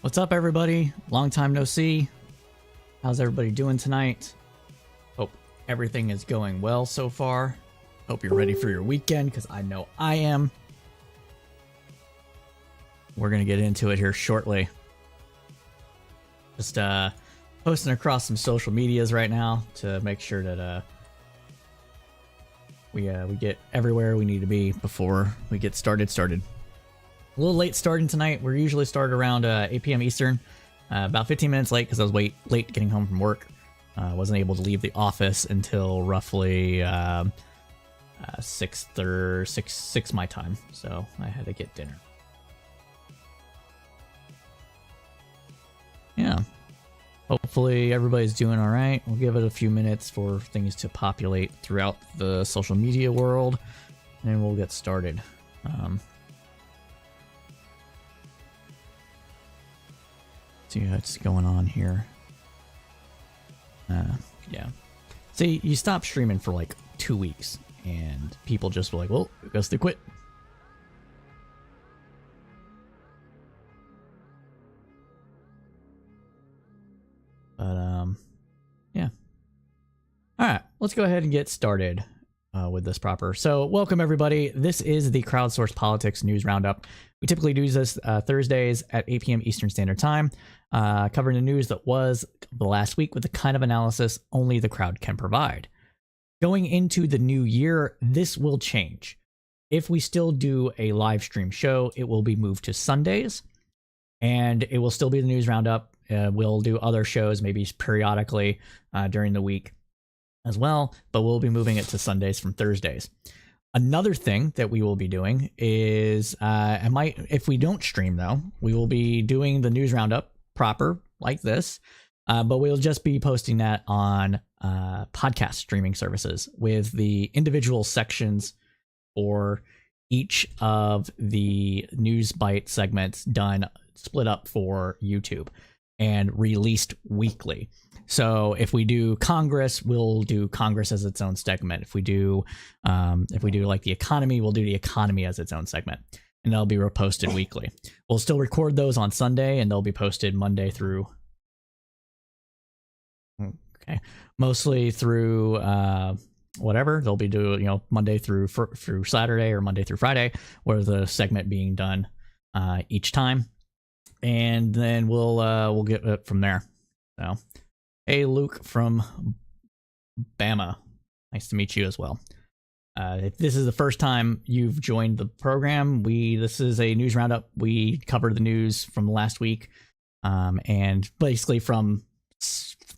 What's up, everybody? Long time no see. How's everybody doing tonight? Hope everything is going well so far. Hope you're ready for your weekend, because I know I am. We're going to get into it here shortly. Just posting across some social medias right now to make sure that we get everywhere we need to be before we get started. A little late starting tonight. We're usually start around 8 p.m. Eastern. About 15 minutes late because I was late getting home from work. Wasn't able to leave the office until roughly 6 my time. So I had to get dinner. Yeah. Hopefully everybody's doing all right. We'll give it a few minutes for things to populate throughout the social media world, and then we'll get started. See what's going on here. Yeah. See, you stop streaming for like 2 weeks, and people just were like, well, I guess they quit. But, yeah. All right, let's go ahead and get started with this proper. So, welcome everybody. This is the Crowdsourced Politics News Roundup. We typically do this Thursdays at 8 p.m. Eastern Standard Time, covering the news that was the last week with the kind of analysis only the crowd can provide. Going into the new year, this will change. If we still do a live stream show, it will be moved to Sundays, and it will still be the news roundup. We'll do other shows maybe periodically during the week as well, but we'll be moving it to Sundays from Thursdays. Another thing that we will be doing is, if we don't stream though, we will be doing the news roundup proper like this, but we'll just be posting that on podcast streaming services with the individual sections for each of the News Bite segments done, split up for YouTube and released weekly. So if we do Congress, we'll do Congress as its own segment. If we do like the economy, we'll do the economy as its own segment, and they'll be reposted weekly. We'll still record those on Sunday, and they'll be posted Monday through, mostly through whatever they'll be doing, Monday through Saturday or Monday through Friday, where the segment being done each time, and then we'll get it from there. So. Hey, Luke from Bama. Nice to meet you as well. If this is the first time you've joined the program, this is a news roundup. We cover the news from last week, and basically from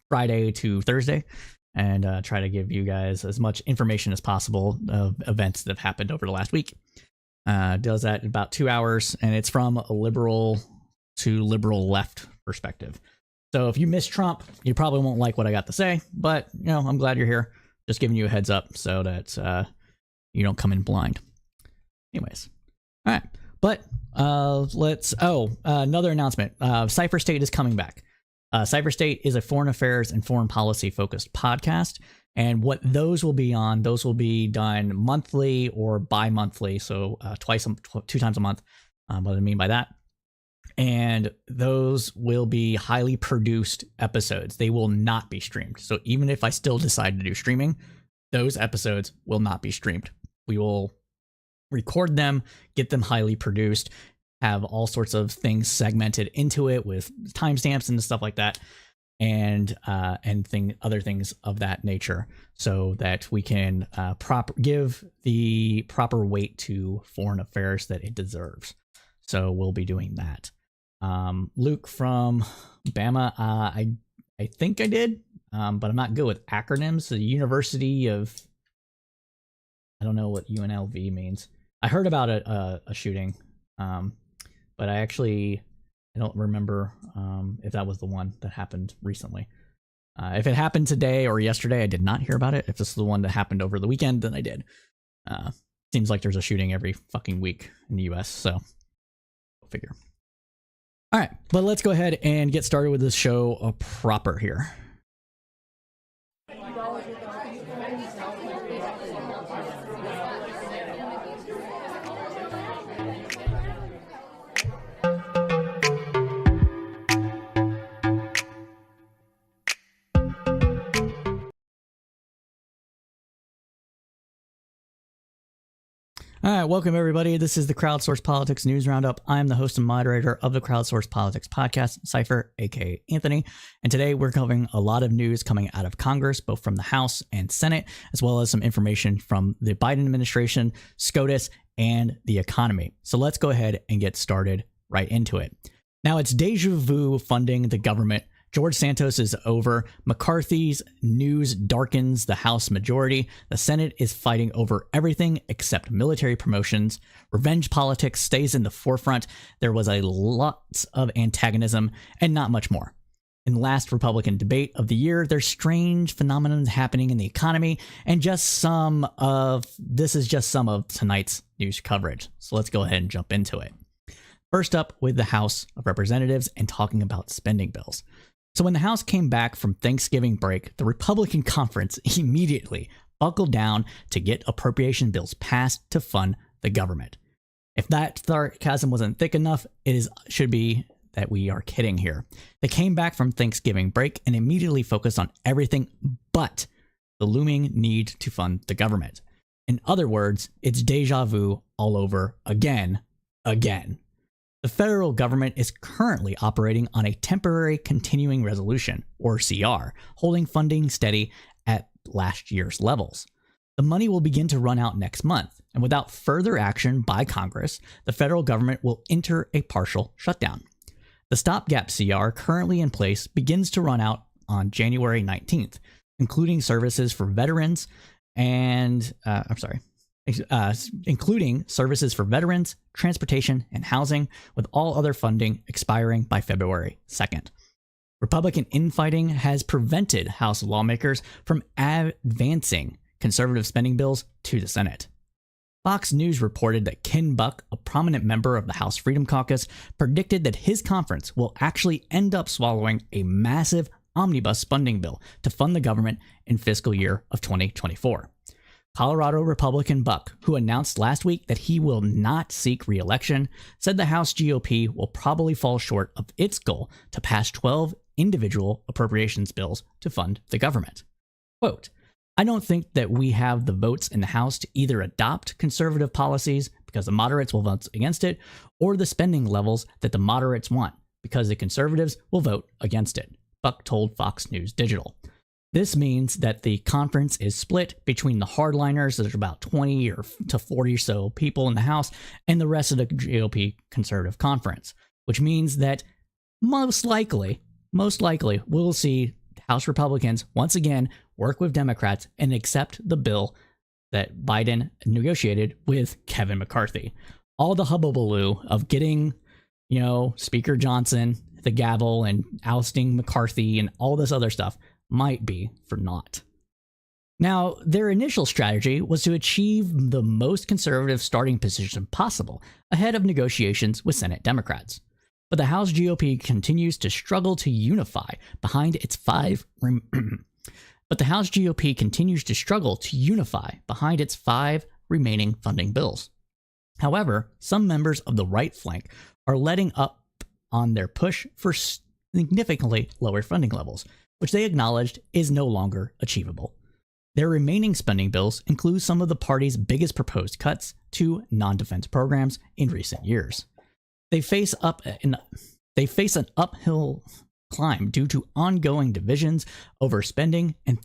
Friday to Thursday, and try to give you guys as much information as possible of events that have happened over the last week. Does that in about 2 hours, and it's from a liberal to liberal left perspective. So if you miss Trump, you probably won't like what I got to say, but I'm glad you're here. Just giving you a heads up so that you don't come in blind. Anyways, all right. But another announcement. Cypher State is coming back. Cypher State is a foreign affairs and foreign policy focused podcast. And what those will be on, those will be done monthly or bi-monthly. So 2 times a month. What I mean by that. And those will be highly produced episodes. They will not be streamed. So even if I still decide to do streaming, those episodes will not be streamed. We will record them, get them highly produced, have all sorts of things segmented into it with timestamps and stuff like that, and other things of that nature, so that we can give the proper weight to foreign affairs that it deserves. So we'll be doing that. Luke from Bama, I think I did, but I'm not good with acronyms. The University of, I don't know what UNLV means. I heard about a shooting, but I don't remember if that was the one that happened recently. If it happened today or yesterday, I did not hear about it. If this is the one that happened over the weekend, then I did. Seems like there's a shooting every fucking week in the US, so go figure. All right, but let's go ahead and get started with this show proper here. All right, welcome everybody. This is the Crowdsourced Politics News Roundup. I'm the host and moderator of the Crowdsourced Politics podcast, Cypher, aka Anthony. And today we're covering a lot of news coming out of Congress, both from the House and Senate, as well as some information from the Biden administration, SCOTUS, and the economy. So let's go ahead and get started right into it. Now, it's deja vu funding the government. George Santos is over. McCarthy's news darkens the House majority. The Senate is fighting over everything except military promotions. Revenge politics stays in the forefront. There was a lot of antagonism and not much more. In the last Republican debate of the year, there's strange phenomena happening in the economy, and this is just some of tonight's news coverage. So let's go ahead and jump into it. First up, with the House of Representatives and talking about spending bills. So when the House came back from Thanksgiving break, the Republican conference immediately buckled down to get appropriation bills passed to fund the government. If that sarcasm wasn't thick enough, should be that we are kidding here. They came back from Thanksgiving break and immediately focused on everything but the looming need to fund the government. In other words, it's deja vu all over again. The federal government is currently operating on a temporary continuing resolution, or CR, holding funding steady at last year's levels. The money will begin to run out next month, and without further action by Congress, the federal government will enter a partial shutdown. The stopgap CR currently in place begins to run out on January 19th, including services for veterans including services for veterans, transportation, and housing, with all other funding expiring by February 2nd. Republican infighting has prevented House lawmakers from advancing conservative spending bills to the Senate. Fox News reported that Ken Buck, a prominent member of the House Freedom Caucus, predicted that his conference will actually end up swallowing a massive omnibus spending bill to fund the government in fiscal year of 2024. Colorado Republican Buck, who announced last week that he will not seek re-election, said the House GOP will probably fall short of its goal to pass 12 individual appropriations bills to fund the government. Quote, "I don't think that we have the votes in the House to either adopt conservative policies because the moderates will vote against it, or the spending levels that the moderates want because the conservatives will vote against it," Buck told Fox News Digital. This means that the conference is split between the hardliners, there's about 20 or to 40 or so people in the House, and the rest of the GOP conservative conference, which means that most likely, we'll see House Republicans once again work with Democrats and accept the bill that Biden negotiated with Kevin McCarthy. All the hubbubaloo of getting, Speaker Johnson the gavel and ousting McCarthy and all this other stuff might be for naught. Now, their initial strategy was to achieve the most conservative starting position possible ahead of negotiations with Senate Democrats. But the House GOP continues to struggle to unify behind its five remaining funding bills. However, some members of the right flank are letting up on their push for significantly lower funding levels, which they acknowledged is no longer achievable. Their remaining spending bills include some of the party's biggest proposed cuts to non-defense programs in recent years. They face an uphill climb due to ongoing divisions over spending and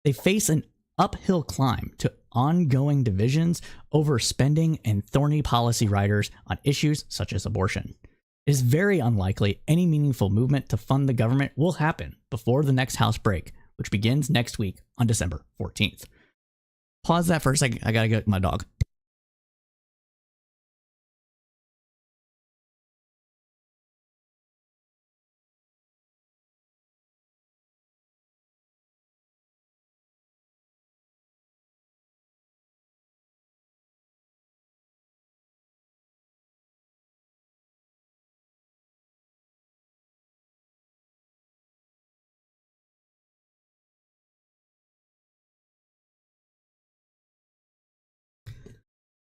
They face an uphill climb to ongoing divisions over spending and thorny policy riders on issues such as abortion. It is very unlikely any meaningful movement to fund the government will happen before the next House break, which begins next week on December 14th. Pause that for a second. I gotta get my dog.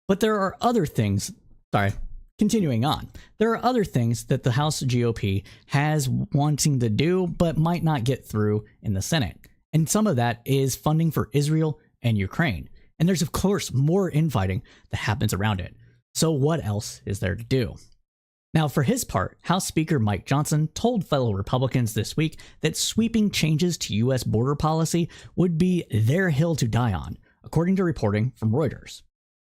But there are other things, continuing on. There are other things that the House GOP has wanting to do, but might not get through in the Senate. And some of that is funding for Israel and Ukraine. And there's, of course, more infighting that happens around it. So what else is there to do? Now, for his part, House Speaker Mike Johnson told fellow Republicans this week that sweeping changes to U.S. border policy would be their hill to die on, according to reporting from Reuters.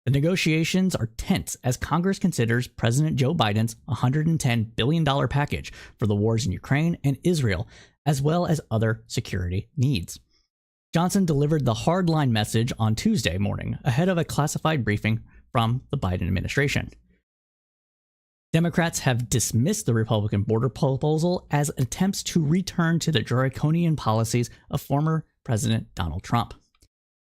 The negotiations are tense as Congress considers President Joe Biden's $110 billion package for the wars in Ukraine and Israel, as well as other security needs. Johnson delivered the hardline message on Tuesday morning ahead of a classified briefing from the Biden administration. Democrats have dismissed the Republican border proposal as attempts to return to the draconian policies of former President Donald Trump.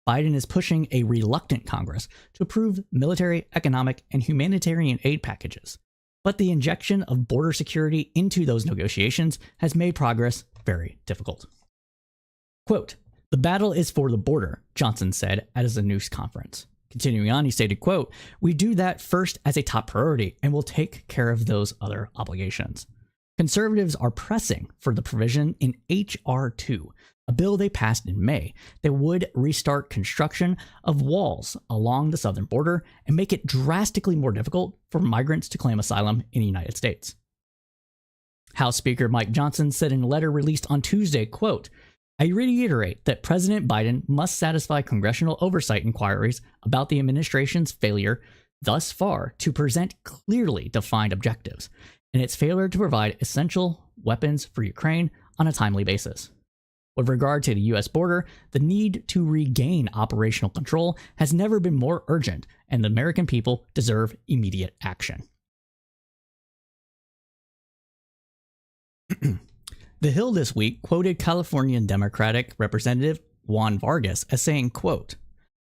Biden is pushing a reluctant Congress to approve military, economic, and humanitarian aid packages. But the injection of border security into those negotiations has made progress very difficult. Quote, "The battle is for the border," Johnson said at a news conference. Continuing on, he stated, quote, "We do that first as a top priority and will take care of those other obligations." Conservatives are pressing for the provision in H.R. 2, a bill they passed in May that would restart construction of walls along the southern border and make it drastically more difficult for migrants to claim asylum in the United States. House Speaker Mike Johnson said in a letter released on Tuesday, quote, "I reiterate that President Biden must satisfy congressional oversight inquiries about the administration's failure thus far to present clearly defined objectives and its failure to provide essential weapons for Ukraine on a timely basis. With regard to the U.S. border, the need to regain operational control has never been more urgent, and the American people deserve immediate action." The Hill this week quoted Californian Democratic Representative Juan Vargas as saying, quote,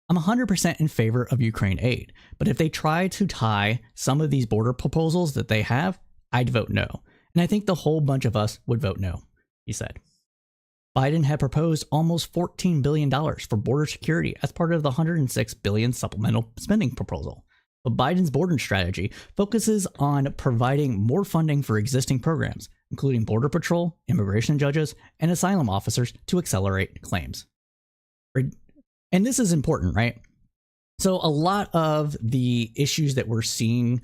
"I'm 100% in favor of Ukraine aid, but if they try to tie some of these border proposals that they have, I'd vote no. And I think the whole bunch of us would vote no," he said. Biden had proposed almost $14 billion for border security as part of the $106 billion supplemental spending proposal. But Biden's border strategy focuses on providing more funding for existing programs, including Border Patrol, immigration judges, and asylum officers to accelerate claims. And this is important, right? So a lot of the issues that we're seeing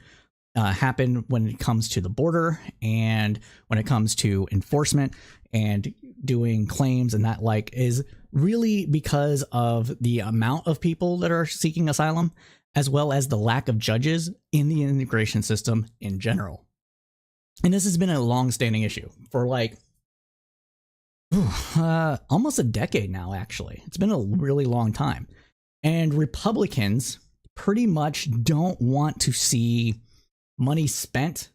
happen when it comes to the border and when it comes to enforcement and doing claims and that like is really because of the amount of people that are seeking asylum, as well as the lack of judges in the immigration system in general. And this has been a long-standing issue for almost a decade now, actually. It's been a really long time. And Republicans pretty much don't want to see money spent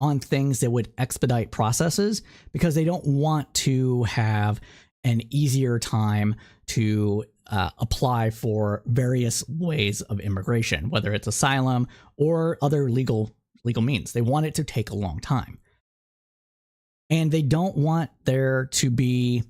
on things that would expedite processes because they don't want to have an easier time to apply for various ways of immigration, whether it's asylum or other legal means. They want it to take a long time. And they don't want there to be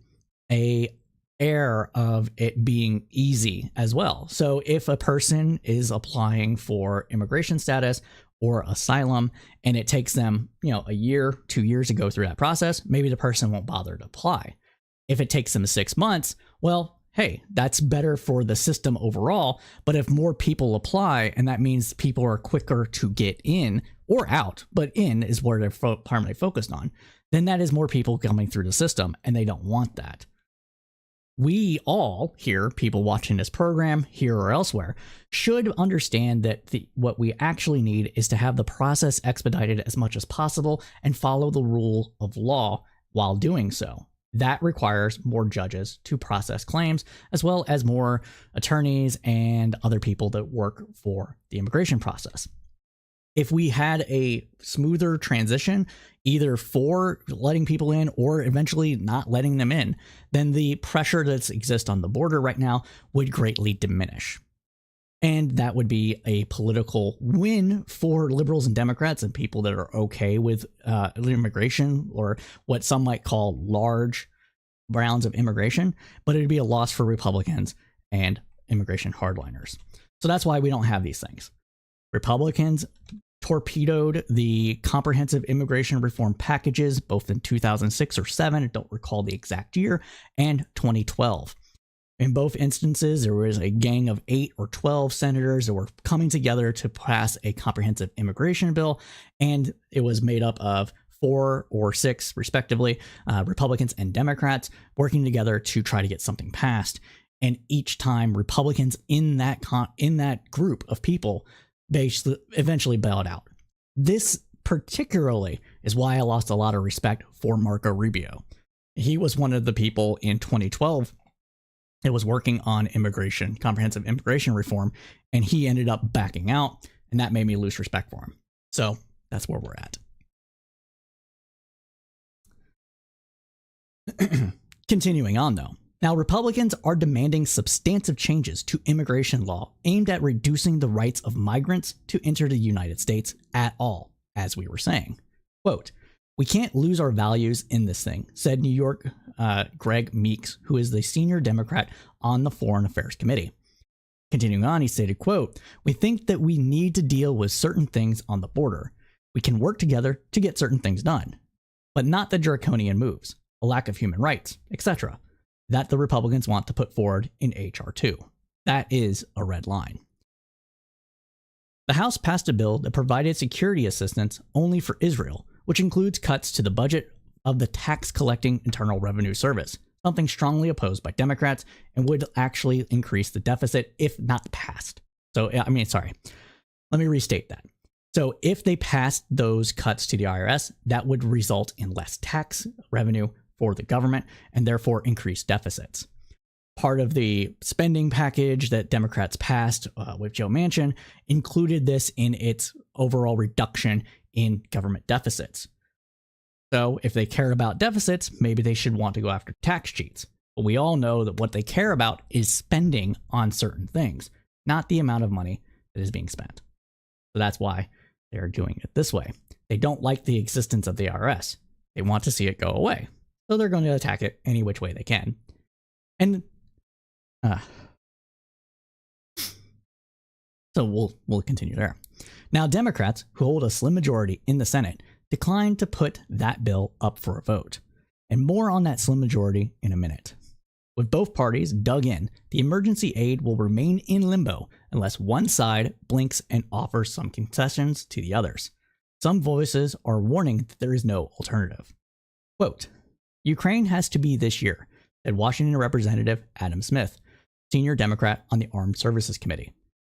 a air of it being easy as well. So if a person is applying for immigration status or asylum and it takes them, a year, 2 years to go through that process, maybe the person won't bother to apply. If it takes them 6 months, well, hey, that's better for the system overall. But if more people apply, and that means people are quicker to get in or out, but in is where they're primarily focused on, then that is more people coming through the system, and they don't want that. We all here, people watching this program here or elsewhere, should understand that what we actually need is to have the process expedited as much as possible and follow the rule of law while doing so. That requires more judges to process claims, as well as more attorneys and other people that work for the immigration process. If we had a smoother transition, either for letting people in or eventually not letting them in, then the pressure that exists on the border right now would greatly diminish. And that would be a political win for liberals and Democrats and people that are okay with immigration, or what some might call large rounds of immigration, but it'd be a loss for Republicans and immigration hardliners. So that's why we don't have these things. Republicans torpedoed the comprehensive immigration reform packages both in 2006 or 7, I don't recall the exact year, and 2012. In both instances, there was a gang of 8 or 12 senators that were coming together to pass a comprehensive immigration bill, and it was made up of 4 or 6, respectively, Republicans and Democrats working together to try to get something passed. And each time, Republicans in that group of people eventually bailed out. This particularly is why I lost a lot of respect for Marco Rubio. He was one of the people in 2012 that was working on comprehensive immigration reform, and he ended up backing out, and that made me lose respect for him. So that's where we're at. Continuing on, though. Now, Republicans are demanding substantive changes to immigration law aimed at reducing the rights of migrants to enter the United States at all, as we were saying. Quote, "We can't lose our values in this thing," said New York Greg Meeks, who is the senior Democrat on the Foreign Affairs Committee. Continuing on, he stated, quote, "We think that we need to deal with certain things on the border. We can work together to get certain things done, but not the draconian moves, a lack of human rights, etc., that the Republicans want to put forward in H.R. 2. That is a red line." The House passed a bill that provided security assistance only for Israel, which includes cuts to the budget of the tax-collecting Internal Revenue Service, something strongly opposed by Democrats and would actually increase the deficit if not passed. Let me restate that. So if they passed those cuts to the IRS, that would result in less tax revenue for the government and therefore increased deficits. Part of the spending package that Democrats passed with Joe Manchin included this in its overall reduction in government deficits. So if they care about deficits, maybe they should want to go after tax cheats. But we all know that what they care about is spending on certain things, not the amount of money that is being spent. So that's why they're doing it this way. They don't like the existence of the IRS. They want to see it go away. So they're going to attack it any which way they can. And so we'll continue there. Now, Democrats, who hold a slim majority in the Senate, declined to put that bill up for a vote. And more on that slim majority in a minute. With both parties dug in, the emergency aid will remain in limbo unless one side blinks and offers some concessions to the others. Some voices are warning that there is no alternative. Quote, "Ukraine has to be this year," said Washington Representative Adam Smith, senior Democrat on the Armed Services Committee.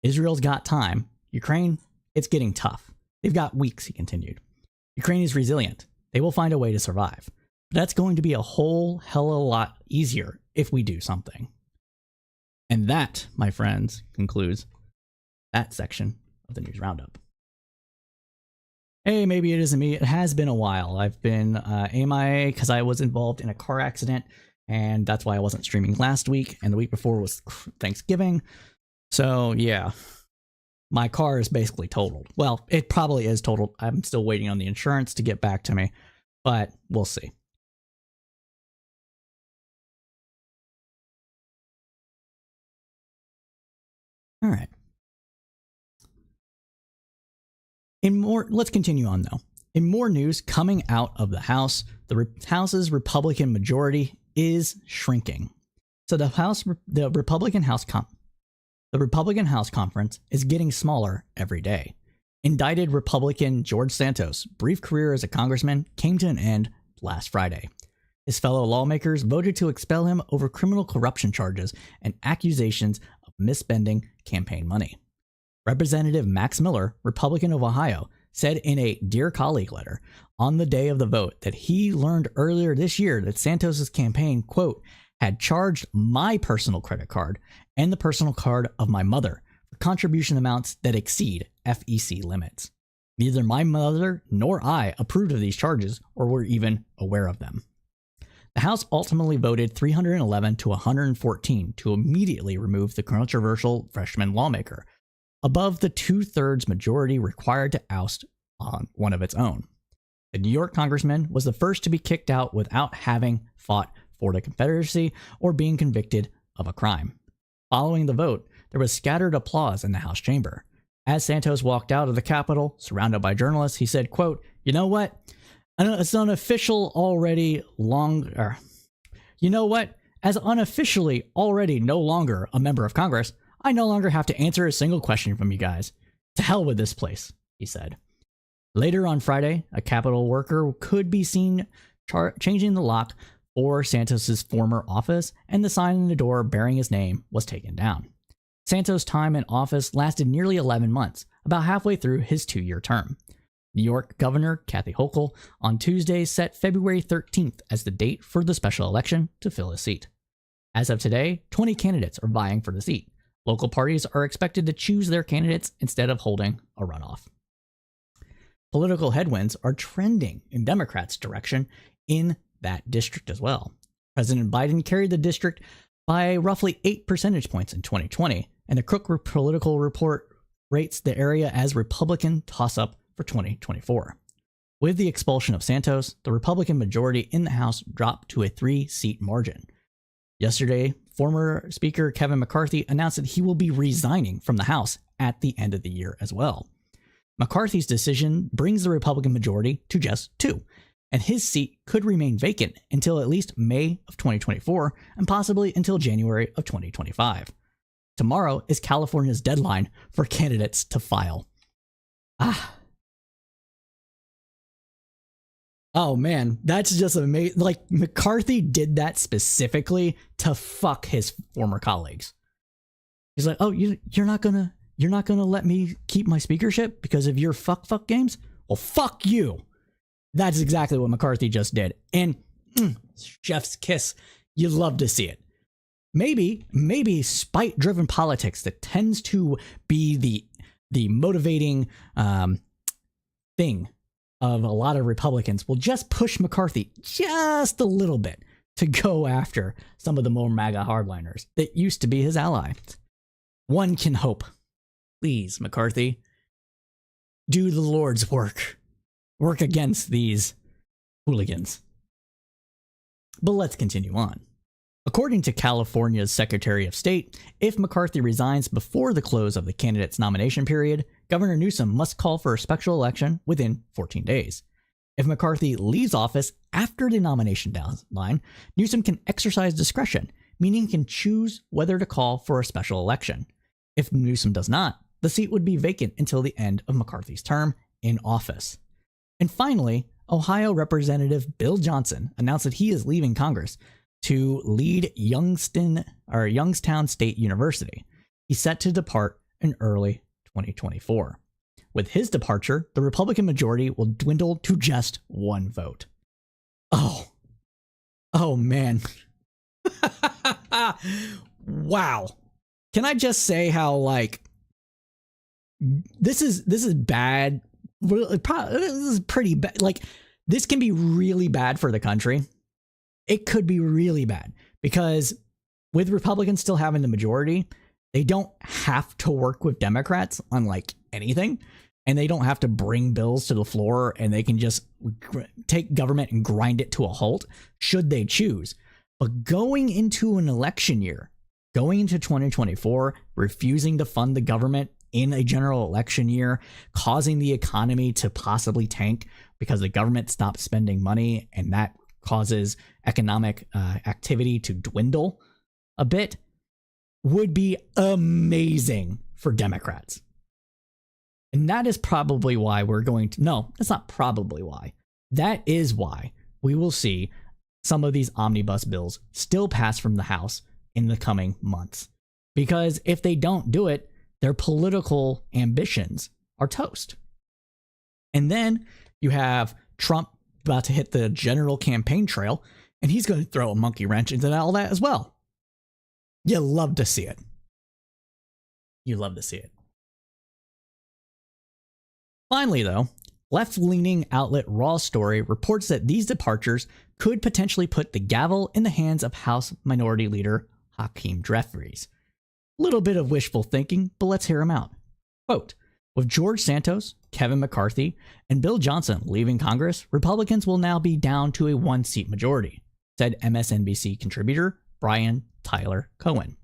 "Israel's got time. Ukraine, it's getting tough. They've got weeks," he continued. "Ukraine is resilient. They will find a way to survive. But that's going to be a whole hell of a lot easier if we do something." And that, my friends, concludes that section of the News Roundup. Hey, maybe it isn't me. It has been a while. I've been MIA because I was involved in a car accident, and that's why I wasn't streaming last week, and the week before was Thanksgiving. So yeah, my car is basically totaled. Well, it probably is totaled. I'm still waiting on the insurance to get back to me, but we'll see. All right. Let's continue on though. In more news coming out of the House, the House's Republican majority is shrinking. So the Republican House Conference is getting smaller every day. Indicted Republican George Santos' brief career as a congressman came to an end last Friday. His fellow lawmakers voted to expel him over criminal corruption charges and accusations of misspending campaign money. Representative Max Miller, Republican of Ohio, said in a Dear Colleague letter on the day of the vote that he learned earlier this year that Santos' campaign, quote, had charged my personal credit card and the personal card of my mother for contribution amounts that exceed FEC limits. Neither my mother nor I approved of these charges or were even aware of them. The House ultimately voted 311 to 114 to immediately remove the controversial freshman lawmaker, above the 2/3 majority required to oust on one of its own. The New York congressman was the first to be kicked out without having fought for the Confederacy or being convicted of a crime. Following the vote, there was scattered applause in the House chamber. As Santos walked out of the Capitol, surrounded by journalists, he said, quote, "You know what? As unofficial already long... You know what? As unofficially already no longer a member of Congress, I no longer have to answer a single question from you guys. To hell with this place," he said. Later on Friday, a Capitol worker could be seen changing the lock for Santos' former office, and the sign on the door bearing his name was taken down. Santos' time in office lasted nearly 11 months, about halfway through his 2-year term. New York Governor Kathy Hochul on Tuesday set February 13th as the date for the special election to fill his seat. As of today, 20 candidates are vying for the seat. Local parties are expected to choose their candidates instead of holding a runoff. Political headwinds are trending in Democrats' direction in that district as well. President Biden carried the district by roughly 8 percentage points in 2020, and the Crook Political Report rates the area as Republican toss-up for 2024. With the expulsion of Santos, the Republican majority in the House dropped to a 3-seat margin. Yesterday, former Speaker Kevin McCarthy announced that he will be resigning from the House at the end of the year as well. McCarthy's decision brings the Republican majority to just 2, and his seat could remain vacant until at least May of 2024 and possibly until January of 2025. Tomorrow is California's deadline for candidates to file. Oh man, that's just amazing. Like, McCarthy did that specifically to fuck his former colleagues. He's like, "Oh, you're not gonna let me keep my speakership because of your fuck games? Well, fuck you." That's exactly what McCarthy just did. And chef's kiss. You love to see it. Maybe spite-driven politics that tends to be the motivating thing of a lot of Republicans will just push McCarthy just a little bit to go after some of the more MAGA hardliners that used to be his allies. One can hope. Please, McCarthy, do the Lord's work. Work against these hooligans. But let's continue on. According to California's Secretary of State, if McCarthy resigns before the close of the candidate's nomination period, Governor Newsom must call for a special election within 14 days. If McCarthy leaves office after the nomination deadline, Newsom can exercise discretion, meaning he can choose whether to call for a special election. If Newsom does not, the seat would be vacant until the end of McCarthy's term in office. And finally, Ohio Representative Bill Johnson announced that he is leaving Congress to lead Youngstown State University. He's set to depart in early 2024. With his departure, the Republican majority will dwindle to just 1 vote. Oh man. Wow. Can I just say how, like, this is bad. This is pretty bad. Like, this can be really bad for the country it could be really bad because with Republicans still having the majority, they don't have to work with Democrats on like anything, and they don't have to bring bills to the floor, and they can just take government and grind it to a halt should they choose. But going into an election year, going into 2024, refusing to fund the government in a general election year, causing the economy to possibly tank because the government stops spending money, and that causes economic activity to dwindle a bit, would be amazing for Democrats. And that is probably why we're going to, no, that's not probably why. That is why we will see some of these omnibus bills still pass from the House in the coming months. Because if they don't do it, their political ambitions are toast. And then you have Trump about to hit the general campaign trail, and he's going to throw a monkey wrench into all that as well. You love to see it. You love to see it. Finally, though, left-leaning outlet Raw Story reports that these departures could potentially put the gavel in the hands of House Minority Leader Hakeem Jeffries. Little bit of wishful thinking, but let's hear him out. Quote, with George Santos, Kevin McCarthy, and Bill Johnson leaving Congress, Republicans will now be down to a one-seat majority, said MSNBC contributor Brian Tyler Cohen.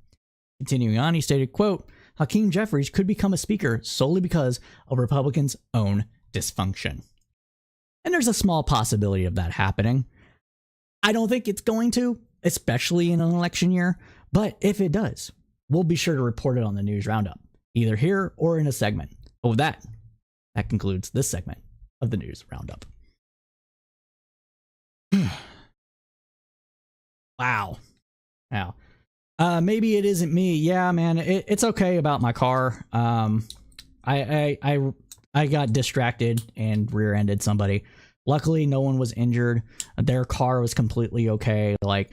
Continuing on, he stated, quote, Hakeem Jeffries could become a speaker solely because of Republicans' own dysfunction. And there's a small possibility of that happening. I don't think it's going to, especially in an election year, but if it does, we'll be sure to report it on the News Roundup, either here or in a segment. But with that, that concludes this segment of the News Roundup. Wow. Maybe it isn't me. Yeah, man, it's okay about my car. I got distracted and rear-ended somebody. Luckily, no one was injured. Their car was completely okay. Like,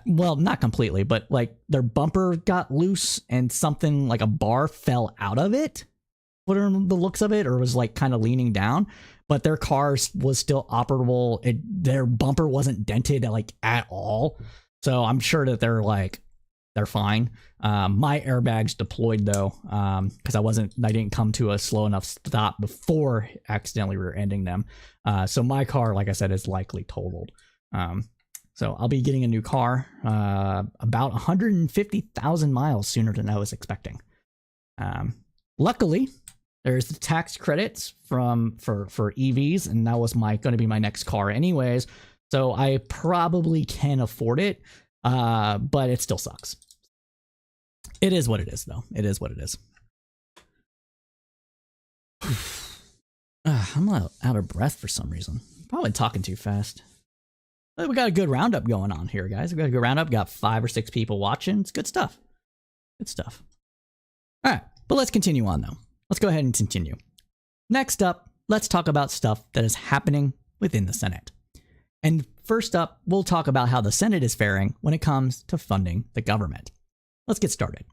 well, not completely, but like their bumper got loose and something like a bar fell out of it. What are the looks of it, or was like kind of leaning down, but their car was still operable. Their bumper wasn't dented like at all. So I'm sure that they're fine. My airbags deployed though, because I didn't come to a slow enough stop before accidentally rear-ending them. So my car, like I said, is likely totaled. So I'll be getting a new car, about 150,000 miles sooner than I was expecting. Luckily, there's the tax credits for EVs, and that was going to be my next car anyways. So I probably can afford it, but it still sucks. It is what it is, though. It is what it is. I'm out of breath for some reason. Probably talking too fast. But we got a good roundup going on here, guys. We got a good roundup. Got 5 or 6 people watching. It's good stuff. Good stuff. All right, but let's continue on, though. Let's go ahead and continue. Next up, let's talk about stuff that is happening within the Senate. And first up, we'll talk about how the Senate is faring when it comes to funding the government. Let's get started.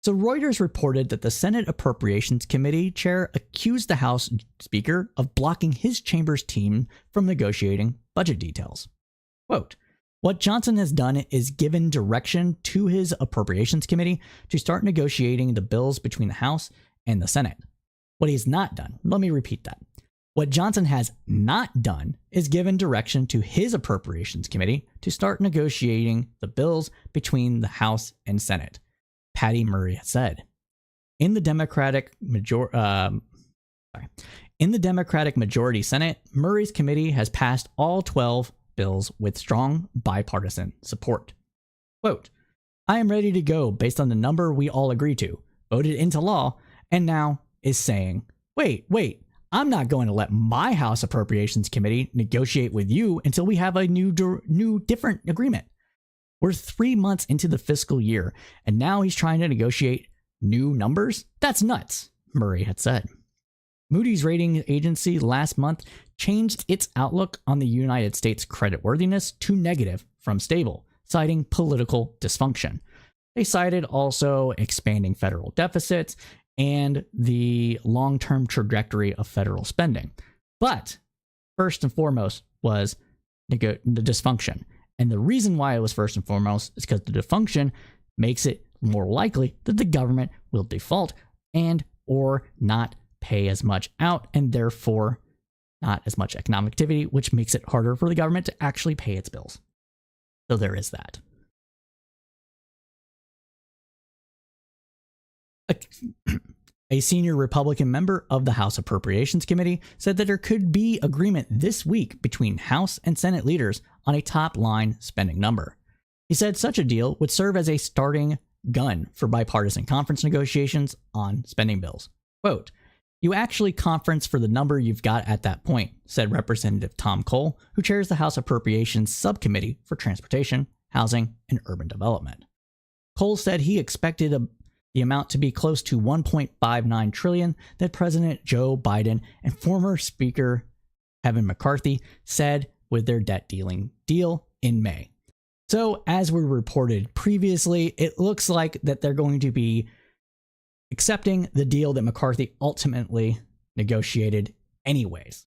So Reuters reported that the Senate Appropriations Committee chair accused the House Speaker of blocking his chamber's team from negotiating budget details. Quote, what Johnson has done is given direction to his Appropriations Committee to start negotiating the bills between the House and the Senate. What he's not done, let me repeat that. What Johnson has not done is given direction to his Appropriations Committee to start negotiating the bills between the House and Senate, Patty Murray said. In the Democratic majority Senate, Murray's committee has passed all 12 bills with strong bipartisan support. Quote, I am ready to go based on the number we all agree to, voted into law, and now is saying, wait, I'm not going to let my House Appropriations Committee negotiate with you until we have a new different agreement. We're 3 months into the fiscal year, and now he's trying to negotiate new numbers? That's nuts, Murray had said. Moody's rating agency last month changed its outlook on the United States' creditworthiness to negative from stable, citing political dysfunction. They cited also expanding federal deficits and the long-term trajectory of federal spending. But first and foremost was the dysfunction. And the reason why it was first and foremost is because the dysfunction makes it more likely that the government will default and or not pay as much out, and therefore not as much economic activity, which makes it harder for the government to actually pay its bills. So there is that. A senior Republican member of the House Appropriations Committee said that there could be agreement this week between House and Senate leaders on a top-line spending number. He said such a deal would serve as a starting gun for bipartisan conference negotiations on spending bills. Quote, "You actually conference for the number you've got at that point," said Representative Tom Cole, who chairs the House Appropriations Subcommittee for Transportation, Housing, and Urban Development. Cole said he expected the amount to be close to $1.59 trillion that President Joe Biden and former Speaker Kevin McCarthy said with their debt deal in May. So, as we reported previously, it looks like that they're going to be accepting the deal that McCarthy ultimately negotiated anyways.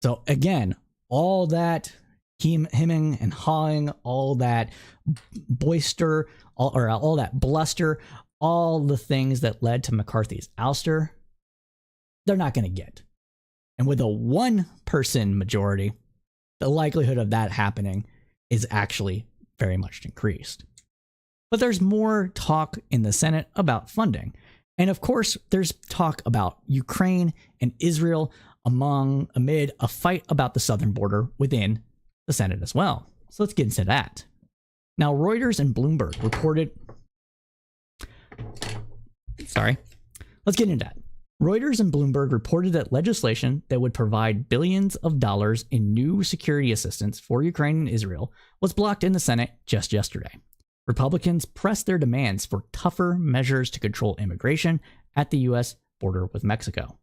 So again, all that hemming and hawing, all that all that bluster, all the things that led to McCarthy's ouster, they're not going to get. And with a one-person majority, the likelihood of that happening is actually very much increased. But there's more talk in the Senate about funding. And of course, there's talk about Ukraine and Israel amid a fight about the southern border within the Senate as well. So let's get into that. Now, Reuters and Bloomberg reported... Let's get into that. Reuters and Bloomberg reported that legislation that would provide billions of dollars in new security assistance for Ukraine and Israel was blocked in the Senate just yesterday. Republicans pressed their demands for tougher measures to control immigration at the U.S. border with Mexico.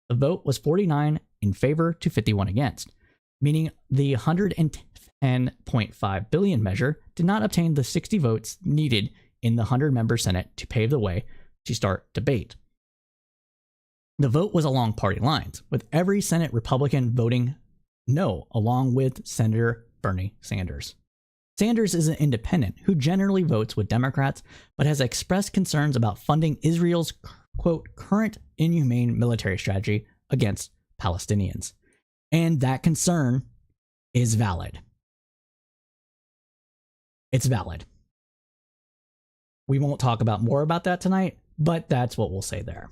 The vote was 49 in favor to 51 against, meaning the $110.5 billion measure did not obtain the 60 votes needed in the 100-member Senate to pave the way to start debate. The vote was along party lines, with every Senate Republican voting no, along with Senator Bernie Sanders. Sanders is an independent who generally votes with Democrats, but has expressed concerns about funding Israel's, quote, current inhumane military strategy against Palestinians. And that concern is valid. It's valid. We won't talk about more about that tonight, but that's what we'll say there.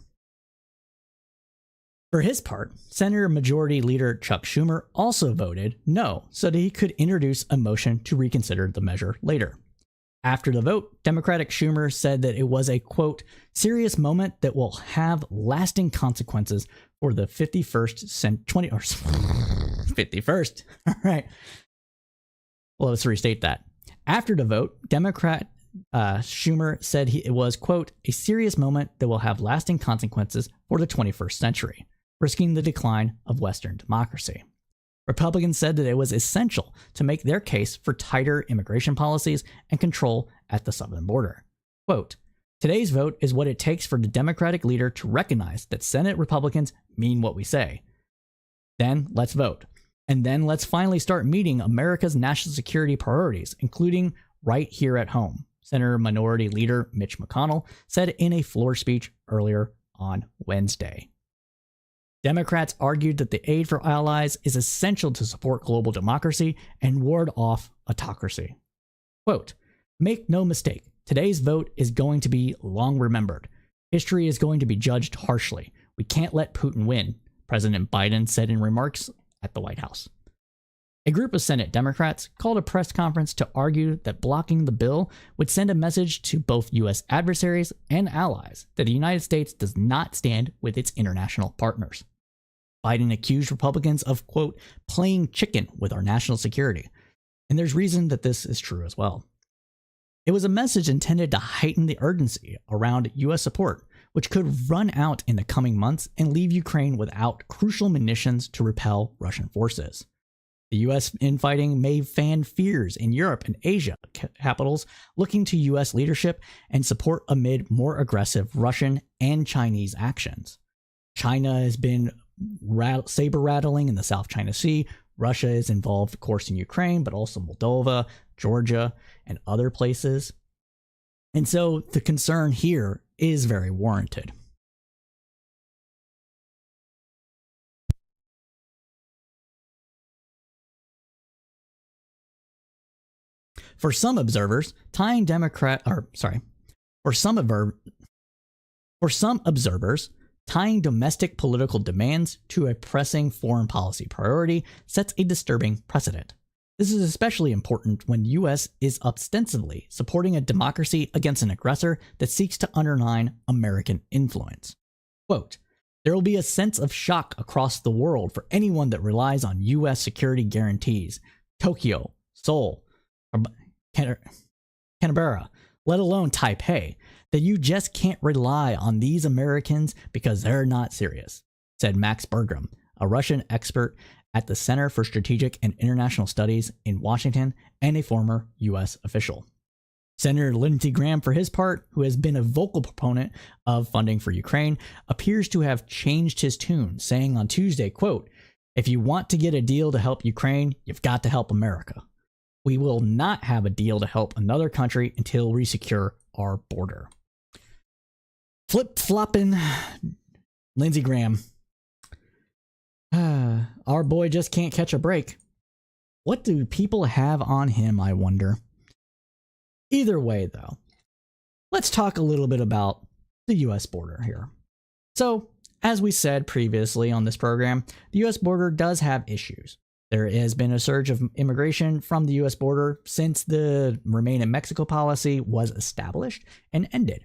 For his part, Senator Majority Leader Chuck Schumer also voted no so that he could introduce a motion to reconsider the measure later. After the vote, Democratic Schumer said that it was a, quote, serious moment that will have lasting consequences for the 51st. All right. Well, let's restate that. After the vote, Democrat Schumer said it was, quote, a serious moment that will have lasting consequences for the 21st century, risking the decline of Western democracy. Republicans said that it was essential to make their case for tighter immigration policies and control at the southern border. Quote, today's vote is what it takes for the Democratic leader to recognize that Senate Republicans mean what we say. Then let's vote. And then let's finally start meeting America's national security priorities, including right here at home, Senator Minority Leader Mitch McConnell said in a floor speech earlier on Wednesday. Democrats argued that the aid for allies is essential to support global democracy and ward off autocracy. Quote, make no mistake, today's vote is going to be long remembered. History is going to be judged harshly. We can't let Putin win, President Biden said in remarks at the White House. A group of Senate Democrats called a press conference to argue that blocking the bill would send a message to both U.S. adversaries and allies that the United States does not stand with its international partners. Biden accused Republicans of, quote, playing chicken with our national security. And there's reason that this is true as well. It was a message intended to heighten the urgency around U.S. support, which could run out in the coming months and leave Ukraine without crucial munitions to repel Russian forces. The U.S. infighting may fan fears in Europe and Asia capitals looking to U.S. leadership and support amid more aggressive Russian and Chinese actions. China has been saber-rattling in the South China Sea, Russia is involved, of course, in Ukraine, but also Moldova, Georgia, and other places. And so the concern here is very warranted. For some observers, tying domestic political demands to a pressing foreign policy priority sets a disturbing precedent. This is especially important when the U.S. is ostensibly supporting a democracy against an aggressor that seeks to undermine American influence. Quote, "There will be a sense of shock across the world for anyone that relies on U.S. security guarantees. Tokyo, Seoul, Canberra, let alone Taipei, that you just can't rely on these Americans because they're not serious," said Max Bergam, a Russian expert at the Center for Strategic and International Studies in Washington and a former U.S. official. Senator Lindsey Graham, for his part, who has been a vocal proponent of funding for Ukraine, appears to have changed his tune, saying on Tuesday, quote, "If you want to get a deal to help Ukraine, you've got to help America. We will not have a deal to help another country until we secure our border." Flip-flopping Lindsey Graham. Our boy just can't catch a break. What do people have on him, I wonder? Either way, though, let's talk a little bit about the U.S. border here. So, as we said previously on this program, the U.S. border does have issues. There has been a surge of immigration from the U.S. border since the Remain in Mexico policy was established and ended.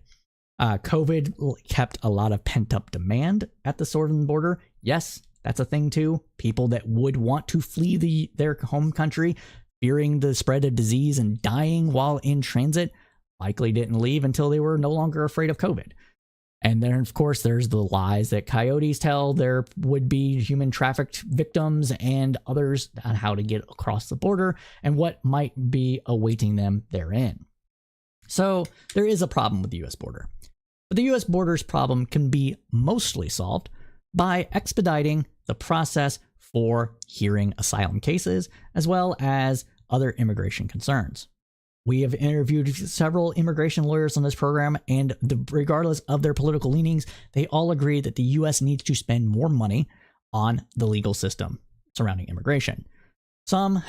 COVID kept a lot of pent-up demand at the southern border. Yes, that's a thing too. People that would want to flee their home country, fearing the spread of disease and dying while in transit, likely didn't leave until they were no longer afraid of COVID. And then, of course, there's the lies that coyotes tell there would be human trafficked victims and others on how to get across the border and what might be awaiting them therein. So there is a problem with the U.S. border. But the U.S. border's problem can be mostly solved by expediting the process for hearing asylum cases, as well as other immigration concerns. We have interviewed several immigration lawyers on this program, and regardless of their political leanings, they all agree that the U.S. needs to spend more money on the legal system surrounding immigration. Some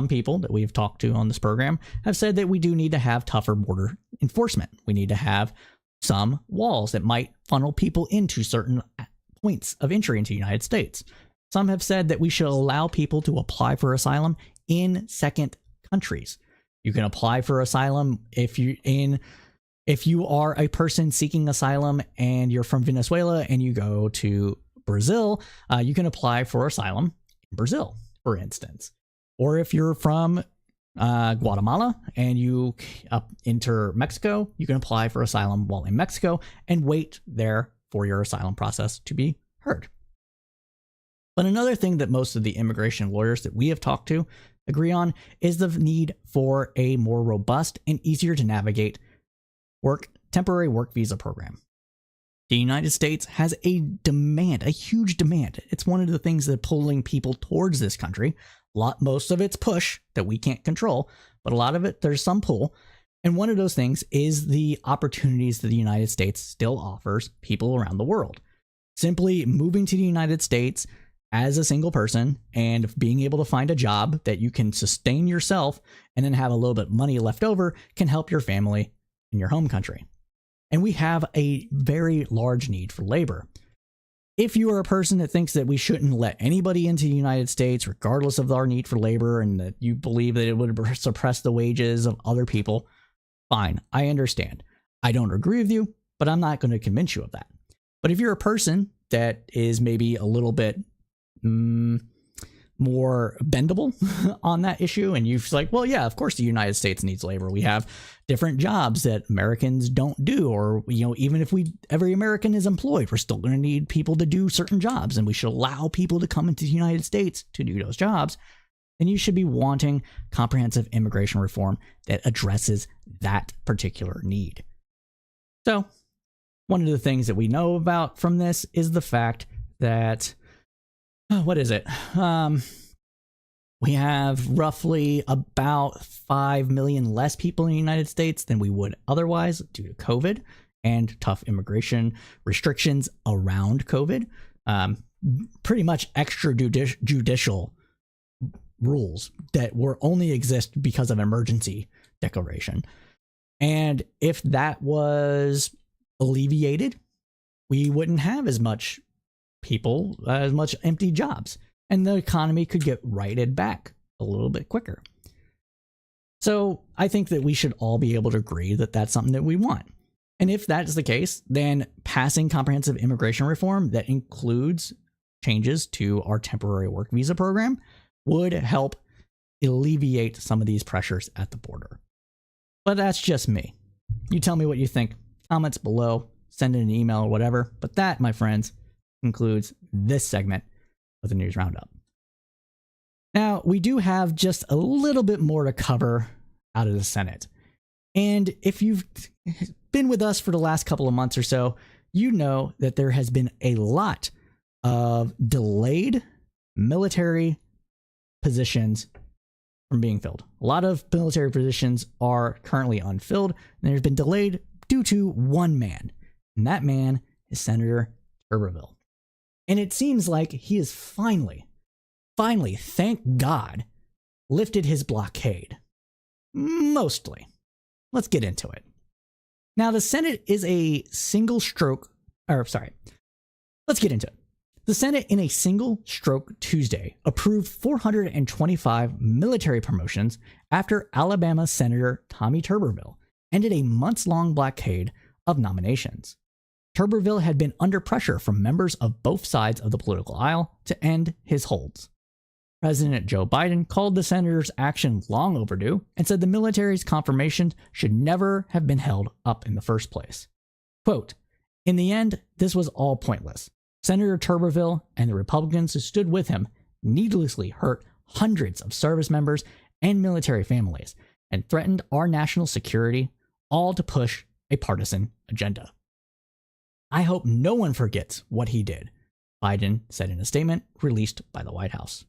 people that we've talked to on this program have said that we do need to have tougher border enforcement. We need to have some walls that might funnel people into certain points of entry into the United States. Some have said that we should allow people to apply for asylum in second countries. You can apply for asylum if you are a person seeking asylum and you're from Venezuela and you go to Brazil, you can apply for asylum in Brazil, for instance. Or if you're from Guatemala and you enter Mexico, you can apply for asylum while in Mexico and wait there for your asylum process to be heard. But another thing that most of the immigration lawyers that we have talked to agree on is the need for a more robust and easier to navigate temporary work visa program. The United States has a huge demand. It's one of the things that pulling people towards this country. Most of it's push that we can't control, but a lot of it, there's some pull. And one of those things is the opportunities that the United States still offers people around the world. Simply moving to the United States as a single person and being able to find a job that you can sustain yourself and then have a little bit of money left over can help your family in your home country. And we have a very large need for labor. If you are a person that thinks that we shouldn't let anybody into the United States, regardless of our need for labor, and that you believe that it would suppress the wages of other people, fine, I understand. I don't agree with you, but I'm not going to convince you of that. But if you're a person that is maybe a little bit more bendable on that issue, and you're like, well, yeah, of course the United States needs labor. We have different jobs that Americans don't do, or even if every American is employed, we're still going to need people to do certain jobs, and we should allow people to come into the United States to do those jobs. Then you should be wanting comprehensive immigration reform that addresses that particular need. So, one of the things that we know about from this is the fact that what is it? We have roughly about 5 million less people in the United States than we would otherwise due to COVID and tough immigration restrictions around COVID. Pretty much extrajudicial rules that were only exist because of emergency declaration. And if that was alleviated, we wouldn't have as much people, as much empty jobs, and the economy could get righted back a little bit quicker. So I think that we should all be able to agree that that's something that we want. And if that is the case, then passing comprehensive immigration reform that includes changes to our temporary work visa program would help alleviate some of these pressures at the border. But that's just me. You tell me what you think. Comments below, send in an email or whatever. But that, my friends, concludes this segment of the News Roundup. Now, we do have just a little bit more to cover out of the Senate. And if you've been with us for the last couple of months or so, you know that there has been a lot of delayed military positions from being filled. A lot of military positions are currently unfilled, and they've been delayed due to one man. And that man is Senator Tuberville. And it seems like he has finally, thank God, lifted his blockade. Mostly. Let's get into it. Now, the Senate is a single stroke, let's get into it. The Senate, in a single stroke Tuesday, approved 425 military promotions after Alabama Senator Tommy Tuberville ended a months-long blockade of nominations. Tuberville had been under pressure from members of both sides of the political aisle to end his holds. President Joe Biden called the senator's action long overdue and said the military's confirmation should never have been held up in the first place. Quote, "In the end, this was all pointless. Senator Tuberville and the Republicans who stood with him needlessly hurt hundreds of service members and military families and threatened our national security, all to push a partisan agenda. I hope no one forgets what he did," Biden said in a statement released by the White House.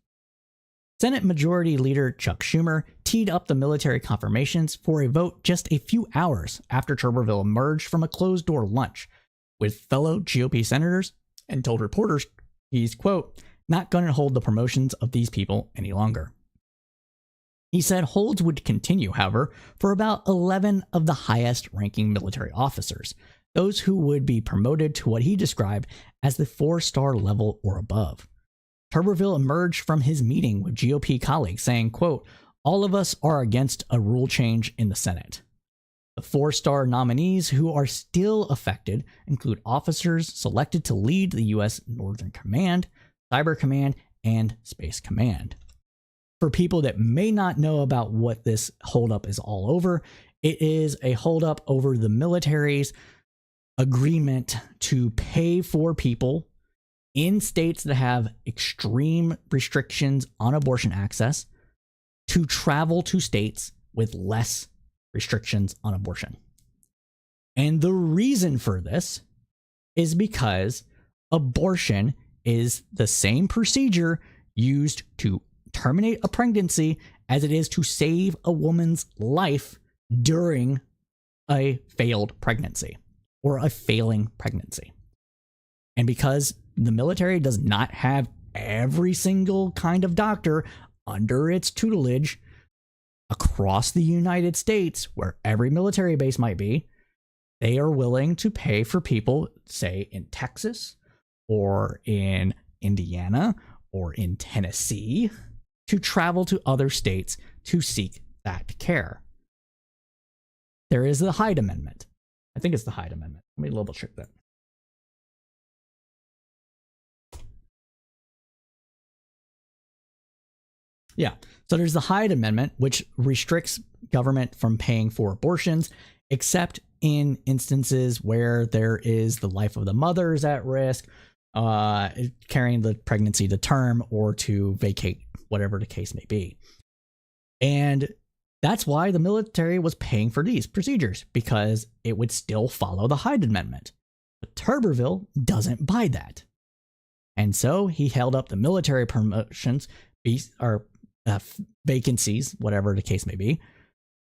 Senate Majority Leader Chuck Schumer teed up the military confirmations for a vote just a few hours after Tuberville emerged from a closed-door lunch with fellow GOP senators and told reporters he's, quote, "not going to hold the promotions of these people any longer." He said holds would continue, however, for about 11 of the highest-ranking military officers, those who would be promoted to what he described as the 4-star level or above. Tuberville emerged from his meeting with GOP colleagues saying, quote, "all of us are against a rule change in the Senate." The 4-star nominees who are still affected include officers selected to lead the U.S. Northern Command, Cyber Command, and Space Command. For people that may not know about what this holdup is all over, it is a holdup over the military's agreement to pay for people in states that have extreme restrictions on abortion access to travel to states with less restrictions on abortion. And the reason for this is because abortion is the same procedure used to terminate a pregnancy as it is to save a woman's life during a failed pregnancy or a failing pregnancy. And because the military does not have every single kind of doctor under its tutelage across the United States, where every military base might be, they are willing to pay for people, say, in Texas or in Indiana or in Tennessee, to travel to other states to seek that care. There is the Hyde Amendment. I think it's the Hyde Amendment. Let me double check that. Yeah. So there's the Hyde Amendment, which restricts government from paying for abortions, except in instances where there is the life of the mother is at risk, carrying the pregnancy to term or to vacate, whatever the case may be. And that's why the military was paying for these procedures, because it would still follow the Hyde Amendment. But Tuberville doesn't buy that. And so he held up the military promotions, vacancies, whatever the case may be,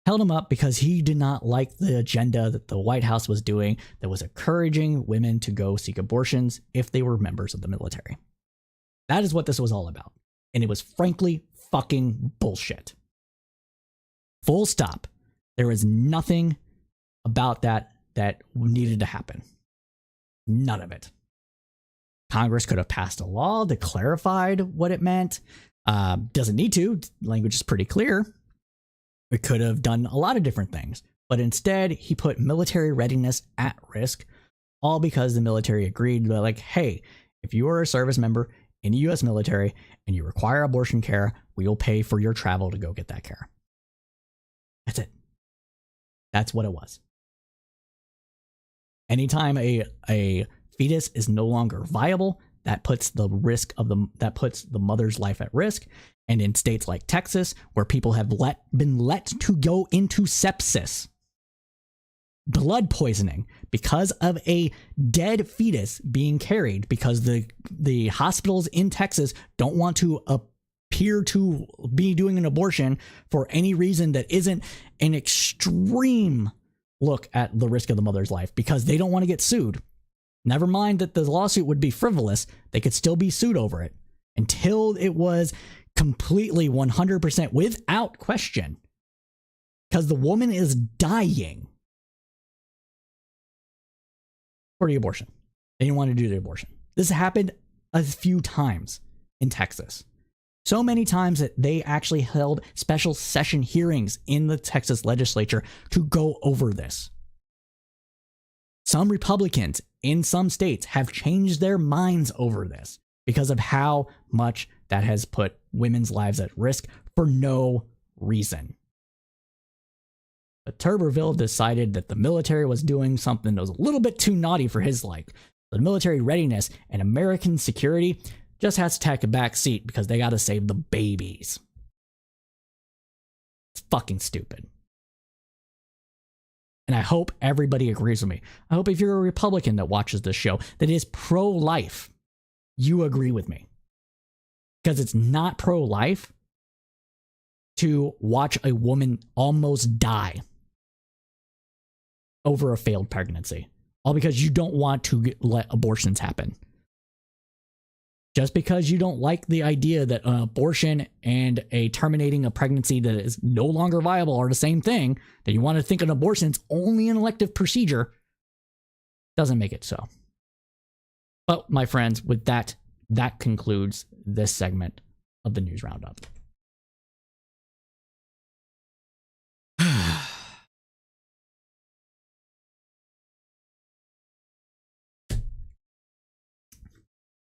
held him up because he did not like the agenda that the White House was doing that was encouraging women to go seek abortions if they were members of the military. That is what this was all about. And it was frankly fucking bullshit. Full stop. There was nothing about that needed to happen. None of it. Congress could have passed a law that clarified what it meant. Doesn't need to. Language is pretty clear. It could have done a lot of different things. But instead, he put military readiness at risk, all because the military agreed, like, hey, if you are a service member in the U.S. military and you require abortion care, we will pay for your travel to go get that care. That's it. That's what it was. Anytime a fetus is no longer viable, that puts the mother's life at risk. And in states like Texas, where people have been let to go into sepsis, blood poisoning, because of a dead fetus being carried, because the hospitals in Texas don't want to appear to be doing an abortion for any reason that isn't an extreme look at the risk of the mother's life, because they don't want to get sued. Never mind that the lawsuit would be frivolous, they could still be sued over it until it was completely 100% without question, because the woman is dying for the abortion. They didn't want to do the abortion. This happened a few times in Texas. So many times that they actually held special session hearings in the Texas legislature to go over this. Some Republicans in some states have changed their minds over this because of how much that has put women's lives at risk for no reason. But Tuberville decided that the military was doing something that was a little bit too naughty for his like. The military readiness and American security just has to take a back seat because they got to save the babies. It's fucking stupid. And I hope everybody agrees with me. I hope if you're a Republican that watches this show that is pro-life, you agree with me. Because it's not pro-life to watch a woman almost die over a failed pregnancy. All because you don't want to let abortions happen. Just because you don't like the idea that an abortion and a terminating a pregnancy that is no longer viable are the same thing, that you want to think an abortion is only an elective procedure, doesn't make it so. But my friends, with that concludes this segment of the News Roundup.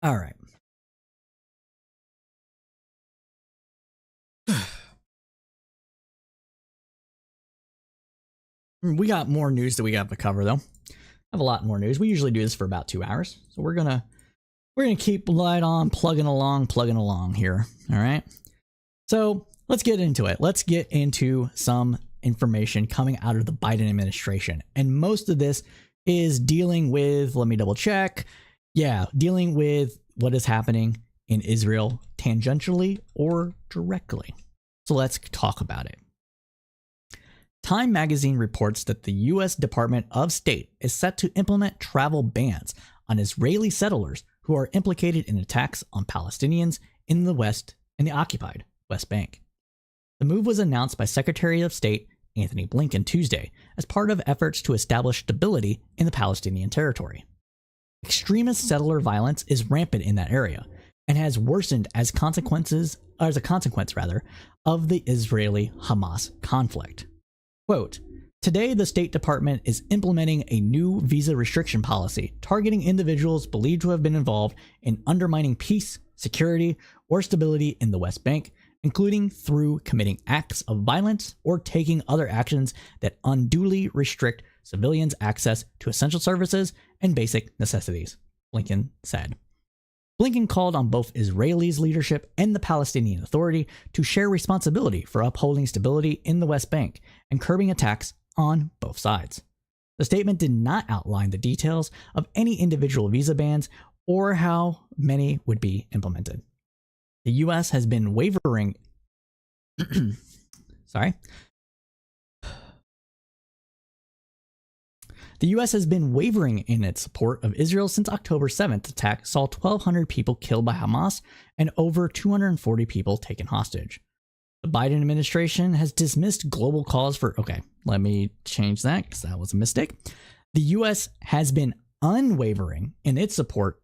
All right. We got more news that we got to cover, though. I have a lot more news. We usually do this for about 2 hours, so we're gonna keep right on plugging along here. All right. So let's get into it. Let's get into some information coming out of the Biden administration, and most of this is dealing with. Let me double check. Yeah, dealing with what is happening in Israel tangentially or directly. So let's talk about it. Time magazine reports that the U.S. Department of State is set to implement travel bans on Israeli settlers who are implicated in attacks on Palestinians in the West and the occupied West Bank. The move was announced by Secretary of State Anthony Blinken Tuesday as part of efforts to establish stability in the Palestinian territory. Extremist settler violence is rampant in that area and has worsened as a consequence of the Israeli-Hamas conflict. Quote, today the State Department is implementing a new visa restriction policy targeting individuals believed to have been involved in undermining peace, security, or stability in the West Bank, including through committing acts of violence or taking other actions that unduly restrict civilians' access to essential services and basic necessities, Blinken said. Blinken called on both Israelis' leadership and the Palestinian Authority to share responsibility for upholding stability in the West Bank and curbing attacks on both sides. The statement did not outline the details of any individual visa bans or how many would be implemented. The U.S. has been wavering Sorry. The U.S. has been wavering in its support of Israel since October 7th attack saw 1,200 people killed by Hamas and over 240 people taken hostage. The Biden administration has dismissed global calls for... Okay, let me change that because that was a mistake. The U.S. has been unwavering in its support...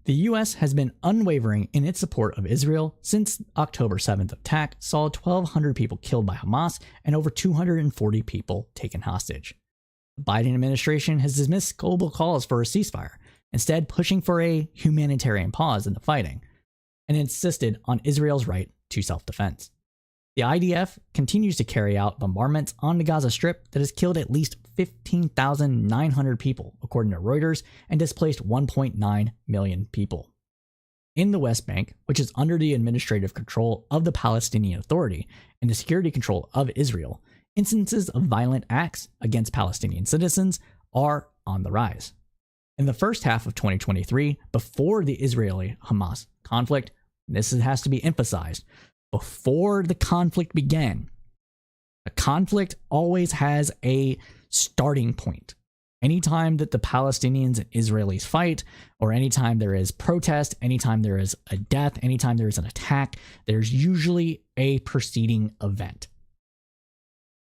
The U.S. has been unwavering in its support of Israel since October 7th attack saw 1,200 people killed by Hamas and over 240 people taken hostage. The Biden administration has dismissed global calls for a ceasefire, instead pushing for a humanitarian pause in the fighting, and insisted on Israel's right to self-defense. The IDF continues to carry out bombardments on the Gaza Strip that has killed at least 15,900 people, according to Reuters, and displaced 1.9 million people. In the West Bank, which is under the administrative control of the Palestinian Authority and the security control of Israel, instances of violent acts against Palestinian citizens are on the rise. In the first half of 2023, before the Israeli-Hamas conflict, and this has to be emphasized, before the conflict began, a conflict always has a starting point. Anytime that the Palestinians and Israelis fight, or anytime there is protest, anytime there is a death, anytime there is an attack, there's usually a preceding event.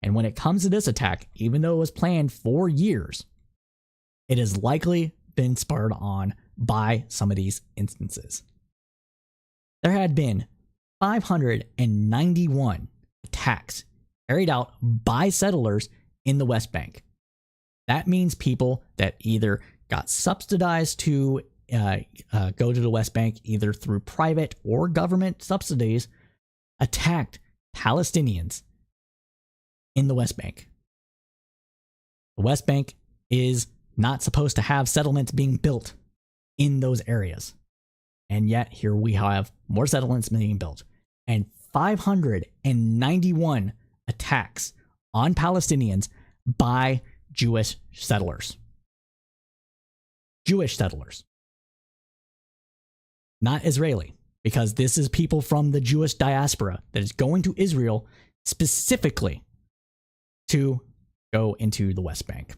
And when it comes to this attack, even though it was planned for years, it has likely been spurred on by some of these instances. There had been 591 attacks carried out by settlers in the West Bank. That means people that either got subsidized to go to the West Bank, either through private or government subsidies, attacked Palestinians in the West Bank. The West Bank is not supposed to have settlements being built in those areas. And yet here we have more settlements being built. And 591 attacks on Palestinians by Jewish settlers. Jewish settlers. Not Israeli, because this is people from the Jewish diaspora that is going to Israel specifically to go into the West Bank.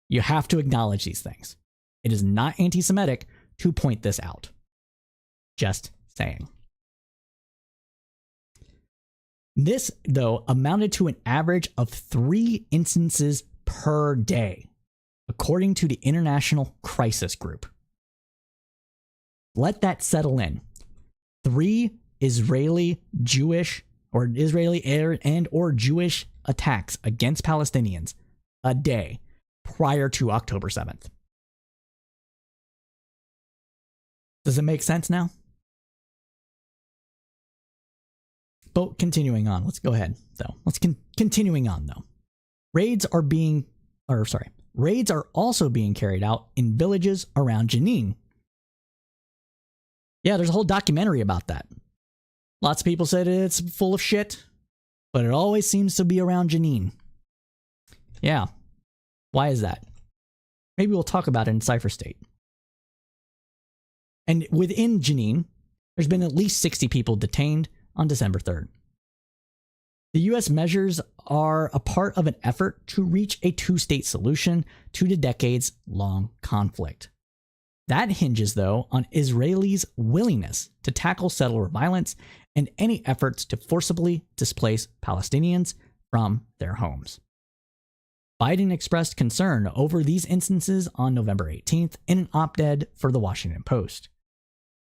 You have to acknowledge these things. It is not anti-Semitic to point this out. Just saying. This, though, amounted to an average of 3 instances per day, according to the International Crisis Group. Let that settle in. 3 Israeli Jewish or Israeli and or Jewish attacks against Palestinians a day prior to October 7th. Does it make sense now? But continuing on, let's go ahead though. Continuing on though. Raids are also being carried out in villages around Jenin. Yeah, there's a whole documentary about that. Lots of people said it's full of shit, but it always seems to be around Jenin. Yeah. Why is that? Maybe we'll talk about it in Cypher State. And within Jenin, there's been at least 60 people detained on December 3rd. The U.S. measures are a part of an effort to reach a two-state solution to the decades-long conflict. That hinges, though, on Israelis' willingness to tackle settler violence and any efforts to forcibly displace Palestinians from their homes. Biden expressed concern over these instances on November 18th in an op-ed for the Washington Post.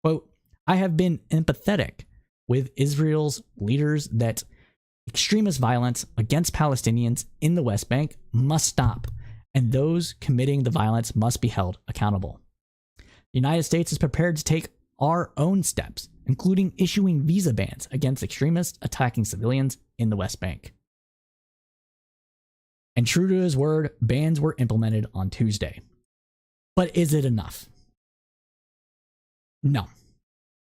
Quote, "I have been empathetic with Israel's leaders that extremist violence against Palestinians in the West Bank must stop, and those committing the violence must be held accountable. The United States is prepared to take our own steps, including issuing visa bans against extremists attacking civilians in the West Bank." And true to his word, bans were implemented on Tuesday. But is it enough? No,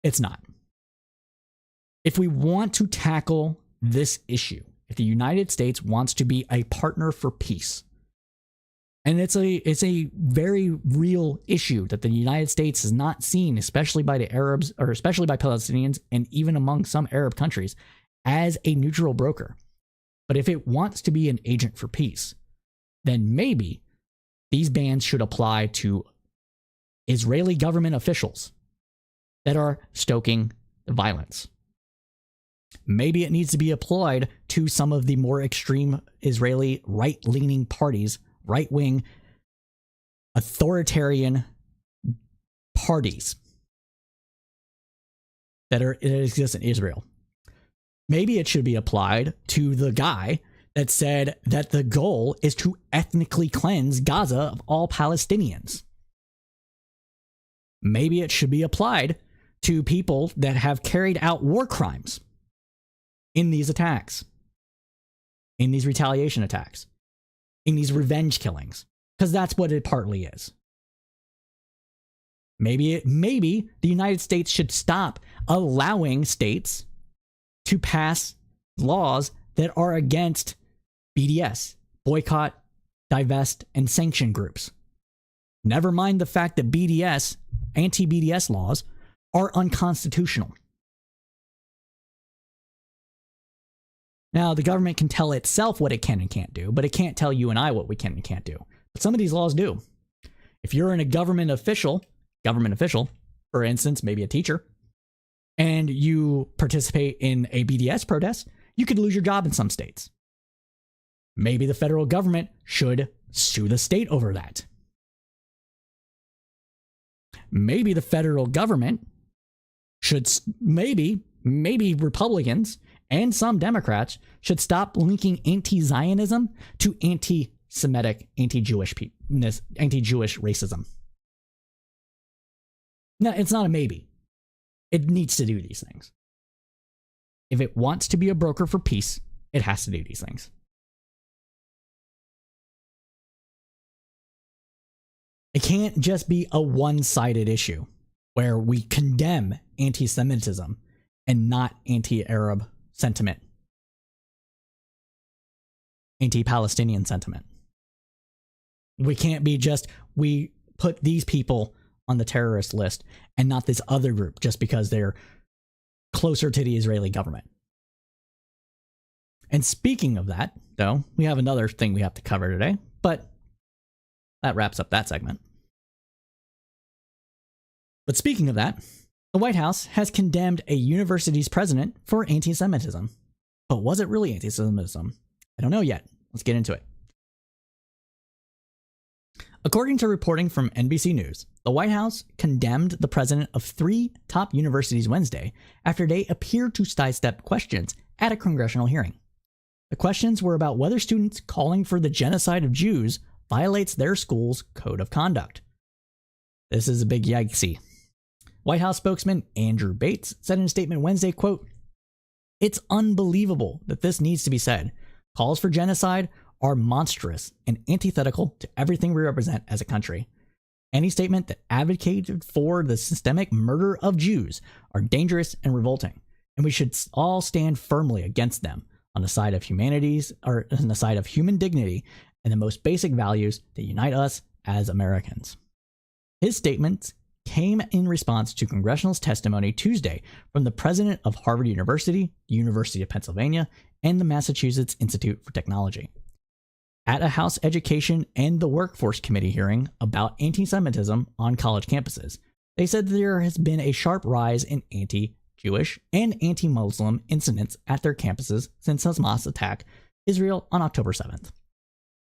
it's not. If we want to tackle this issue, if the United States wants to be a partner for peace, And it's a very real issue that the United States has not seen, especially by the Arabs, or especially by Palestinians, and even among some Arab countries, as a neutral broker. But if it wants to be an agent for peace, then maybe these bans should apply to Israeli government officials that are stoking the violence. Maybe it needs to be applied to some of the more extreme Israeli right-leaning parties, right-wing authoritarian parties that exist in Israel. Maybe it should be applied to the guy that said that the goal is to ethnically cleanse Gaza of all Palestinians. Maybe it should be applied to people that have carried out war crimes in these attacks, in these retaliation attacks, in these revenge killings, because that's what it partly is. Maybe the United States should stop allowing states to pass laws that are against BDS, boycott, divest, and sanction groups. Never mind the fact that BDS, anti-BDS laws, are unconstitutional. Now, the government can tell itself what it can and can't do, but it can't tell you and I what we can and can't do. But some of these laws do. If you're in a government official, for instance, maybe a teacher, and you participate in a BDS protest, you could lose your job in some states. Maybe the federal government should sue the state over that. Maybe the federal government should, maybe Republicans and some Democrats should stop linking anti-Zionism to anti-Semitic, anti-Jewish racism. No, it's not a maybe. It needs to do these things. If it wants to be a broker for peace, it has to do these things. It can't just be a one-sided issue where we condemn anti-Semitism and not anti-Arab sentiment, anti-Palestinian sentiment. We can't be just, we put these people on the terrorist list and not this other group just because they're closer to the Israeli government. And speaking of that, though, we have another thing we have to cover today, but that wraps up that segment. But speaking of that, the White House has condemned a university's president for anti-Semitism. But was it really anti-Semitism? I don't know yet. Let's get into it. According to reporting from NBC News, the White House condemned the president of 3 top universities Wednesday after they appeared to sidestep questions at a congressional hearing. The questions were about whether students calling for the genocide of Jews violates their school's code of conduct. This is a big yikesy. White House spokesman Andrew Bates said in a statement Wednesday, quote, "It's unbelievable that this needs to be said. Calls for genocide are monstrous and antithetical to everything we represent as a country. Any statement that advocated for the systemic murder of Jews are dangerous and revolting, and we should all stand firmly against them on the side of humanities, or on the side of human dignity and the most basic values that unite us as Americans." His statements came in response to congressional testimony Tuesday from the president of Harvard University, the University of Pennsylvania, and the Massachusetts Institute for Technology. At a House Education and the Workforce Committee hearing about anti-Semitism on college campuses, they said there has been a sharp rise in anti-Jewish and anti-Muslim incidents at their campuses since Hamas attacked Israel on October 7th.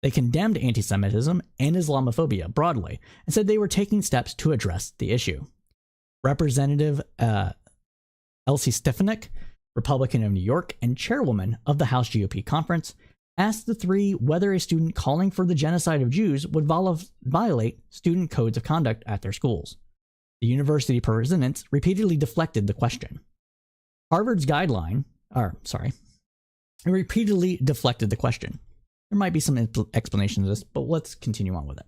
They condemned anti-Semitism and Islamophobia broadly and said they were taking steps to address the issue. Representative Elsie Stefanik, Republican of New York and chairwoman of the House GOP conference, asked the 3 whether a student calling for the genocide of Jews would violate student codes of conduct at their schools. The university presidents repeatedly deflected the question. Repeatedly deflected the question. There might be some explanation to this, but let's continue on with it.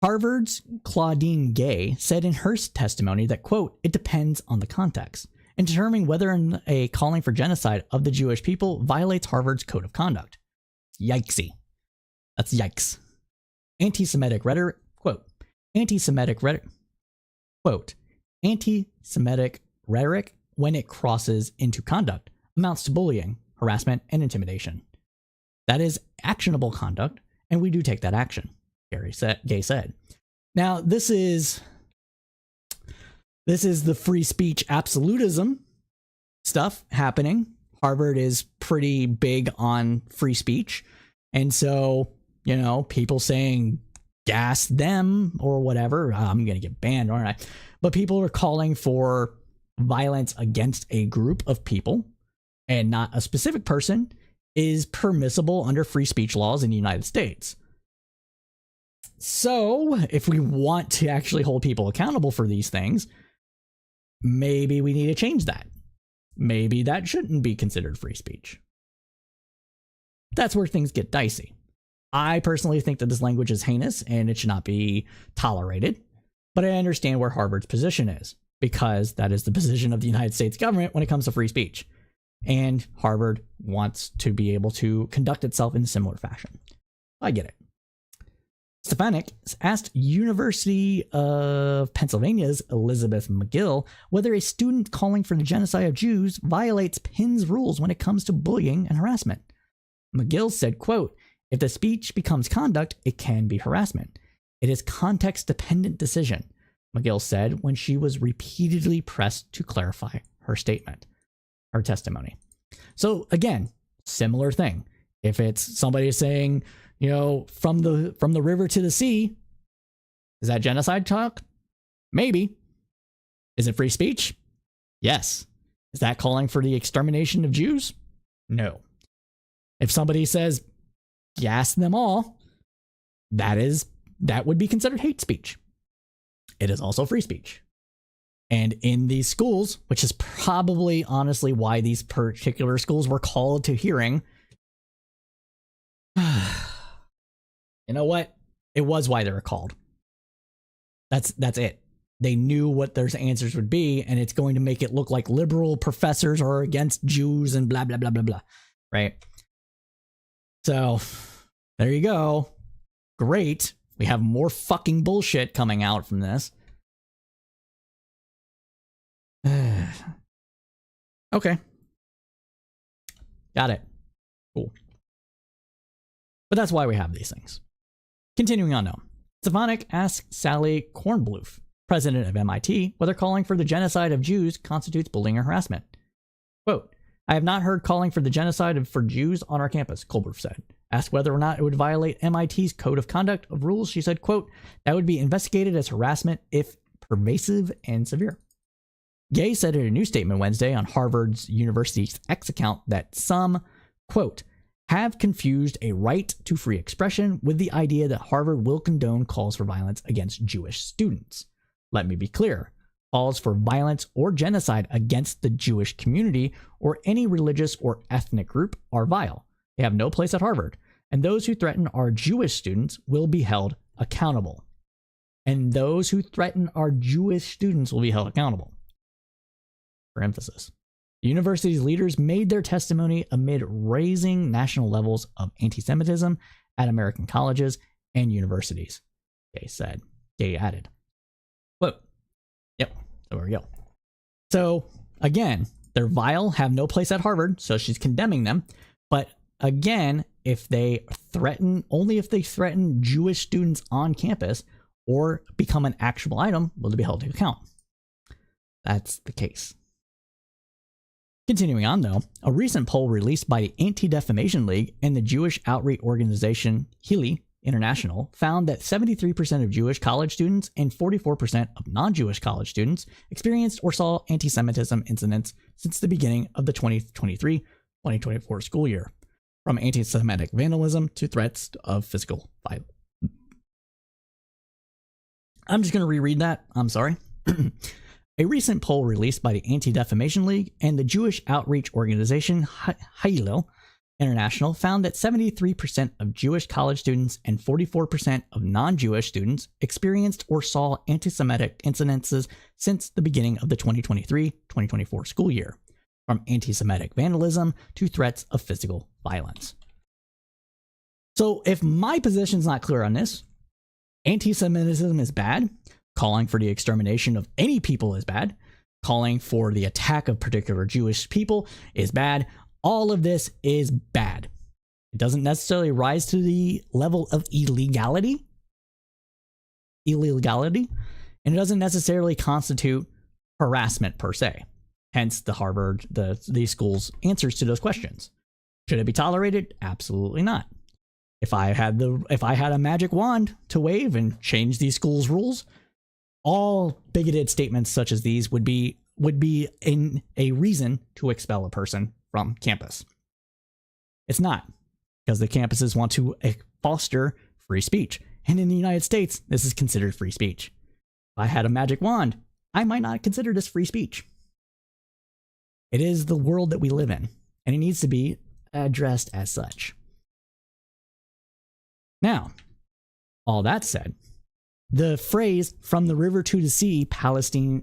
Harvard's Claudine Gay said in her testimony that, quote, "It depends on the context in determining whether a calling for genocide of the Jewish people violates Harvard's code of conduct. Yikesy. That's yikes. Anti-Semitic rhetoric, quote, anti-Semitic rhetoric, quote, anti-Semitic rhetoric when it crosses into conduct amounts to bullying, harassment, and intimidation. That is actionable conduct, and we do take that action, Gay said. Now, this is the free speech absolutism stuff happening. Harvard is pretty big on free speech. And so, you know, people saying gas them or whatever, I'm going to get banned, aren't I? But people are calling for violence against a group of people and not a specific person is permissible under free speech laws in the United States. So if we want to actually hold people accountable for these things, maybe we need to change that. Maybe that shouldn't be considered free speech. That's where things get dicey. I personally think that this language is heinous and it should not be tolerated, but I understand where Harvard's position is, because that is the position of the United States government when it comes to free speech. And Harvard wants to be able to conduct itself in a similar fashion. I get it. Stefanik asked University of Pennsylvania's Elizabeth McGill whether a student calling for the genocide of Jews violates Penn's rules when it comes to bullying and harassment. McGill said, quote, if the speech becomes conduct, it can be harassment. It is context-dependent decision, McGill said when she was repeatedly pressed to clarify her statement, her testimony. So again, similar thing. If it's somebody saying, you know, from the river to the sea, is that genocide talk? Maybe. Is it free speech? Yes. Is that calling for the extermination of Jews? No. If somebody says, gas them all, that would be considered hate speech. It is also free speech. And in these schools, which is probably honestly why these particular schools were called to hearing, you know what? It was why they were called. That's it. They knew what their answers would be, and it's going to make it look like liberal professors are against Jews and blah, blah, blah, blah, blah. Right? So, there you go. Great. We have more fucking bullshit coming out from this. Okay. Got it. Cool. But that's why we have these things. Continuing on now. Stefanik asked Sally Kornbluth, president of MIT, whether calling for the genocide of Jews constitutes bullying or harassment. Quote, I have not heard calling for the genocide for Jews on our campus, Kornbluth said. Asked whether or not it would violate MIT's code of conduct of rules, she said, quote, that would be investigated as harassment if pervasive and severe. Gay said in a new statement Wednesday on Harvard's University's X account that some, quote, have confused a right to free expression with the idea that Harvard will condone calls for violence against Jewish students. Let me be clear. Calls for violence or genocide against the Jewish community or any religious or ethnic group are vile. They have no place at Harvard, and those who threaten our Jewish students will be held accountable. And those who threaten our Jewish students will be held accountable. For emphasis. The university's leaders made their testimony amid raising national levels of anti-Semitism at American colleges and universities, Gay added. Quote, yep, so there we go. So, again, they're vile, have no place at Harvard, so she's condemning them. But again, if they threaten Jewish students on campus or become an actionable item, will they be held to account? That's the case. Continuing on, though, a recent poll released by the Anti-Defamation League and the Jewish outreach organization Hili International found that 73% of Jewish college students and 44% of non-Jewish college students experienced or saw anti-Semitism incidents since the beginning of the 2023-2024 school year, from anti-Semitic vandalism to threats of physical violence. I'm just going to reread that. I'm sorry. A recent poll released by the Anti-Defamation League and the Jewish outreach organization Hillel International found that 73% of Jewish college students and 44% of non-Jewish students experienced or saw anti-Semitic incidences since the beginning of the 2023-2024 school year, from anti-Semitic vandalism to threats of physical violence. So if my position's not clear on this, anti-Semitism is bad, calling for the extermination of any people is bad, calling for the attack of particular Jewish people is bad. All of this is bad. It doesn't necessarily rise to the level of illegality, and it doesn't necessarily constitute harassment per se. Hence the Harvard, these schools' answers to those questions. Should it be tolerated? Absolutely not. If I had a magic wand to wave and change these schools' rules, all bigoted statements such as these would be in a reason to expel a person from campus. It's not, because the campuses want to foster free speech. And in the United States, this is considered free speech. If I had a magic wand, I might not consider this free speech. It is the world that we live in, and it needs to be addressed as such. Now, all that said, the phrase "from the river to the sea, Palestine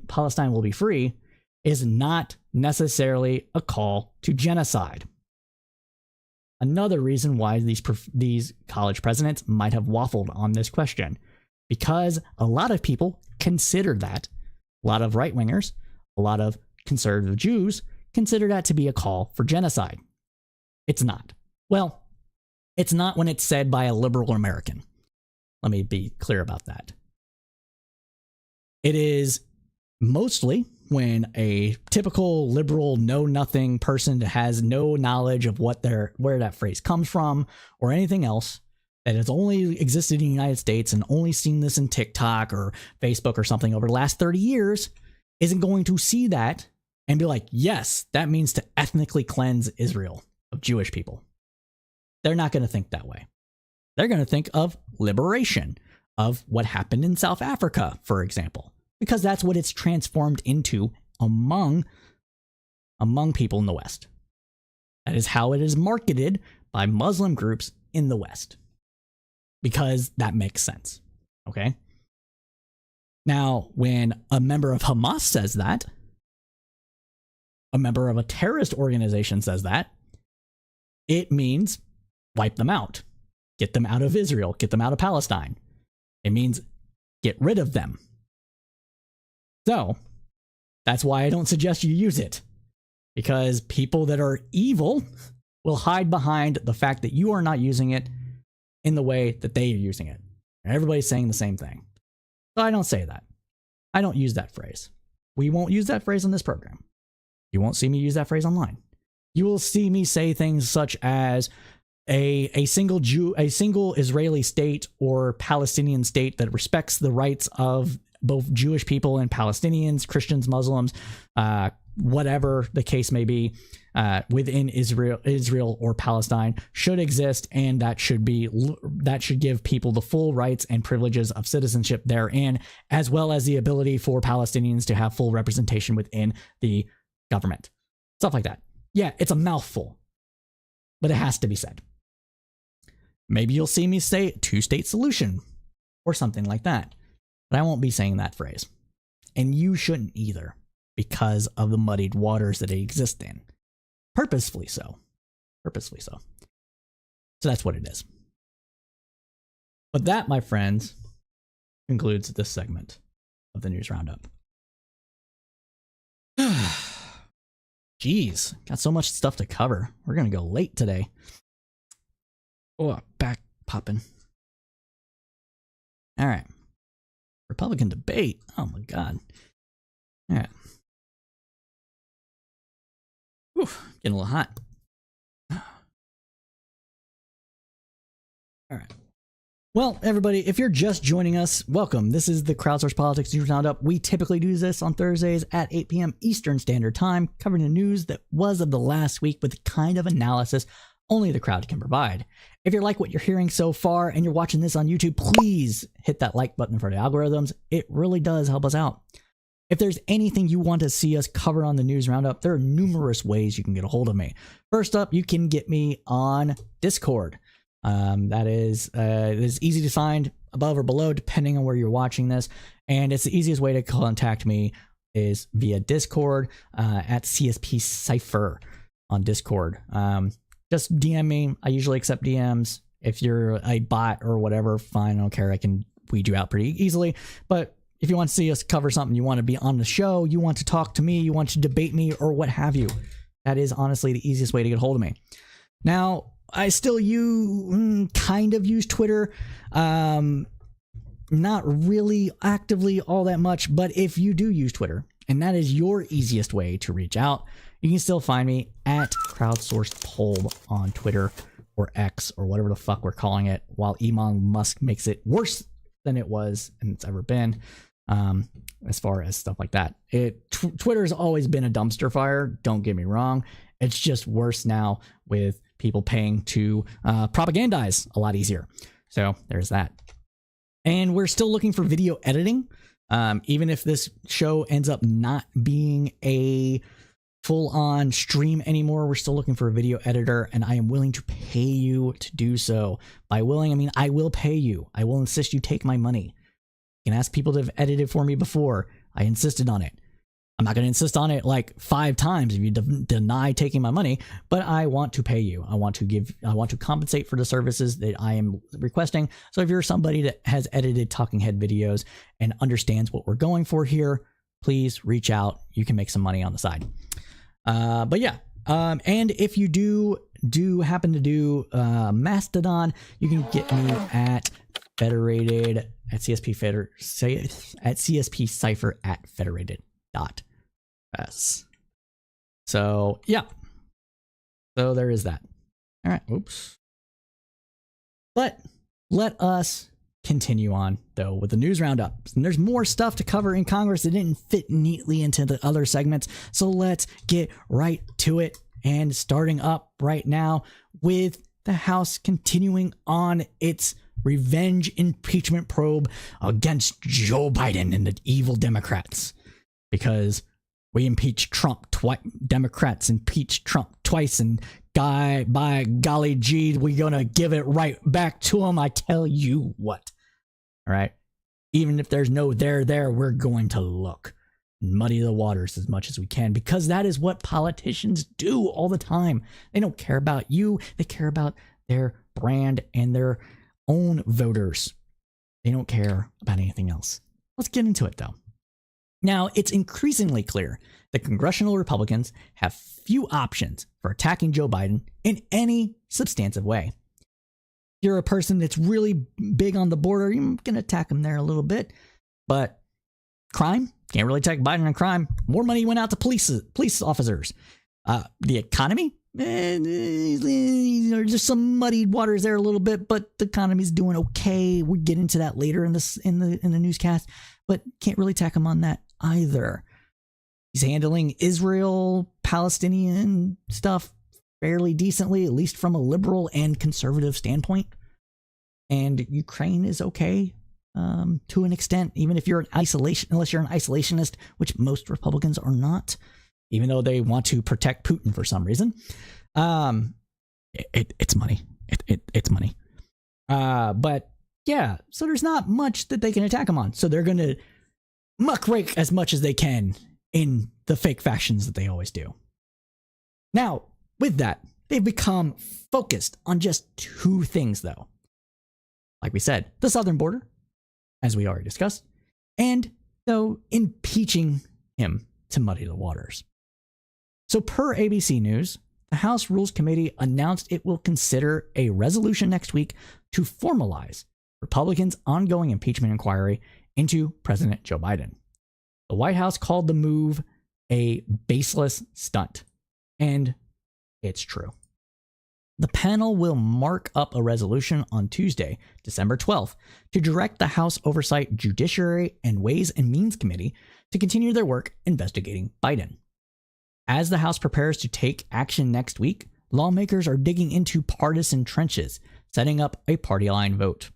will be free" is not necessarily a call to genocide. Another reason why these college presidents might have waffled on this question, because a lot of people consider that, a lot of right-wingers, a lot of conservative Jews consider that to be a call for genocide. It's not. Well, it's not when it's said by a liberal American. Let me be clear about that. It is mostly when a typical liberal know-nothing person that has no knowledge of where that phrase comes from or anything else, that has only existed in the United States and only seen this in TikTok or Facebook or something over the last 30 years, isn't going to see that and be like, yes, that means to ethnically cleanse Israel of Jewish people. They're not going to think that way. They're going to think of liberation, of what happened in South Africa, for example, because that's what it's transformed into among people in the West. That is how it is marketed by Muslim groups in the West, because that makes sense. Okay? Now, when a member of Hamas says that, a member of a terrorist organization says that, it means wipe them out. Get them out of Israel. Get them out of Palestine. It means get rid of them. So, that's why I don't suggest you use it. Because people that are evil will hide behind the fact that you are not using it in the way that they are using it. Everybody's saying the same thing. So I don't say that. I don't use that phrase. We won't use that phrase on this program. You won't see me use that phrase online. You will see me say things such as a single Israeli state or Palestinian state that respects the rights of both Jewish people and Palestinians, Christians, Muslims, whatever the case may be, within Israel or Palestine should exist, and that should give people the full rights and privileges of citizenship therein, as well as the ability for Palestinians to have full representation within the government. Stuff like that. Yeah, it's a mouthful, but it has to be said. Maybe you'll see me say two-state solution or something like that, but I won't be saying that phrase. And you shouldn't either, because of the muddied waters that they exist in. Purposefully so. Purposefully so. So that's what it is. But that, my friends, concludes this segment of the News Roundup. Jeez, got so much stuff to cover. We're going to go late today. Oh, back popping. All right. Republican debate. Oh my God. All right. Whew, getting a little hot. All right. Well, everybody, if you're just joining us, welcome. This is the Crowdsourced Politics News Roundup. We typically do this on Thursdays at 8 p.m. Eastern Standard Time, covering the news that was of the last week with the kind of analysis only the crowd can provide. If you like what you're hearing so far and you're watching this on YouTube, please hit that like button for the algorithms. It really does help us out. If there's anything you want to see us cover on the News Roundup, there are numerous ways you can get a hold of me. First up, you can get me on Discord. That is easy to find above or below, depending on where you're watching this. And it's the easiest way to contact me is via Discord at CSP Cypher on Discord. Just DM me. I usually accept DMs. If you're a bot or whatever, fine, I don't care. I can weed you out pretty easily. But if you want to see us cover something, you want to be on the show, you want to talk to me, you want to debate me, or what have you, that is honestly the easiest way to get hold of me. Now, I still kind of use Twitter. Not really actively all that much, but if you do use Twitter, and that is your easiest way to reach out, you can still find me at Crowdsourced Poll on Twitter or X or whatever the fuck we're calling it, while Elon Musk makes it worse than it was and it's ever been, as far as stuff like that. Twitter's always been a dumpster fire, don't get me wrong. It's just worse now with people paying to propagandize a lot easier. So there's that. And we're still looking for video editing. Even if this show ends up not being a full-on stream anymore, we're still looking for a video editor, and I am willing to pay you to do so. By willing, I mean I will pay you. I will insist you take my money. You can ask people to have edited for me before. I insisted on it. I'm not going to insist on it like 5 times if you deny taking my money, but I want to pay you. I want to compensate for the services that I am requesting. So if you're somebody that has edited talking head videos and understands what we're going for here, please reach out. You can make some money on the side. But yeah, and if you do happen to do Mastodon, you can get me at Federated at CSP Cipher at Federated.s. So yeah, so there is that. All right, oops. But let us continue on though with the news roundup. And there's more stuff to cover in Congress that didn't fit neatly into the other segments. So let's get right to it, and starting up right now with the House continuing on its revenge impeachment probe against Joe Biden and the evil Democrats, because we impeached Trump twice. Democrats impeached Trump twice, and by golly gee, we're gonna give it right back to him. I tell you what. All right. Even if there's no there, we're going to look and muddy the waters as much as we can, because that is what politicians do all the time. They don't care about you. They care about their brand and their own voters. They don't care about anything else. Let's get into it though. Now, it's increasingly clear that congressional Republicans have few options for attacking Joe Biden in any substantive way. If you're a person that's really big on the border, you can attack him there a little bit. But crime, can't really attack Biden on crime. More money went out to police officers. The economy, there's some muddied waters there a little bit, but the economy's doing okay. We'll get into that later in the newscast, but can't really attack him on that either. He's handling Israel-Palestinian stuff fairly decently, at least from a liberal and conservative standpoint. And Ukraine is okay to an extent, even if you're unless you're an isolationist, which most Republicans are not, even though they want to protect Putin for some reason. It's money. It's money. But yeah, so there's not much that they can attack him on. So they're going to muckrake as much as they can in the fake factions that they always do. Now, with that, they've become focused on just 2 things, though. Like we said, the southern border, as we already discussed, and though impeaching him to muddy the waters. So per ABC News, the House Rules Committee announced it will consider a resolution next week to formalize Republicans' ongoing impeachment inquiry into President Joe Biden. The White House called the move a baseless stunt, and it's true. The panel will mark up a resolution on Tuesday, December 12th, to direct the House Oversight, Judiciary, and Ways and Means Committee to continue their work investigating Biden. As the House prepares to take action next week, lawmakers are digging into partisan trenches, setting up a party line vote.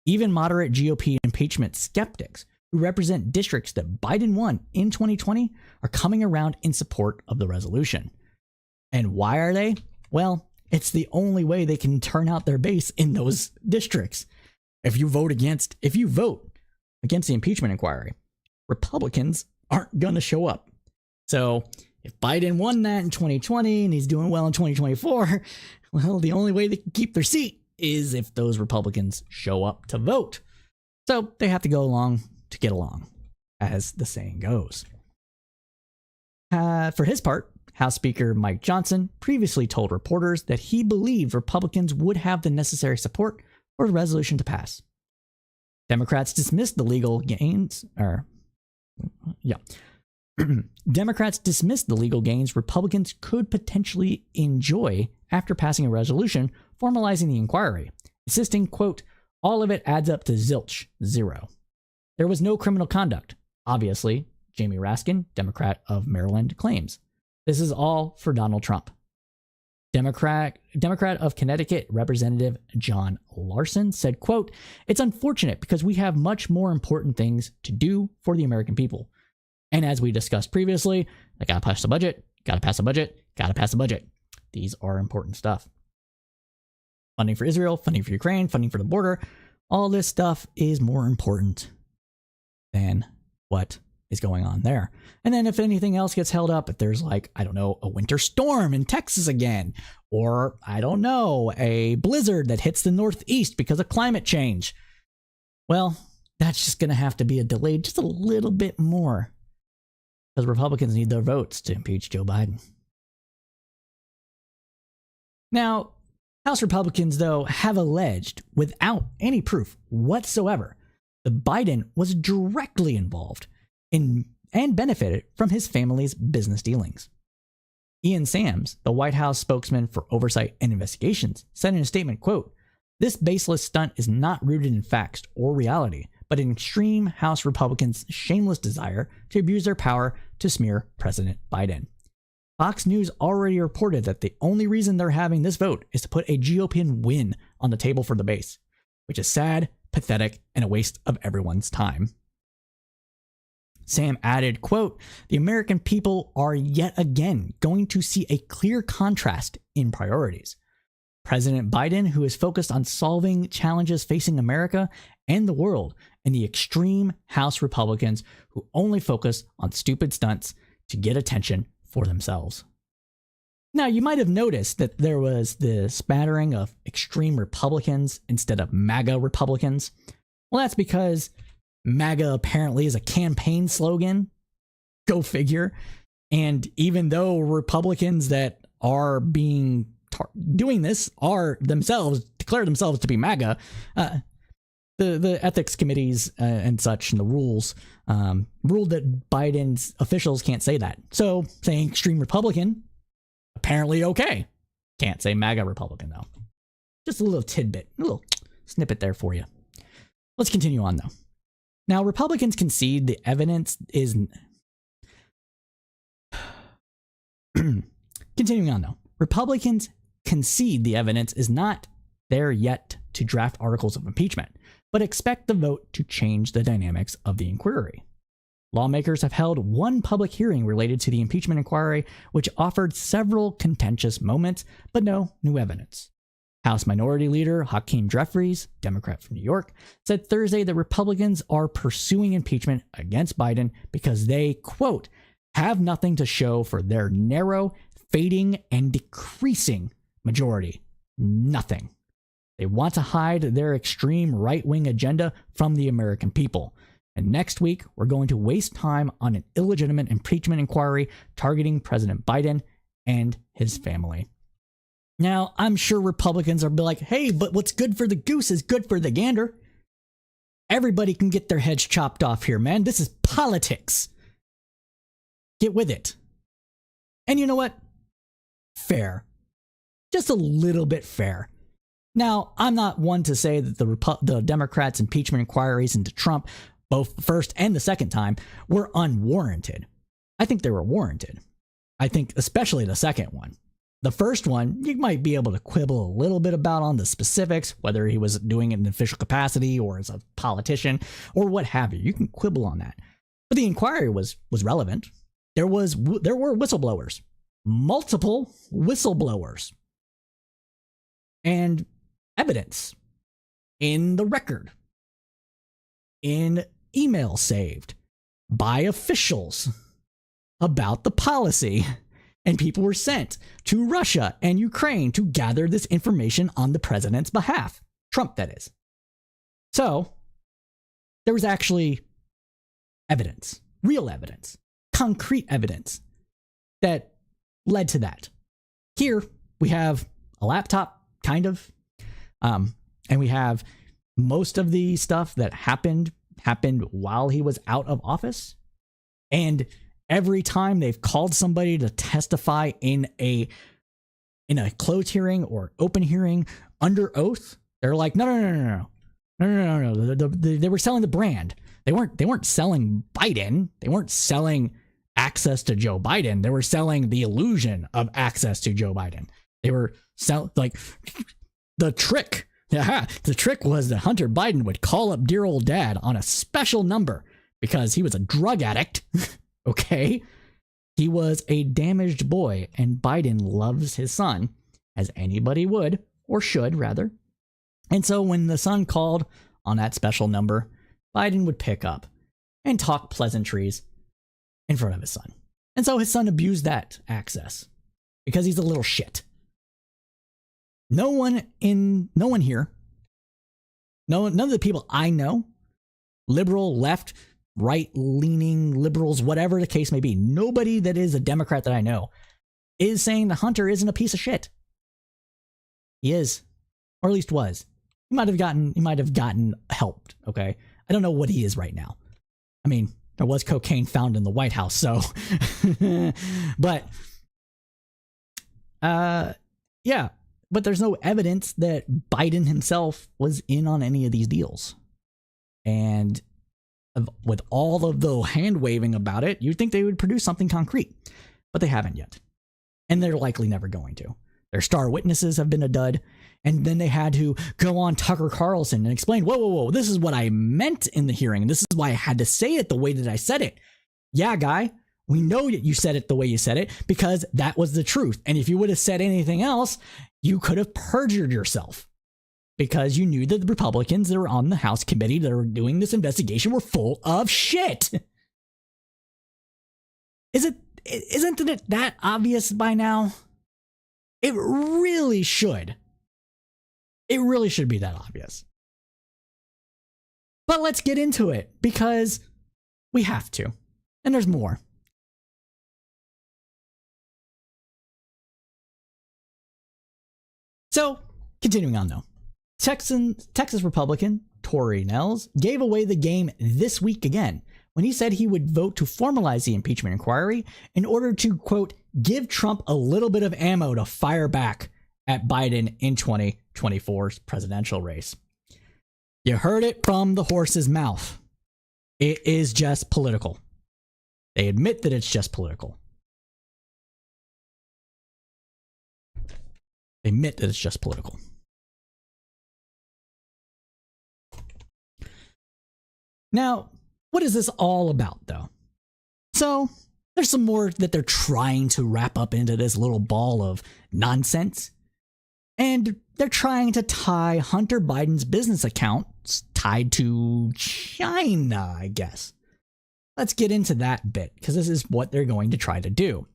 Even moderate GOP impeachment skeptics who represent districts that Biden won in 2020 are coming around in support of the resolution. And why are they? Well, it's the only way they can turn out their base in those districts. If you vote against the impeachment inquiry, Republicans aren't going to show up. So if Biden won that in 2020 and he's doing well in 2024, well, the only way they can keep their seat is if those Republicans show up to vote. So they have to go along to get along, as the saying goes. For his part, House Speaker Mike Johnson previously told reporters that he believed Republicans would have the necessary support for the resolution to pass. Democrats dismissed the legal gains Republicans could potentially enjoy after passing a resolution formalizing the inquiry, insisting, quote, all of it adds up to zilch, zero. There was no criminal conduct, obviously, Jamie Raskin, Democrat of Maryland, claims. This is all for Donald Trump. Democrat of Connecticut, Representative John Larson, said, quote, it's unfortunate because we have much more important things to do for the American people. And as we discussed previously, I gotta pass the budget, gotta pass the budget, gotta pass the budget. These are important stuff. Funding for Israel, funding for Ukraine, funding for the border, all this stuff is more important than what is going on there. And then if anything else gets held up, if there's like, I don't know, a winter storm in Texas again, or I don't know, a blizzard that hits the Northeast because of climate change, well, that's just going to have to be delayed just a little bit more because Republicans need their votes to impeach Joe Biden. Now, House Republicans, though, have alleged without any proof whatsoever that Biden was directly involved in and benefited from his family's business dealings. Ian Sams, the White House spokesman for Oversight and Investigations, said in a statement, quote, this baseless stunt is not rooted in facts or reality, but in extreme House Republicans' shameless desire to abuse their power to smear President Biden. Fox News already reported that the only reason they're having this vote is to put a GOP win on the table for the base, which is sad, pathetic, and a waste of everyone's time. Sam added, quote, the American people are yet again going to see a clear contrast in priorities. President Biden, who is focused on solving challenges facing America and the world, and the extreme House Republicans who only focus on stupid stunts to get attention for themselves. Now, you might have noticed that there was the spattering of extreme Republicans instead of MAGA Republicans. Well, that's because MAGA apparently is a campaign slogan. Go figure. And even though Republicans that are doing this are themselves, declare themselves to be MAGA, the ethics committees and such and the rules ruled that Biden's officials can't say that. So saying extreme Republican, apparently okay. Can't say MAGA Republican though. Just a little tidbit, a little snippet there for you. Let's continue on though. Now, Republicans concede the evidence is... Continuing on, though. Republicans concede the evidence is not there yet to draft articles of impeachment, but expect the vote to change the dynamics of the inquiry. Lawmakers have held one public hearing related to the impeachment inquiry, which offered several contentious moments, but no new evidence. House Minority Leader Hakeem Jeffries, Democrat from New York, said Thursday that Republicans are pursuing impeachment against Biden because they, quote, have nothing to show for their narrow, fading, and decreasing majority. Nothing. They want to hide their extreme right-wing agenda from the American people. And next week, we're going to waste time on an illegitimate impeachment inquiry targeting President Biden and his family. Now, I'm sure Republicans are like, hey, but what's good for the goose is good for the gander. Everybody can get their heads chopped off here, man. This is politics. Get with it. And you know what? Fair. Just a little bit fair. Now, I'm not one to say that the Democrats' impeachment inquiries into Trump, both the first and the second time, were unwarranted. I think they were warranted. I think especially the second one. The first one, you might be able to quibble a little bit about on the specifics, whether he was doing it in official capacity or as a politician or what have you. You can quibble on that. But the inquiry was relevant. There were whistleblowers, multiple whistleblowers, and evidence in the record, in email saved by officials about the policy And people were sent to Russia and Ukraine to gather this information on the president's behalf. Trump, that is. So, there was actually evidence, real evidence, concrete evidence that led to that. Here, we have a laptop, kind of, and we have most of the stuff that happened while he was out of office. And every time they've called somebody to testify in a closed hearing or open hearing under oath, they're like, no. They were selling the brand. They weren't selling Biden. They weren't selling access to Joe Biden. They were selling the illusion of access to Joe Biden. They were the trick. The trick was that Hunter Biden would call up dear old dad on a special number because he was a drug addict. Okay? He was a damaged boy, and Biden loves his son, as anybody would, or should, rather. And so when the son called on that special number, Biden would pick up and talk pleasantries in front of his son. And so his son abused that access because he's a little shit. No one here, none of the people I know, liberal, left, right-leaning liberals, whatever the case may be, nobody that is a Democrat that I know is saying that Hunter isn't a piece of shit. He is, or at least was. He might have gotten helped, okay? I don't know what he is right now. I mean, there was cocaine found in the White House, so but yeah, but there's no evidence that Biden himself was in on any of these deals. And with all of the hand waving about it, you'd think they would produce something concrete, but they haven't yet. And they're likely never going to. Their star witnesses have been a dud. And then they had to go on Tucker Carlson and explain, whoa, this is what I meant in the hearing. And this is why I had to say it the way that I said it. Yeah, guy, we know that you said it the way you said it because that was the truth. And if you would have said anything else, you could have perjured yourself because you knew that the Republicans that were on the House committee that were doing this investigation were full of shit. Isn't it that obvious by now? It really should. It really should be that obvious. But let's get into it because we have to. And there's more. So, continuing on though. Texas Republican Tory Nels gave away the game this week again when he said he would vote to formalize the impeachment inquiry in order to, quote, give Trump a little bit of ammo to fire back at Biden in 2024's presidential race. You heard it from the horse's mouth. It is just political. They admit that it's just political. They admit that it's just political. Now, what is this all about, though? So, there's some more that they're trying to wrap up into this little ball of nonsense. And they're trying to tie Hunter Biden's business accounts tied to China, I guess. Let's get into that bit, because this is what they're going to try to do.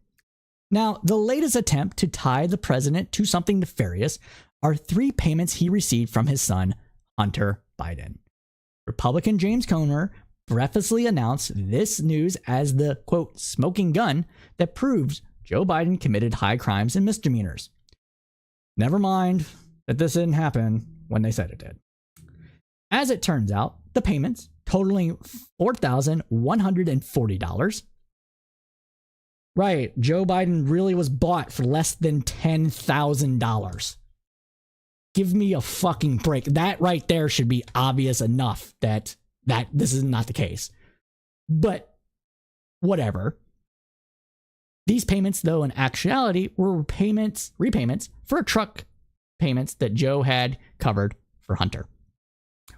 Now, the latest attempt to tie the president to something nefarious are 3 payments he received from his son, Hunter Biden. Republican James Comer breathlessly announced this news as the, quote, smoking gun that proves Joe Biden committed high crimes and misdemeanors. Never mind that this didn't happen when they said it did. As it turns out, the payments, totaling $4,140. Right, Joe Biden really was bought for less than $10,000. Give me a fucking break. That right there should be obvious enough that this is not the case. But whatever. These payments, though, in actuality, were repayments for truck payments that Joe had covered for Hunter.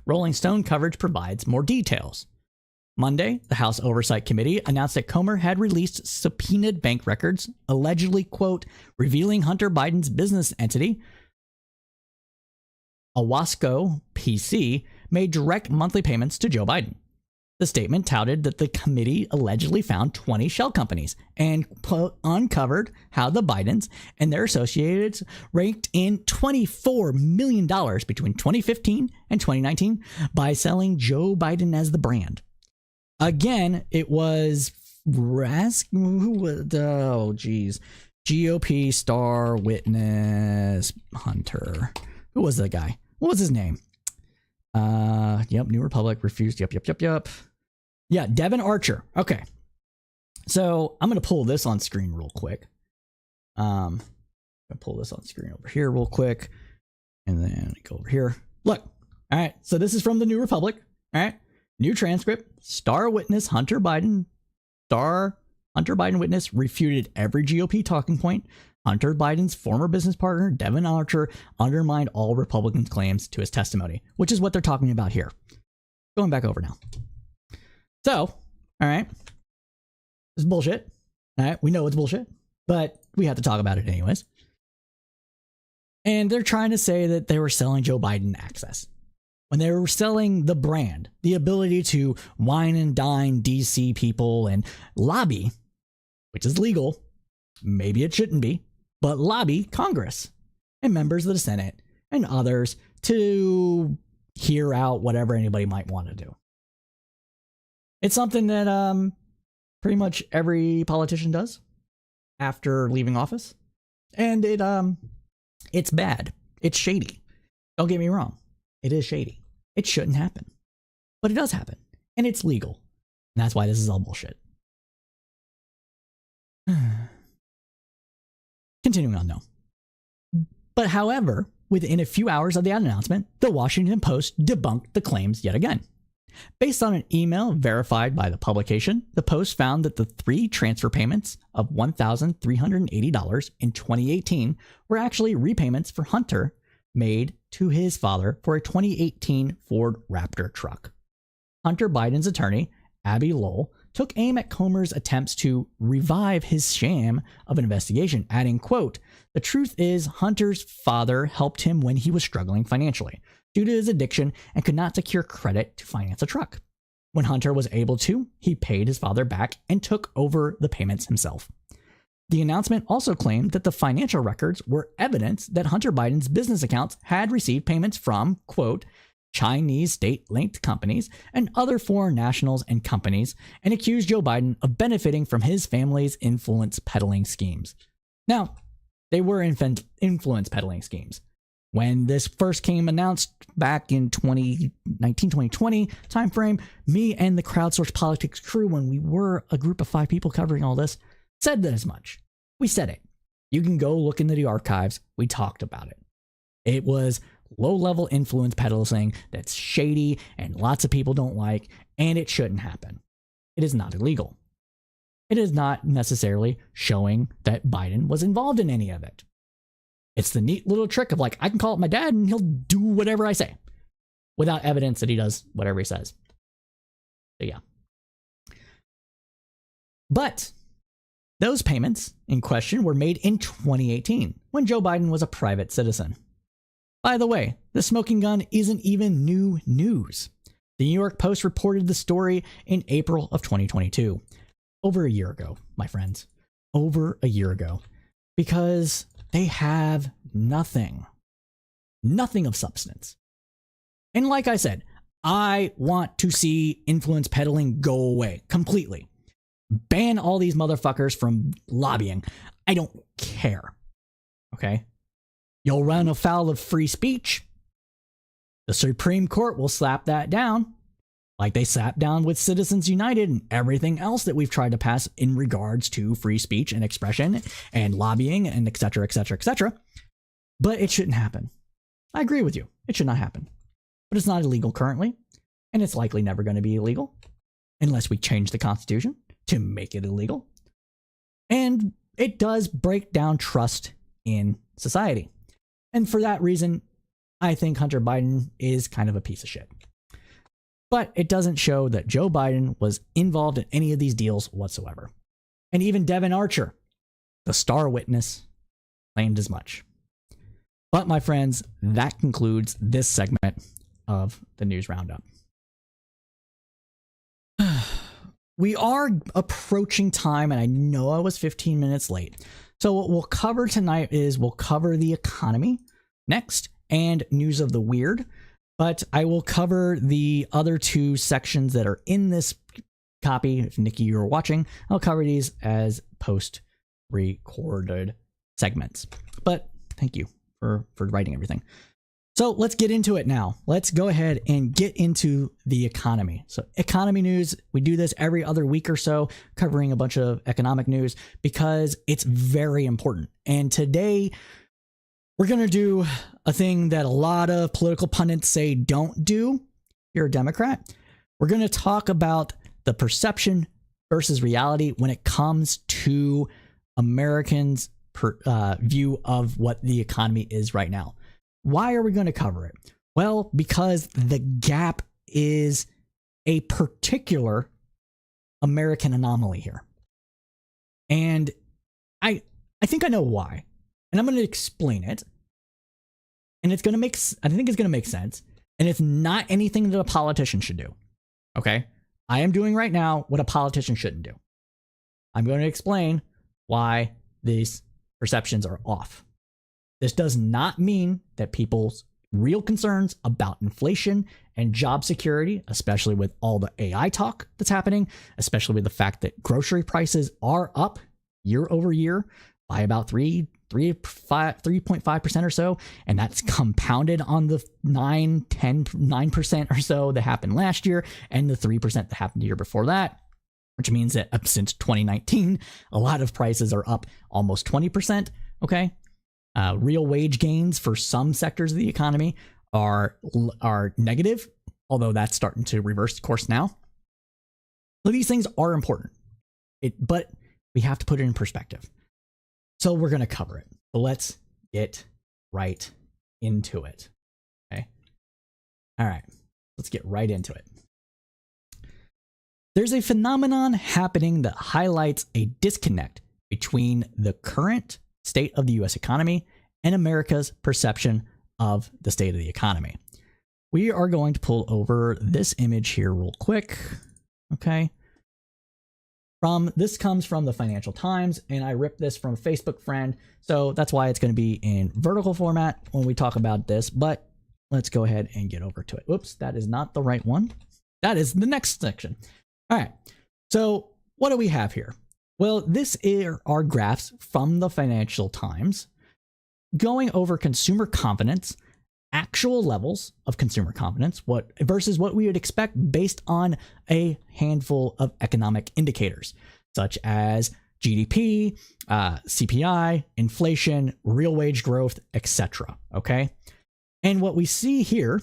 Rolling Stone coverage provides more details. Monday, the House Oversight Committee announced that Comer had released subpoenaed bank records, allegedly, quote, revealing Hunter Biden's business entity, Owasco PC, made direct monthly payments to Joe Biden. The statement touted that the committee allegedly found 20 shell companies and uncovered how the Bidens and their associates raked in $24 million between 2015 and 2019 by selling Joe Biden as the brand. Again, it was GOP star witness Hunter. Who was that guy? What was his name? New Republic refused. Yep. Yeah, Devin Archer. Okay. So I'm going to pull this on screen real quick. I'm going to pull this on screen over here real quick. And then go over here. Look. All right. So this is from the New Republic. All right. New transcript. Star witness Hunter Biden witness refuted every GOP talking point. Hunter Biden's former business partner, Devin Archer, undermined all Republicans' claims to his testimony, which is what they're talking about here. Going back over now. So, all right. This is bullshit. All right. We know it's bullshit, but we have to talk about it anyways. And they're trying to say that they were selling Joe Biden access when they were selling the brand, the ability to wine and dine DC people and lobby, which is legal. Maybe it shouldn't be, but lobby Congress and members of the Senate and others to hear out whatever anybody might want to do. It's something that pretty much every politician does after leaving office. And it's bad. It's shady. Don't get me wrong. It is shady. It shouldn't happen. But it does happen. And it's legal. And that's why this is all bullshit. Continuing on though. But however, within a few hours of the announcement, the Washington Post debunked the claims yet again. Based on an email verified by the publication, the Post found that the 3 transfer payments of $1,380 in 2018 were actually repayments for Hunter made to his father for a 2018 Ford Raptor truck. Hunter Biden's attorney, Abby Lowell, took aim at Comer's attempts to revive his sham of an investigation, adding, quote, "The truth is Hunter's father helped him when he was struggling financially due to his addiction and could not secure credit to finance a truck. When Hunter was able to, he paid his father back and took over the payments himself." The announcement also claimed that the financial records were evidence that Hunter Biden's business accounts had received payments from, quote, "Chinese state-linked companies and other foreign nationals and companies," and accused Joe Biden of benefiting from his family's influence peddling schemes. Now, they were influence peddling schemes. When this first came announced back in 2019-2020 timeframe, me and the Crowdsourced Politics crew, when we were a group of 5 people covering all this, said that as much. We said it. You can go look into the archives. We talked about it. It was low-level influence peddling that's shady and lots of people don't like, and it shouldn't happen. It is not illegal. It is not necessarily showing that Biden was involved in any of it. It's the neat little trick of like, I can call up my dad and he'll do whatever I say without evidence that he does whatever he says. So yeah. But those payments in question were made in 2018 when Joe Biden was a private citizen. By the way, the smoking gun isn't even new news. The New York Post reported the story in April of 2022. Over a year ago, my friends. Over a year ago. Because they have nothing. Nothing of substance. And like I said, I want to see influence peddling go away completely. Ban all these motherfuckers from lobbying. I don't care. Okay? You'll run afoul of free speech. The Supreme Court will slap that down. Like they slapped down with Citizens United and everything else that we've tried to pass in regards to free speech and expression and lobbying and et cetera, et cetera, et cetera. But it shouldn't happen. I agree with you. It should not happen. But it's not illegal currently. And it's likely never going to be illegal unless we change the Constitution to make it illegal. And it does break down trust in society. And for that reason, I think Hunter Biden is kind of a piece of shit. But it doesn't show that Joe Biden was involved in any of these deals whatsoever. And even Devin Archer, the star witness, claimed as much. But my friends, that concludes this segment of the News Roundup. we are approaching time, and I know I was 15 minutes late. So what we'll cover tonight is we'll cover the economy next and news of the weird, but I will cover the other two sections that are in this copy. If Nikki, you're watching, I'll cover these as post-recorded segments. But thank you for writing everything. So let's get into it now. Let's go ahead and get into the economy. So economy news, we do this every other week or so, covering a bunch of economic news because it's very important. And today we're going to do a thing that a lot of political pundits say don't do. If you're a Democrat, we're going to talk about the perception versus reality when it comes to Americans' view of what the economy is right now. Why are we going to cover it? Well, because the gap is a particular American anomaly here. And I think I know why. And I'm going to explain it. And I think it's going to make sense. And it's not anything that a politician should do. Okay? I am doing right now what a politician shouldn't do. I'm going to explain why these perceptions are off. This does not mean that people's real concerns about inflation and job security, especially with all the AI talk that's happening, especially with the fact that grocery prices are up year over year by about 3.5% or so, and that's compounded on the 9% or so that happened last year and the 3% that happened the year before that, which means that since 2019, a lot of prices are up almost 20%, okay? Real wage gains for some sectors of the economy are negative, although that's starting to reverse course now. So these things are important, but we have to put it in perspective. So we're going to cover it. So let's get right into it. Okay. All right. Let's get right into it. There's a phenomenon happening that highlights a disconnect between the current state of the U.S. economy and America's perception of the state of the economy. We are going to pull over this image here real quick. Okay. This comes from the Financial Times, and I ripped this from a Facebook friend, so that's why it's going to be in vertical format when we talk about this, but let's go ahead and get over to it. Whoops, that is not the right one. That is the next section. All right, so what do we have here? Well, this are graphs from the Financial Times going over consumer confidence, actual levels of consumer confidence, versus what we would expect based on a handful of economic indicators, such as GDP, CPI, inflation, real wage growth, etc. Okay, and what we see here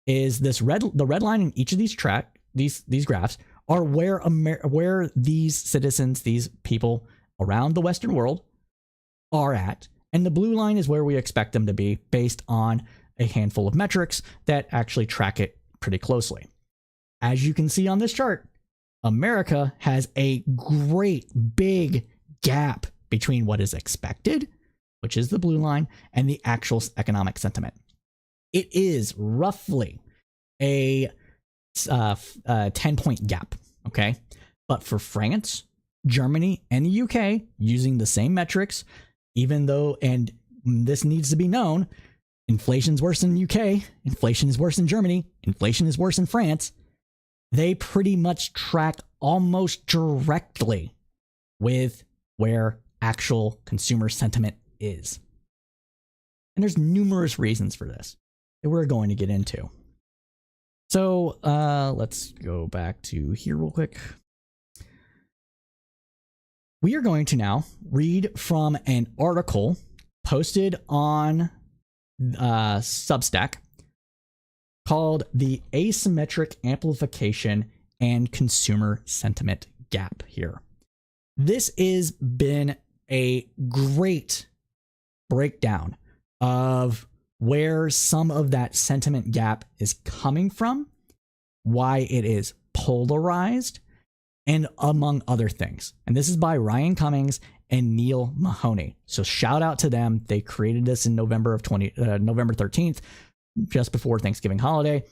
is the red line in each of these graphs are where these citizens, these people around the Western world are at, and the blue line is where we expect them to be based on a handful of metrics that actually track it pretty closely. As you can see on this chart, America has a great big gap between what is expected, which is the blue line, and the actual economic sentiment. It is roughly a 10-point gap, okay? But for France, Germany, and the UK, using the same metrics, even though, and this needs to be known, inflation's worse in the UK, inflation is worse in Germany, inflation is worse in France, they pretty much track almost directly with where actual consumer sentiment is. And there's numerous reasons for this that we're going to get into. So let's go back to here real quick. We are going to now read from an article posted on Substack called The Asymmetric Amplification and Consumer Sentiment Gap here. This has been a great breakdown of where some of that sentiment gap is coming from, why it is polarized, and among other things. And this is by Ryan Cummings and Neil Mahoney. So shout out to them. They created this in November 13th, just before Thanksgiving holiday.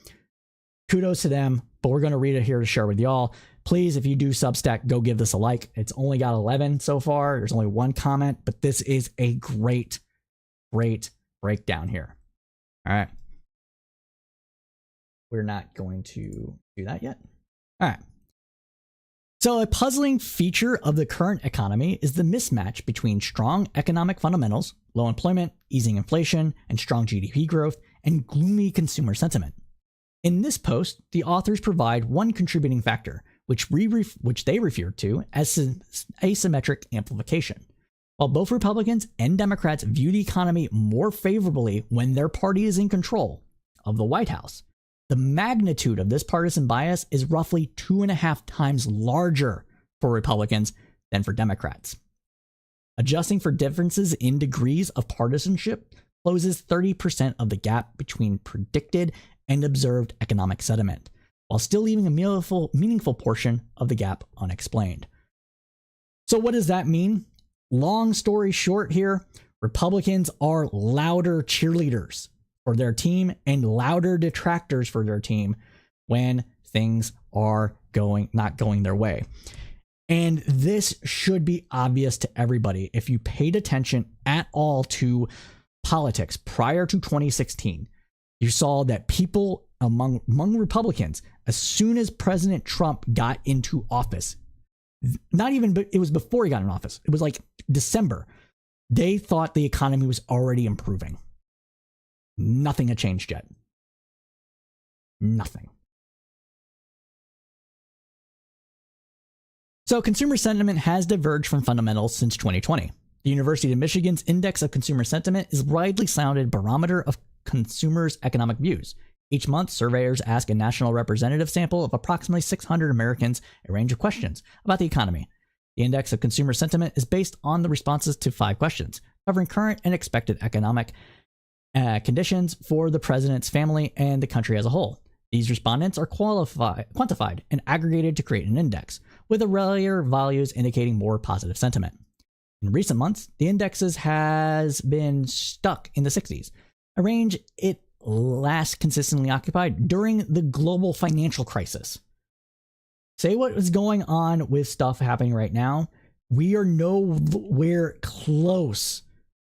Kudos to them, but we're going to read it here to share with y'all. Please, if you do Substack, go give this a like. It's only got 11 so far. There's only one comment, but this is a great breakdown here. All right. We're not going to do that yet. All right. So a puzzling feature of the current economy is the mismatch between strong economic fundamentals, low employment, easing inflation, and strong GDP growth, and gloomy consumer sentiment. In this post, the authors provide one contributing factor, which they refer to as asymmetric amplification. While both Republicans and Democrats view the economy more favorably when their party is in control of the White House, the magnitude of this partisan bias is roughly 2.5 times larger for Republicans than for Democrats. Adjusting for differences in degrees of partisanship closes 30% of the gap between predicted and observed economic sentiment, while still leaving a meaningful portion of the gap unexplained. So what does that mean? Long story short here, Republicans are louder cheerleaders for their team and louder detractors for their team when things are not going their way. And this should be obvious to everybody. If you paid attention at all to politics prior to 2016, you saw that people among Republicans, as soon as President Trump got into office, it was before he got in office, it was like December, they thought the economy was already improving. Nothing had changed yet. Nothing. So consumer sentiment has diverged from fundamentals since 2020. The University of Michigan's Index of Consumer Sentiment is a widely sounded barometer of consumers' economic views. Each month, surveyors ask a national representative sample of approximately 600 Americans a range of questions about the economy. The Index of Consumer Sentiment is based on the responses to 5 questions, covering current and expected economic conditions for the president's family and the country as a whole. These respondents are quantified and aggregated to create an index, with earlier values indicating more positive sentiment. In recent months, the indexes has been stuck in the 60s, a range it last consistently occupied during the global financial crisis. Say what is going on with stuff happening right now, we are nowhere close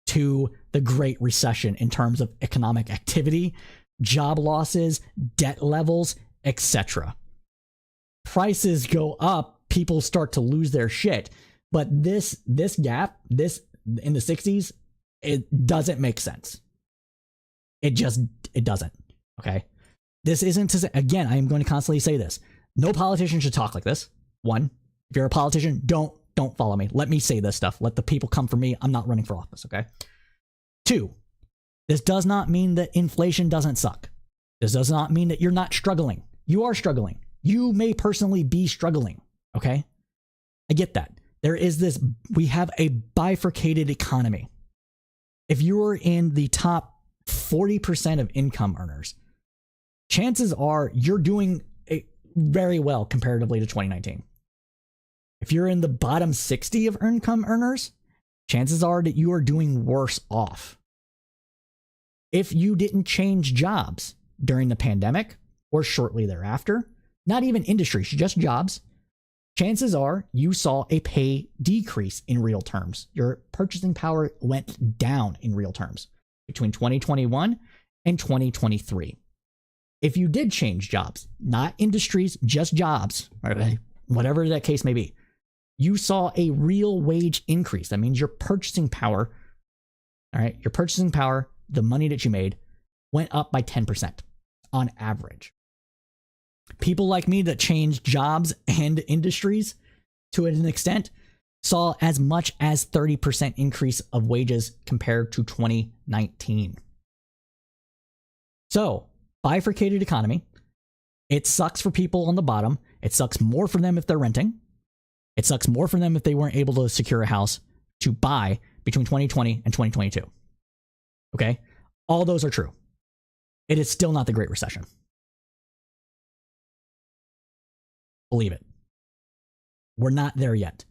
to the Great Recession in terms of economic activity, job losses, debt levels, etc. Prices go up, people start to lose their shit. But this gap, this in the 60s, it doesn't make sense. It doesn't. Okay. This isn't to say, again, I am going to constantly say this. No politician should talk like this. One, if you're a politician, don't follow me. Let me say this stuff. Let the people come for me. I'm not running for office. Okay. 2, this does not mean that inflation doesn't suck. This does not mean that you're not struggling. You are struggling. You may personally be struggling. Okay. I get that. We have a bifurcated economy. If you're in the top 40% of income earners, chances are you're doing very well comparatively to 2019. If you're in the bottom 60 of income earners, chances are that you are doing worse off. If you didn't change jobs during the pandemic or shortly thereafter, not even industries, just jobs, chances are you saw a pay decrease in real terms. Your purchasing power went down in real terms between 2021 and 2023. If you did change jobs, not industries, just jobs, or whatever that case may be, you saw a real wage increase. That means your purchasing power, all right, your purchasing power, the money that you made, went up by 10% on average. People like me that changed jobs and industries to an extent saw as much as 30% increase of wages compared to 2019. So, bifurcated economy. It sucks for people on the bottom. It sucks more for them if they're renting. It sucks more for them if they weren't able to secure a house to buy between 2020 and 2022. Okay? All those are true. It is still not the Great Recession. Believe it. We're not there yet.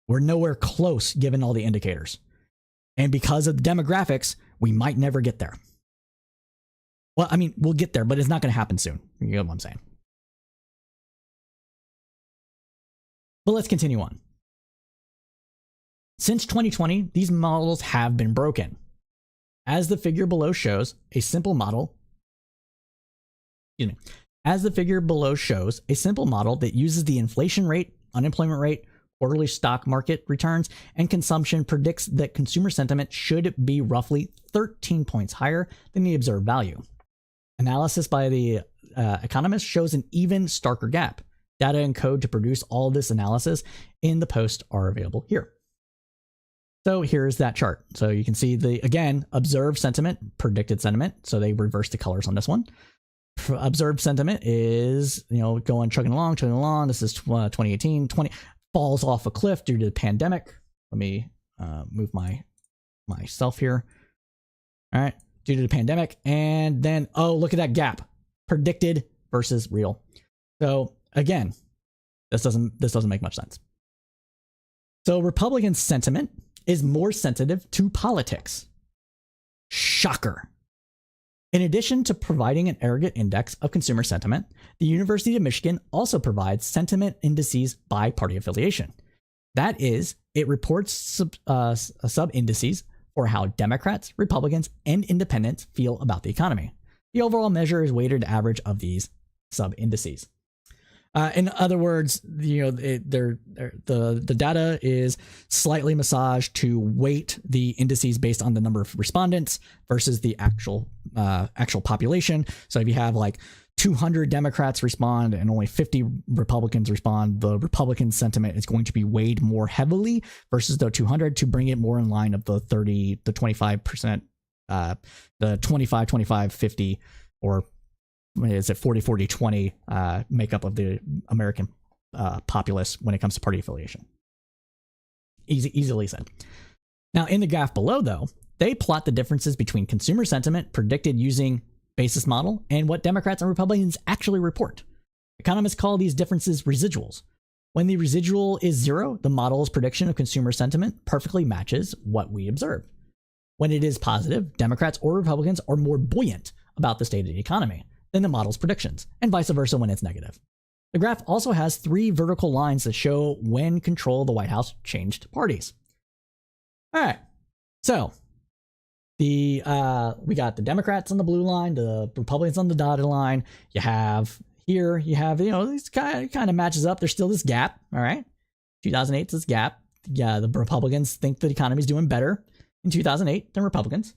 We're nowhere close given all the indicators. And because of the demographics, we might never get there. Well, I mean, we'll get there, but it's not going to happen soon. You know what I'm saying? But let's continue on. Since 2020, these models have been broken. As the figure below shows, a simple model that uses the inflation rate, unemployment rate, quarterly stock market returns, and consumption predicts that consumer sentiment should be roughly 13 points higher than the observed value. Analysis by the economist shows an even starker gap. Data and code to produce all this analysis in the post are available here. So here's that chart. So you can see the, again, observed sentiment, predicted sentiment. So they reverse the colors on this one. Observed sentiment is, going chugging along. This is 2018. Falls off a cliff due to the pandemic. Let me move myself here. All right, due to the pandemic, and then look at that gap, predicted versus real. So again, this doesn't make much sense. So Republican sentiment is more sensitive to politics. Shocker. In addition to providing an aggregate index of consumer sentiment, the University of Michigan also provides sentiment indices by party affiliation. That is, it reports sub-indices for how Democrats, Republicans, and Independents feel about the economy. The overall measure is weighted average of these sub-indices. In other words, the data is slightly massaged to weight the indices based on the number of respondents versus the actual population. So if you have like 200 Democrats respond and only 50 Republicans respond, the Republican sentiment is going to be weighed more heavily versus the 200 to bring it more in line of the 25%, the 25, 25, 50, or is it 40, 40, 20 makeup of the American populace when it comes to party affiliation. Easily said. Now, in the graph below, though, they plot the differences between consumer sentiment predicted using basis model and what Democrats and Republicans actually report. Economists call these differences residuals. When the residual is 0, the model's prediction of consumer sentiment perfectly matches what we observed. When it is positive, Democrats or Republicans are more buoyant about the state of the economy than the model's predictions, and vice versa when it's negative. The graph also has 3 vertical lines that show when control of the White House changed parties. All right, so we got the Democrats on the blue line, the Republicans on the dotted line. You have this kind of matches up. There's still this gap. All right, 2008 is this gap. Yeah, the Republicans think the economy is doing better in 2008 than Republicans.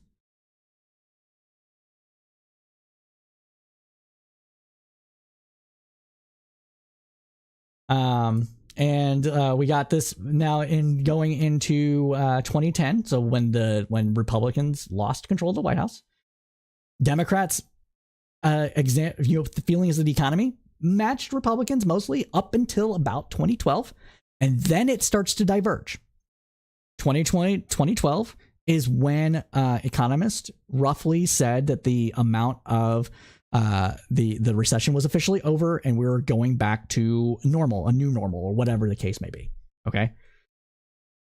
We got this now in going into 2010. So when Republicans lost control of the White House, Democrats, the feelings of the economy matched Republicans mostly up until about 2012, and then it starts to diverge. 2012 is when economists roughly said that the amount of the recession was officially over and we were going back to normal, a new normal, or whatever the case may be. Okay.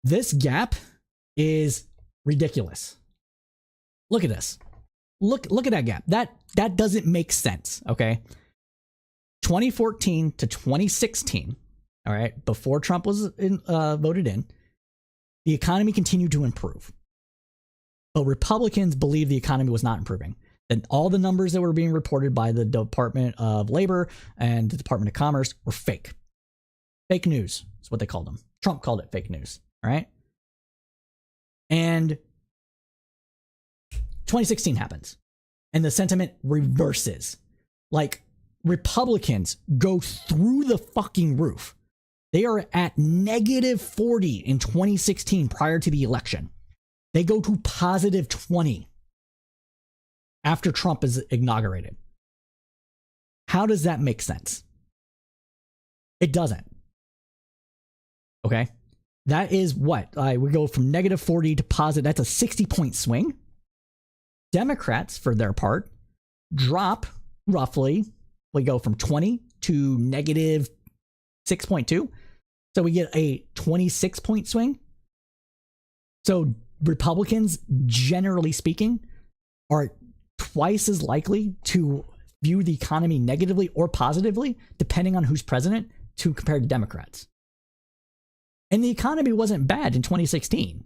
This gap is ridiculous. Look at this. Look at that gap. That doesn't make sense. Okay. 2014 to 2016. All right. Before Trump was voted in, the economy continued to improve, but Republicans believed the economy was not improving. And all the numbers that were being reported by the Department of Labor and the Department of Commerce were fake. Fake news is what they called them. Trump called it fake news. All right. And 2016 happens and the sentiment reverses. Like, Republicans go through the fucking roof. They are at negative 40 in 2016 prior to the election. They go to positive 20 after Trump is inaugurated. How does that make sense? It doesn't. Okay. That is what? We go from negative 40 to positive. That's a 60-point swing. Democrats, for their part, drop roughly. We go from 20 to negative 6.2. So we get a 26-point swing. So Republicans, generally speaking, are twice as likely to view the economy negatively or positively, depending on who's president, to compare to Democrats. And the economy wasn't bad in 2016,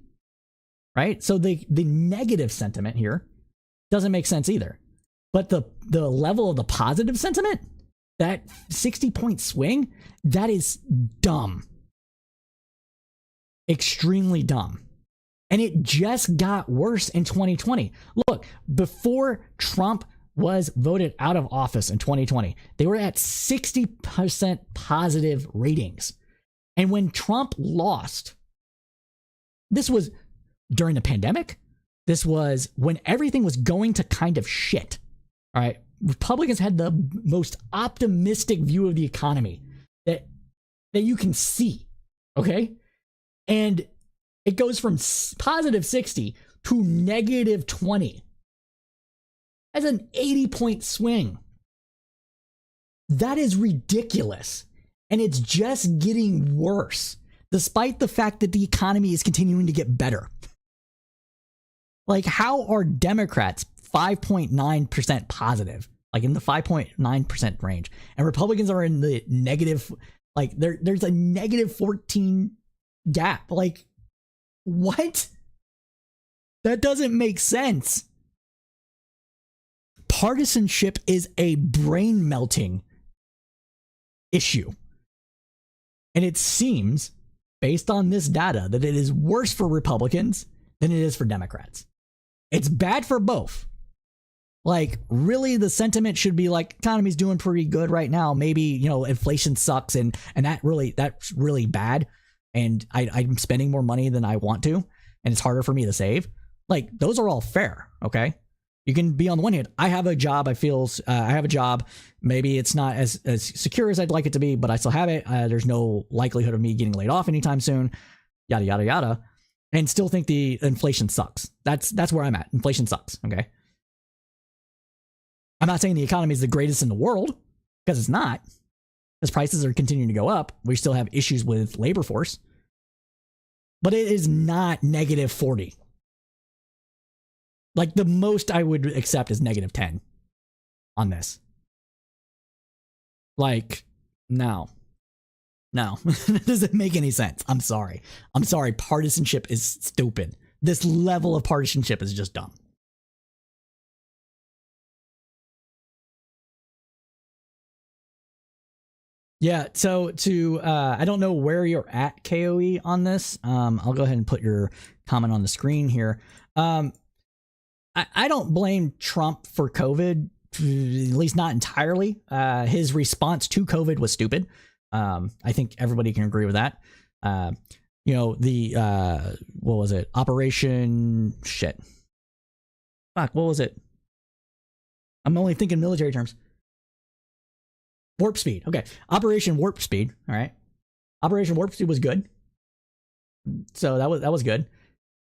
right? So the negative sentiment here doesn't make sense either. But the level of the positive sentiment, that 60-point swing, that is dumb. Extremely dumb. And it just got worse in 2020. Look, before Trump was voted out of office in 2020, they were at 60% positive ratings. And when Trump lost, this was during the pandemic. This was when everything was going to kind of shit. All right. Republicans had the most optimistic view of the economy that you can see. Okay. And it goes from positive 60 to negative 20. That's an 80-point swing. That is ridiculous. And it's just getting worse, despite the fact that the economy is continuing to get better. Like, how are Democrats 5.9% positive, like in the 5.9% range, and Republicans are in the negative, like there's a negative 14 gap? Like, what? That doesn't make sense. Partisanship is a brain melting issue. And it seems, based on this data, that it is worse for Republicans than it is for Democrats. It's bad for both. Like, really, the sentiment should be like, economy's doing pretty good right now. Maybe, you know, inflation sucks and that's really bad. And I'm spending more money than I want to, and it's harder for me to save. Like, those are all fair, okay? You can be on the one hand, I have a job, I have a job. Maybe it's not as secure as I'd like it to be, but I still have it. There's no likelihood of me getting laid off anytime soon, yada, yada, yada. And still think the inflation sucks. That's where I'm at. Inflation sucks, okay? I'm not saying the economy is the greatest in the world, because it's not. As prices are continuing to go up, we still have issues with labor force. But it is not negative 40. Like, the most I would accept is negative 10 on this. Like, no. It doesn't make any sense. I'm sorry. Partisanship is stupid. This level of partisanship is just dumb. Yeah, so I don't know where you're at, KOE, on this. I'll go ahead and put your comment on the screen here. I don't blame Trump for COVID, at least not entirely. His response to COVID was stupid. I think everybody can agree with that. You know, the what was it? Operation shit. Fuck, what was it? I'm only thinking military terms. Warp Speed. Okay. Operation Warp Speed. All right. Operation Warp Speed was good. So that was good.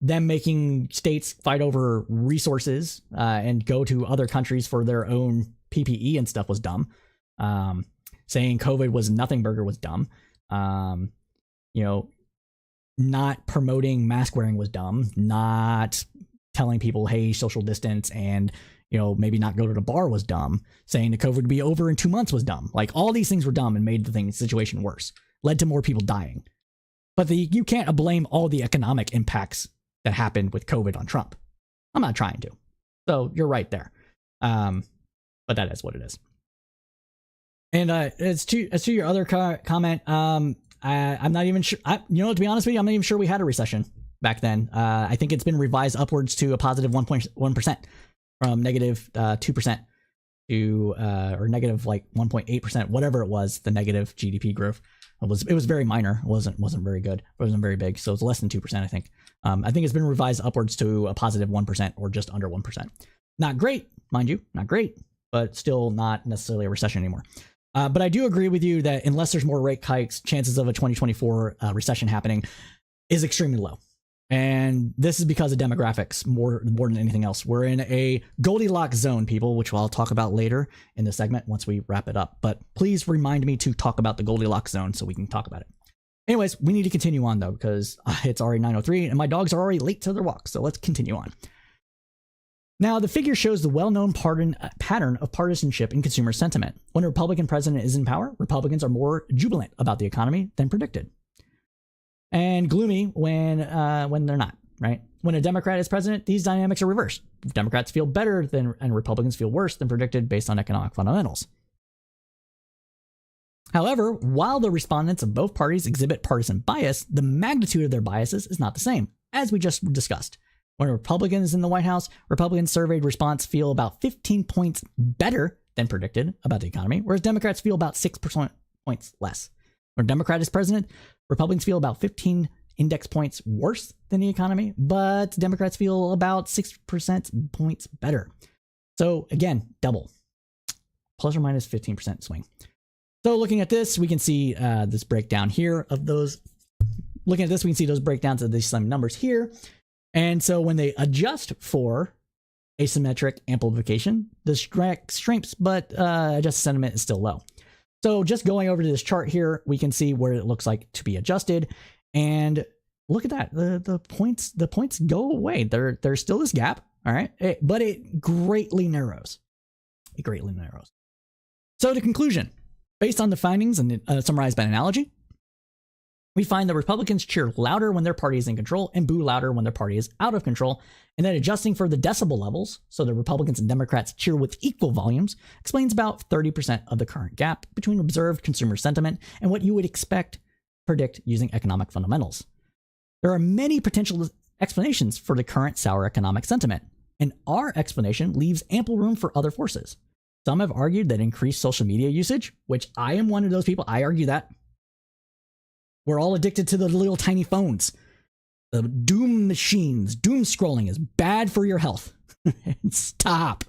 Them making states fight over resources and go to other countries for their own PPE and stuff was dumb. Saying COVID was nothing burger was dumb. You know, not promoting mask wearing was dumb. Not telling people, hey, social distance and, you know, maybe not go to the bar was dumb. Saying the COVID would be over in 2 months was dumb. Like, all these things were dumb and made the situation worse. Led to more people dying. But you can't blame all the economic impacts that happened with COVID on Trump. I'm not trying to. So you're right there. But that is what it is. And as to your other comment, I'm not even sure. To be honest with you, I'm not even sure we had a recession back then. I think it's been revised upwards to a positive 1.1% from negative 2% to or negative like 1.8%, whatever it was. The negative GDP growth it was very minor. It wasn't very good. It wasn't very big. So it's less than 2%. I think. I think it's been revised upwards to a positive 1% or just under 1%. Not great, mind you, not great, but still not necessarily a recession anymore. But I do agree with you that unless there's more rate hikes, chances of a 2024 recession happening is extremely low. And this is because of demographics more than anything else. We're in a Goldilocks zone, people, which I'll talk about later in the segment once we wrap it up. But please remind me to talk about the Goldilocks zone so we can talk about it. Anyways, we need to continue on, though, because it's already 9:03 and my dogs are already late to their walk. So let's continue on. Now, the figure shows the well-known pattern of partisanship in consumer sentiment. When a Republican president is in power, Republicans are more jubilant about the economy than predicted. and gloomy when they're not, right? When a Democrat is president, these dynamics are reversed. Democrats feel better than, and Republicans feel worse than predicted based on economic fundamentals. However, while the respondents of both parties exhibit partisan bias, the magnitude of their biases is not the same, as we just discussed. When Republicans in the White House, Republicans surveyed response feel about 15 points better than predicted about the economy, whereas Democrats feel about 6% points less. When a Democrat is president, Republicans feel about 15 index points worse than the economy, but Democrats feel about 6% points better. So again, double, plus or minus 15% swing. So looking at this, we can see this breakdown here of those. Looking at this, we can see those breakdowns of these same numbers here. And so when they adjust for asymmetric amplification, the strengths, but adjusted sentiment is still low. So just going over to this chart here, we can see where it looks like to be adjusted. And look at that. The points go away. There's still this gap. All right. But it greatly narrows. It greatly narrows. So the conclusion, based on the findings and summarized by analogy, we find that Republicans cheer louder when their party is in control and boo louder when their party is out of control. And then adjusting for the decibel levels, so the Republicans and Democrats cheer with equal volumes, explains about 30% of the current gap between observed consumer sentiment and what you would predict using economic fundamentals. There are many potential explanations for the current sour economic sentiment, and our explanation leaves ample room for other forces. Some have argued that increased social media usage, which I am one of those people. I argue that. We're all addicted to the little tiny phones. The doom machines, doom scrolling is bad for your health. Stop.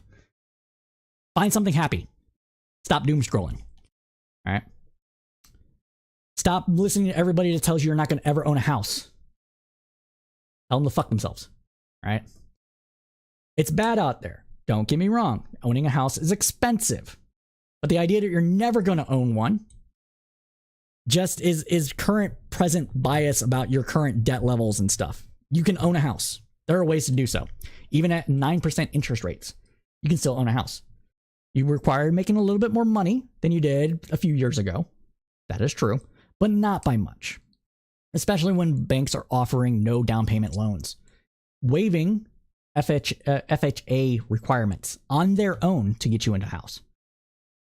Find something happy. Stop doom scrolling. All right. Stop listening to everybody that tells you you're not going to ever own a house. Tell them to fuck themselves. All right. It's bad out there. Don't get me wrong. Owning a house is expensive. But the idea that you're never going to own one just is current present bias about your current debt levels and stuff. You can own a house. There are ways to do so. Even at 9% interest rates, you can still own a house. You require making a little bit more money than you did a few years ago. That is true, but not by much. Especially when banks are offering no down payment loans. Waiving FHA requirements on their own to get you into a house.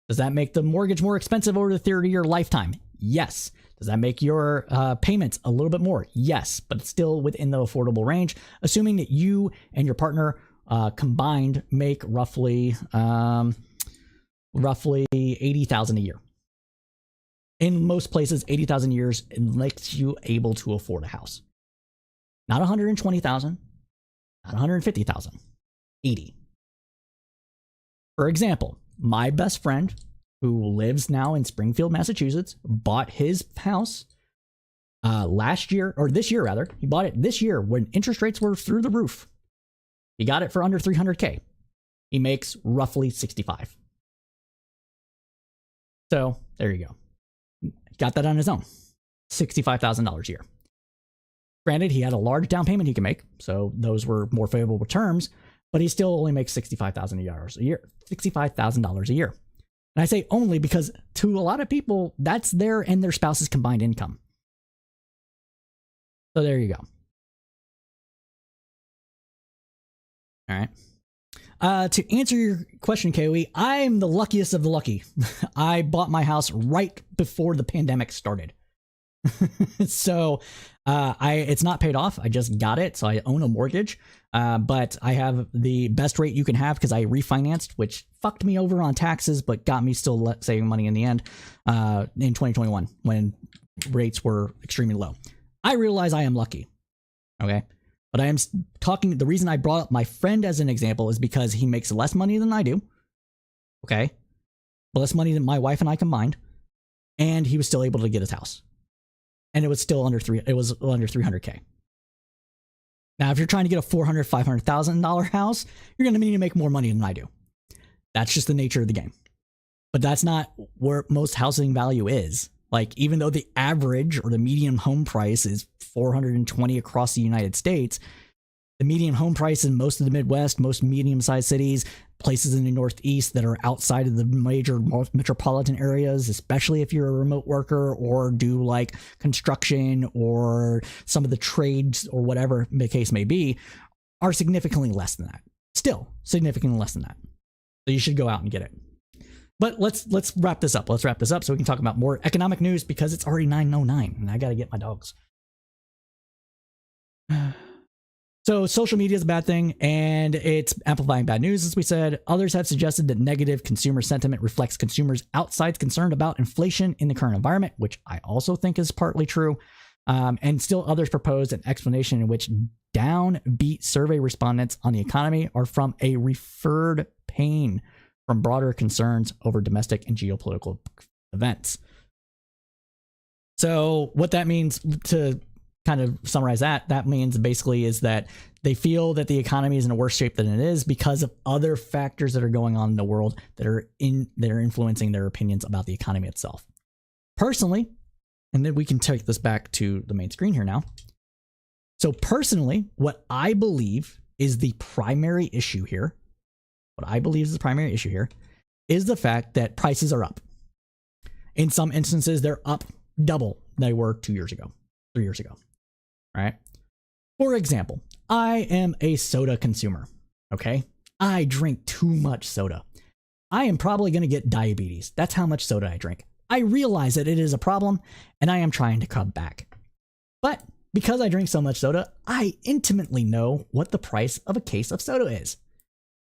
Does that make the mortgage more expensive over the 30-year lifetime? Yes. Does that make your payments a little bit more? Yes, but it's still within the affordable range, assuming that you and your partner combined make roughly $80,000 a year. In most places, $80,000 a year makes you able to afford a house. Not $120,000, not $150,000, $80,000. For example, my best friend, who lives now in Springfield, Massachusetts, bought his house last year, or this year rather. He bought it this year when interest rates were through the roof. He got it for under $300K. He makes roughly $65,000. So there you go. Got that on his own. $65,000 a year. Granted, he had a large down payment he could make, so those were more favorable terms, but he still only makes $65,000 a year. $65,000 a year. And I say only because to a lot of people, that's their and their spouse's combined income. So there you go. All right. To answer your question, KOE, I'm the luckiest of the lucky. I bought my house right before the pandemic started. So it's not paid off. I just got it. So I own a mortgage. But I have the best rate you can have because I refinanced, which fucked me over on taxes, but got me still saving money in the end in 2021 when rates were extremely low. I realize I am lucky. Okay. But I am talking, the reason I brought up my friend as an example is because he makes less money than I do. Okay. Less money than my wife and I combined. And he was still able to get his house. And it was still under $300K. Now, if you're trying to get a $400,000, $500,000 house, you're going to need to make more money than I do. That's just the nature of the game. But that's not where most housing value is. Like, even though the average or the median home price is $420,000 across the United States, The median home price in most of the Midwest, most medium-sized cities, places in the Northeast that are outside of the major metropolitan areas, especially if you're a remote worker or do like construction or some of the trades or whatever the case may be, are significantly less than that. Still significantly less than that. So you should go out and get it. But let's wrap this up. Let's wrap this up so we can talk about more economic news because it's already 9:09 and I got to get my dogs. So social media is a bad thing, and it's amplifying bad news, as we said. Others have suggested that negative consumer sentiment reflects consumers outside concerned about inflation in the current environment, which I also think is partly true. And still others proposed an explanation in which downbeat survey respondents on the economy are from a referred pain from broader concerns over domestic and geopolitical events. So what that means, to kind of summarize that means basically is that they feel that the economy is in a worse shape than it is because of other factors that are going on in the world that are influencing their opinions about the economy itself. Personally, and then we can take this back to the main screen here now. So personally, what I believe is the primary issue here, is the fact that prices are up. In some instances, they're up double they were 2 years ago, 3 years ago. Right? For example, I am a soda consumer. Okay? I drink too much soda. I am probably going to get diabetes. That's how much soda I drink. I realize that it is a problem and I am trying to cut back. But because I drink so much soda, I intimately know what the price of a case of soda is.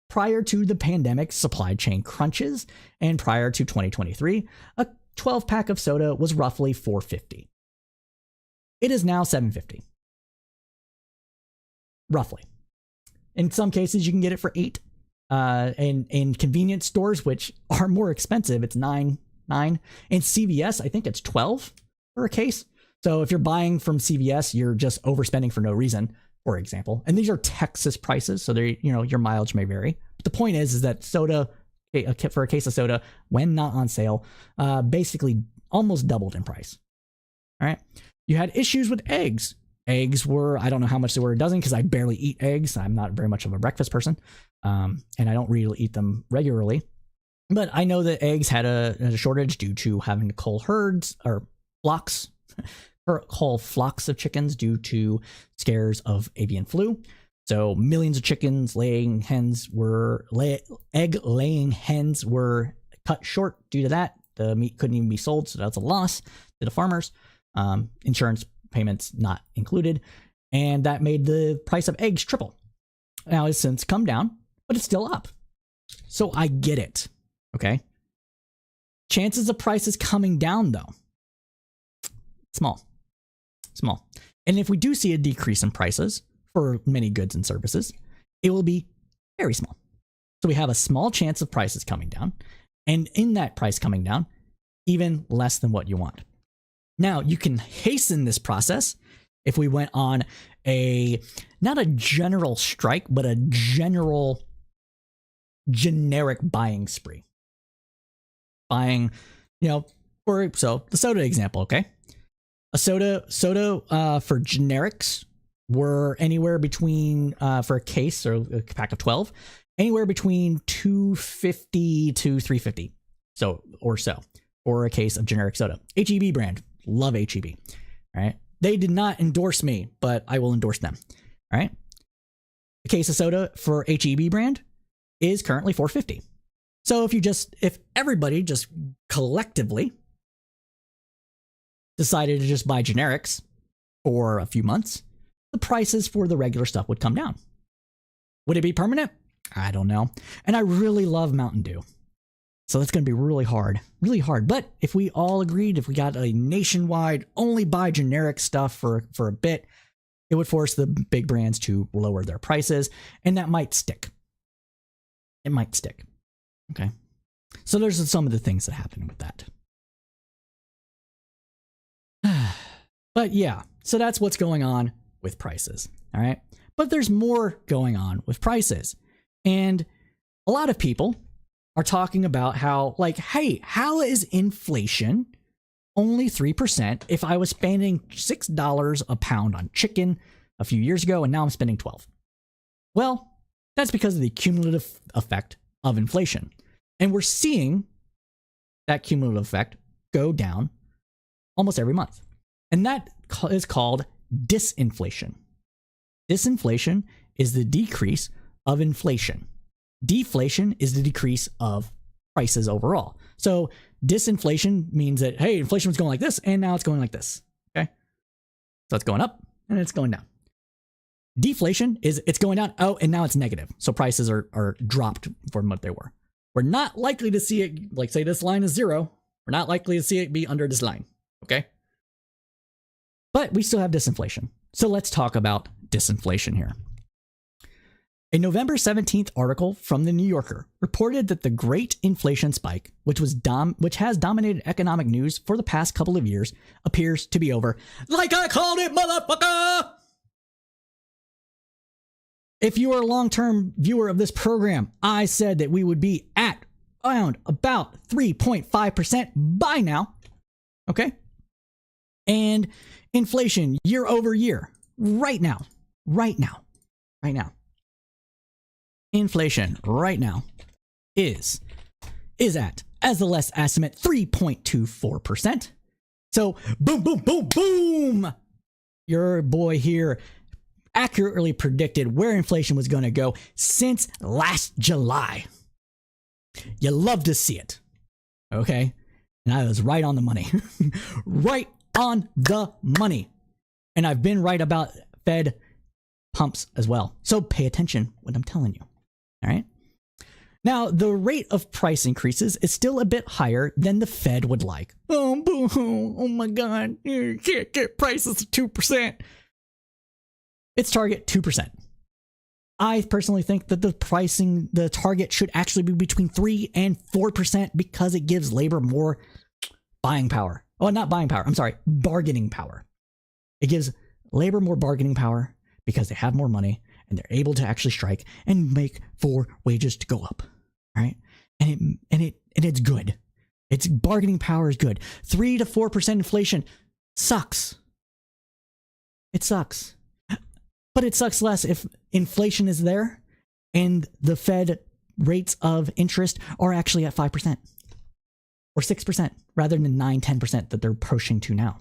Prior to the pandemic supply chain crunches and prior to 2023, a 12-pack of soda was roughly $4.50. It is now $7.50. Roughly. In some cases, you can get it for $8. And in convenience stores, which are more expensive, it's $9. In CVS, I think it's $12 for a case. So if you're buying from CVS, you're just overspending for no reason, for example. And these are Texas prices, so they, your mileage may vary. But the point is that soda, for a case of soda, when not on sale, basically almost doubled in price. All right. You had issues with eggs. Eggs were, I don't know how much they were a dozen because I barely eat eggs. I'm not very much of a breakfast person, and I don't really eat them regularly. But I know that eggs had a shortage due to having to cull herds or flocks, or whole flocks of chickens due to scares of avian flu. So millions of chickens laying hens were egg laying hens were cut short due to that. The meat couldn't even be sold, so that's a loss to the farmers. Insurance payments not included, and that made the price of eggs triple. Now it's since come down, but it's still up. So I get it. Okay. Chances of prices coming down though, small. And if we do see a decrease in prices for many goods and services, it will be very small. So we have a small chance of prices coming down, and in that price coming down, even less than what you want. Now, you can hasten this process if we went on not a general strike, but a generic buying spree. Buying, so the soda example, okay? A soda for generics were anywhere between, for a case or a pack of 12, anywhere between $2.50 to $3.50. So for a case of generic soda. HEB brand. Love HEB. All right. They did not endorse me, but I will endorse them. All right. A case of soda for HEB brand is currently $4.50. So if everybody just collectively decided to just buy generics for a few months, the prices for the regular stuff would come down. Would it be permanent? I don't know. And I really love Mountain Dew. So that's going to be really hard. But if we all agreed, if we got a nationwide only buy generic stuff for a bit, it would force the big brands to lower their prices, and that might stick. It might stick. Okay. So there's some of the things that happen with that. But yeah, so that's what's going on with prices. All right. But there's more going on with prices. And a lot of people are talking about how, hey, how is inflation only 3% if I was spending $6 a pound on chicken a few years ago and now I'm spending $12? Well, that's because of the cumulative effect of inflation. And we're seeing that cumulative effect go down almost every month. And that is called disinflation. Disinflation is the decrease of inflation. Deflation is the decrease of prices overall. So disinflation means that, hey, inflation was going like this, and now it's going like this. Okay? So it's going up, and it's going down. Deflation is it's going down, oh, and now it's negative. So prices are dropped from what they were. We're not likely to see it, like say this line is 0. We're not likely to see it be under this line. Okay? But we still have disinflation. So let's talk about disinflation here. A November 17th article from the New Yorker reported that the great inflation spike, which has dominated economic news for the past couple of years, appears to be over. Like I called it, motherfucker! If you are a long-term viewer of this program, I said that we would be at around about 3.5% by now. Okay? And inflation year over year, right now, inflation right now is at, as the last estimate, 3.24%. So boom, boom, boom, boom. Your boy here accurately predicted where inflation was going to go since last July. You love to see it. Okay? And I was right on the money. Right on the money. And I've been right about Fed pumps as well. So pay attention what I'm telling you. All right? Now, the rate of price increases is still a bit higher than the Fed would like. Oh, boo-hoo. Oh my God. You can't get prices to 2%. Its target, 2%. I personally think that the target should actually be between 3 and 4% because it gives labor more buying power. Oh, not buying power. I'm sorry, bargaining power. It gives labor more bargaining power because they have more money and they're able to actually strike and make for wages to go up. All right? And it's good. Its bargaining power is good. 3 to 4% inflation sucks. It sucks. But it sucks less if inflation is there and the Fed rates of interest are actually at 5% or 6% rather than 9-10% that they're pushing to now.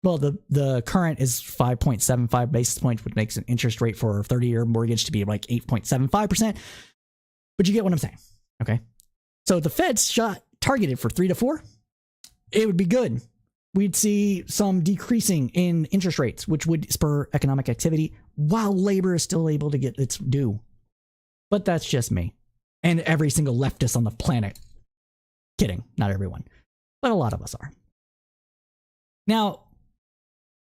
Well, the current is 5.75 basis points, which makes an interest rate for a 30-year mortgage to be like 8.75%. But you get what I'm saying, okay? So the Fed's shot targeted for 3 to 4, it would be good. We'd see some decreasing in interest rates, which would spur economic activity while labor is still able to get its due. But that's just me. And every single leftist on the planet. Kidding, not everyone. But a lot of us are. Now,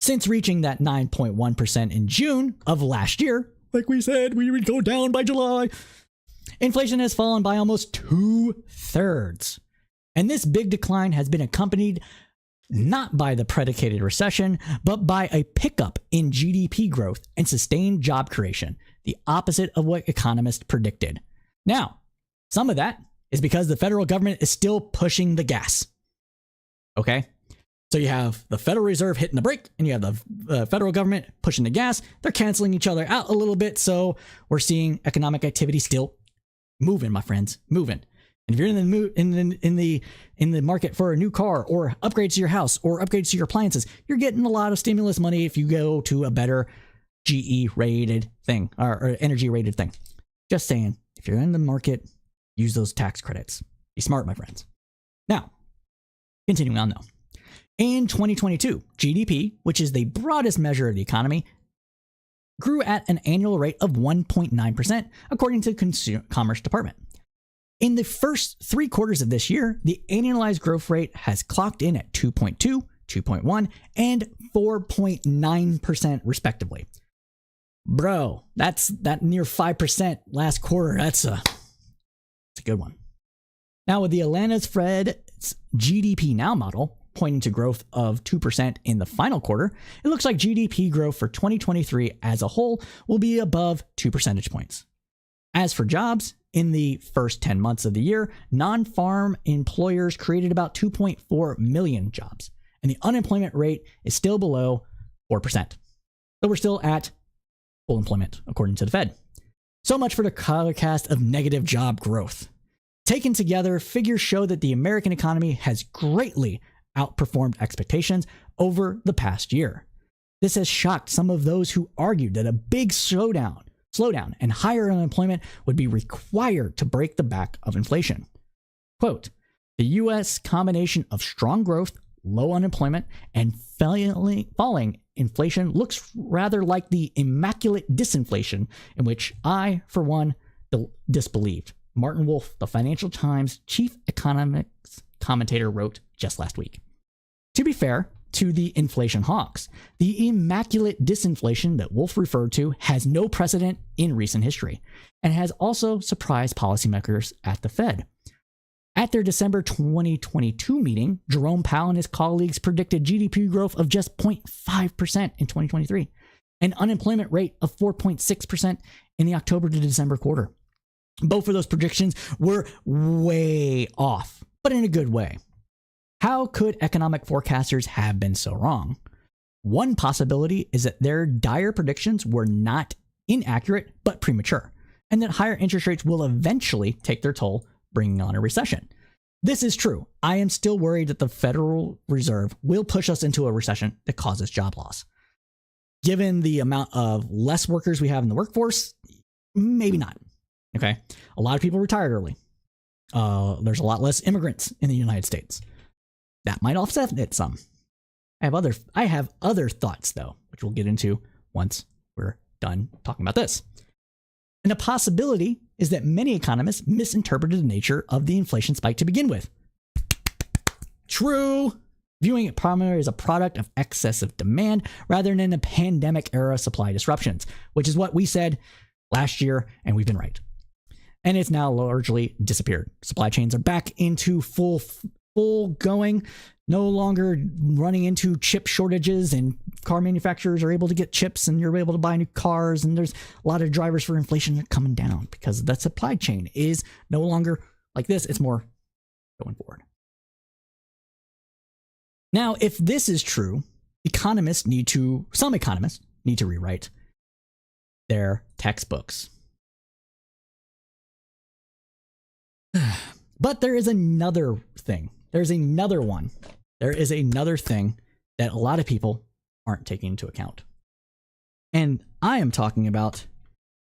since reaching that 9.1% in June of last year, like we said, we would go down by July, inflation has fallen by almost 2/3. And this big decline has been accompanied not by the predicated recession, but by a pickup in GDP growth and sustained job creation, the opposite of what economists predicted. Now, some of that is because the federal government is still pushing the gas. Okay? So you have the Federal Reserve hitting the brake, and you have the federal government pushing the gas. They're canceling each other out a little bit, so we're seeing economic activity still moving, my friends, moving. And if you're in the market for a new car or upgrades to your house or upgrades to your appliances, you're getting a lot of stimulus money if you go to a better GE rated thing or energy rated thing. Just saying, if you're in the market, use those tax credits. Be smart, my friends. Now, continuing on though. In 2022, GDP, which is the broadest measure of the economy, grew at an annual rate of 1.9%, according to the Commerce Department. In the first 3 quarters of this year, the annualized growth rate has clocked in at 2.2, 2.1, and 4.9% respectively. Bro, that's that near 5% last quarter. That's a good one. Now with the Atlanta's Fed's GDP Now model pointing to growth of 2% in the final quarter, it looks like GDP growth for 2023 as a whole will be above 2 percentage points. As for jobs, in the first 10 months of the year, non-farm employers created about 2.4 million jobs, and the unemployment rate is still below 4%. So we're still at full employment, according to the Fed. So much for the forecast of negative job growth. Taken together, figures show that the American economy has greatly outperformed expectations over the past year. This has shocked some of those who argued that a big slowdown and higher unemployment would be required to break the back of inflation. Quote, the U.S. combination of strong growth, low unemployment, and falling inflation looks rather like the immaculate disinflation in which I, for one, disbelieved, Martin Wolf, the Financial Times chief economics commentator, wrote just last week. To be fair to the inflation hawks, the immaculate disinflation that Wolf referred to has no precedent in recent history and has also surprised policymakers at the Fed. At their December 2022 meeting, Jerome Powell and his colleagues predicted GDP growth of just 0.5% in 2023, an unemployment rate of 4.6% in the October to December quarter. Both of those predictions were way off, but in a good way. How could economic forecasters have been so wrong? One possibility is that their dire predictions were not inaccurate, but premature, and that higher interest rates will eventually take their toll, bringing on a recession. This is true. I am still worried that the Federal Reserve will push us into a recession that causes job loss. Given the amount of less workers we have in the workforce, maybe not. Okay. A lot of people retired early. There's a lot less immigrants in the United States. That might offset it some. I have other thoughts though, which we'll get into once we're done talking about this. And a possibility is that many economists misinterpreted the nature of the inflation spike to begin with. True. Viewing it primarily as a product of excessive demand rather than a pandemic era supply disruptions, which is what we said last year, and we've been right. And it's now largely disappeared. Supply chains are back into full going, no longer running into chip shortages, and car manufacturers are able to get chips and you're able to buy new cars, and there's a lot of drivers for inflation coming down because the supply chain is no longer like this. It's more going forward. Now, if this is true, some economists need to rewrite their textbooks. But there is another thing. There's another one. There is another thing that a lot of people aren't taking into account. And I am talking about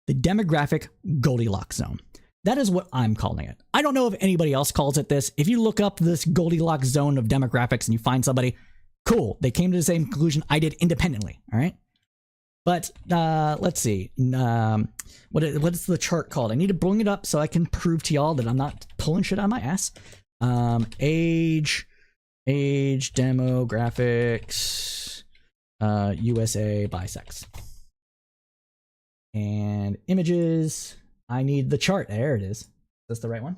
the demographic Goldilocks zone. That is what I'm calling it. I don't know if anybody else calls it this. If you look up this Goldilocks zone of demographics and you find somebody, cool, they came to the same conclusion I did independently, all right? But let's see. What is the chart called? I need to bring it up so I can prove to y'all that I'm not pulling shit out of my ass. Age demographics, USA by sex. And images. I need the chart. There it is. Is this the right one?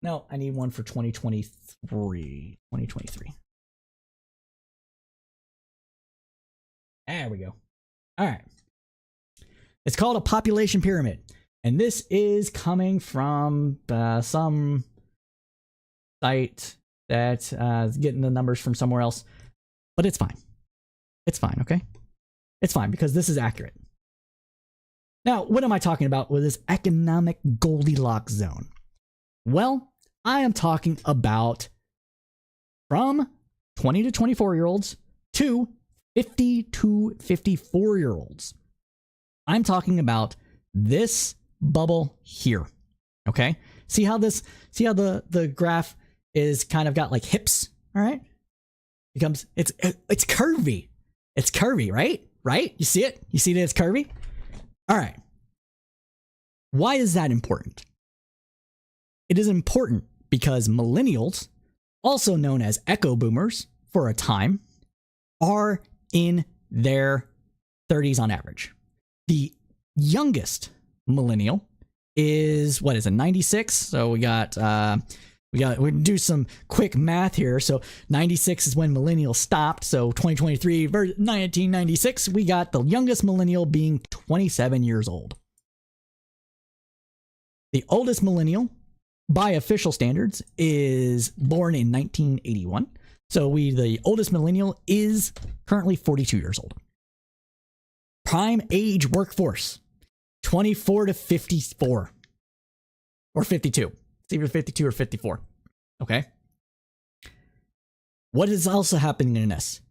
No, I need one for 2023. There we go. All right. It's called a population pyramid. And this is coming from some site that is getting the numbers from somewhere else. But it's fine. It's fine, okay? It's fine because this is accurate. Now, what am I talking about with this economic Goldilocks zone? Well, I am talking about from 20 to 24-year-olds to 50 to 54-year-olds. I'm talking about this bubble here. Okay? See how the graph is kind of got like hips, all right? It's curvy. It's curvy, right? Right? You see it? You see that it's curvy? All right. Why is that important? It is important because millennials, also known as echo boomers for a time, are in their 30s on average. The youngest millennial is, 96? So we do some quick math here. So 96 is when millennials stopped. So 2023 versus 1996, we got the youngest millennial being 27 years old. The oldest millennial, by official standards, is born in 1981. So the oldest millennial is currently 42 years old. Prime age workforce. 24 to 54 or 52. It's either 52 or 54. Okay. What is also happening in this?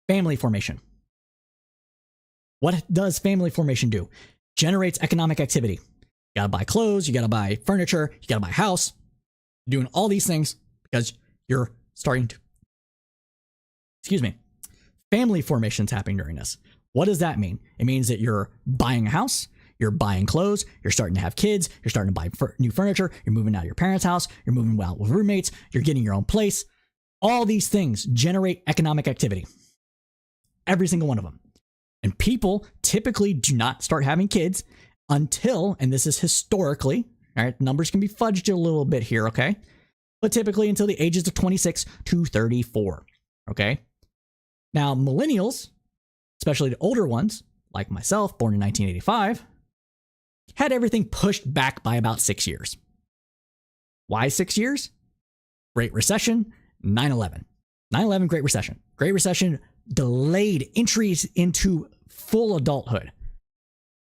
Family formation. What does family formation do? Generates economic activity. You gotta buy clothes, you gotta buy furniture, you gotta buy a house. You're doing all these things because you're starting to, family formation's happening during this. What does that mean? It means that you're buying a house, you're buying clothes, you're starting to have kids, you're starting to buy new furniture, you're moving out of your parents' house, you're moving out with roommates, you're getting your own place. All these things generate economic activity. Every single one of them. And people typically do not start having kids until, and this is historically, all right, numbers can be fudged a little bit here, okay? But typically until the ages of 26 to 34, okay? Now, millennials, especially the older ones, like myself, born in 1985, had everything pushed back by about 6 years. Why 6 years? Great Recession, 9/11. 9/11, Great Recession. Great Recession delayed entries into full adulthood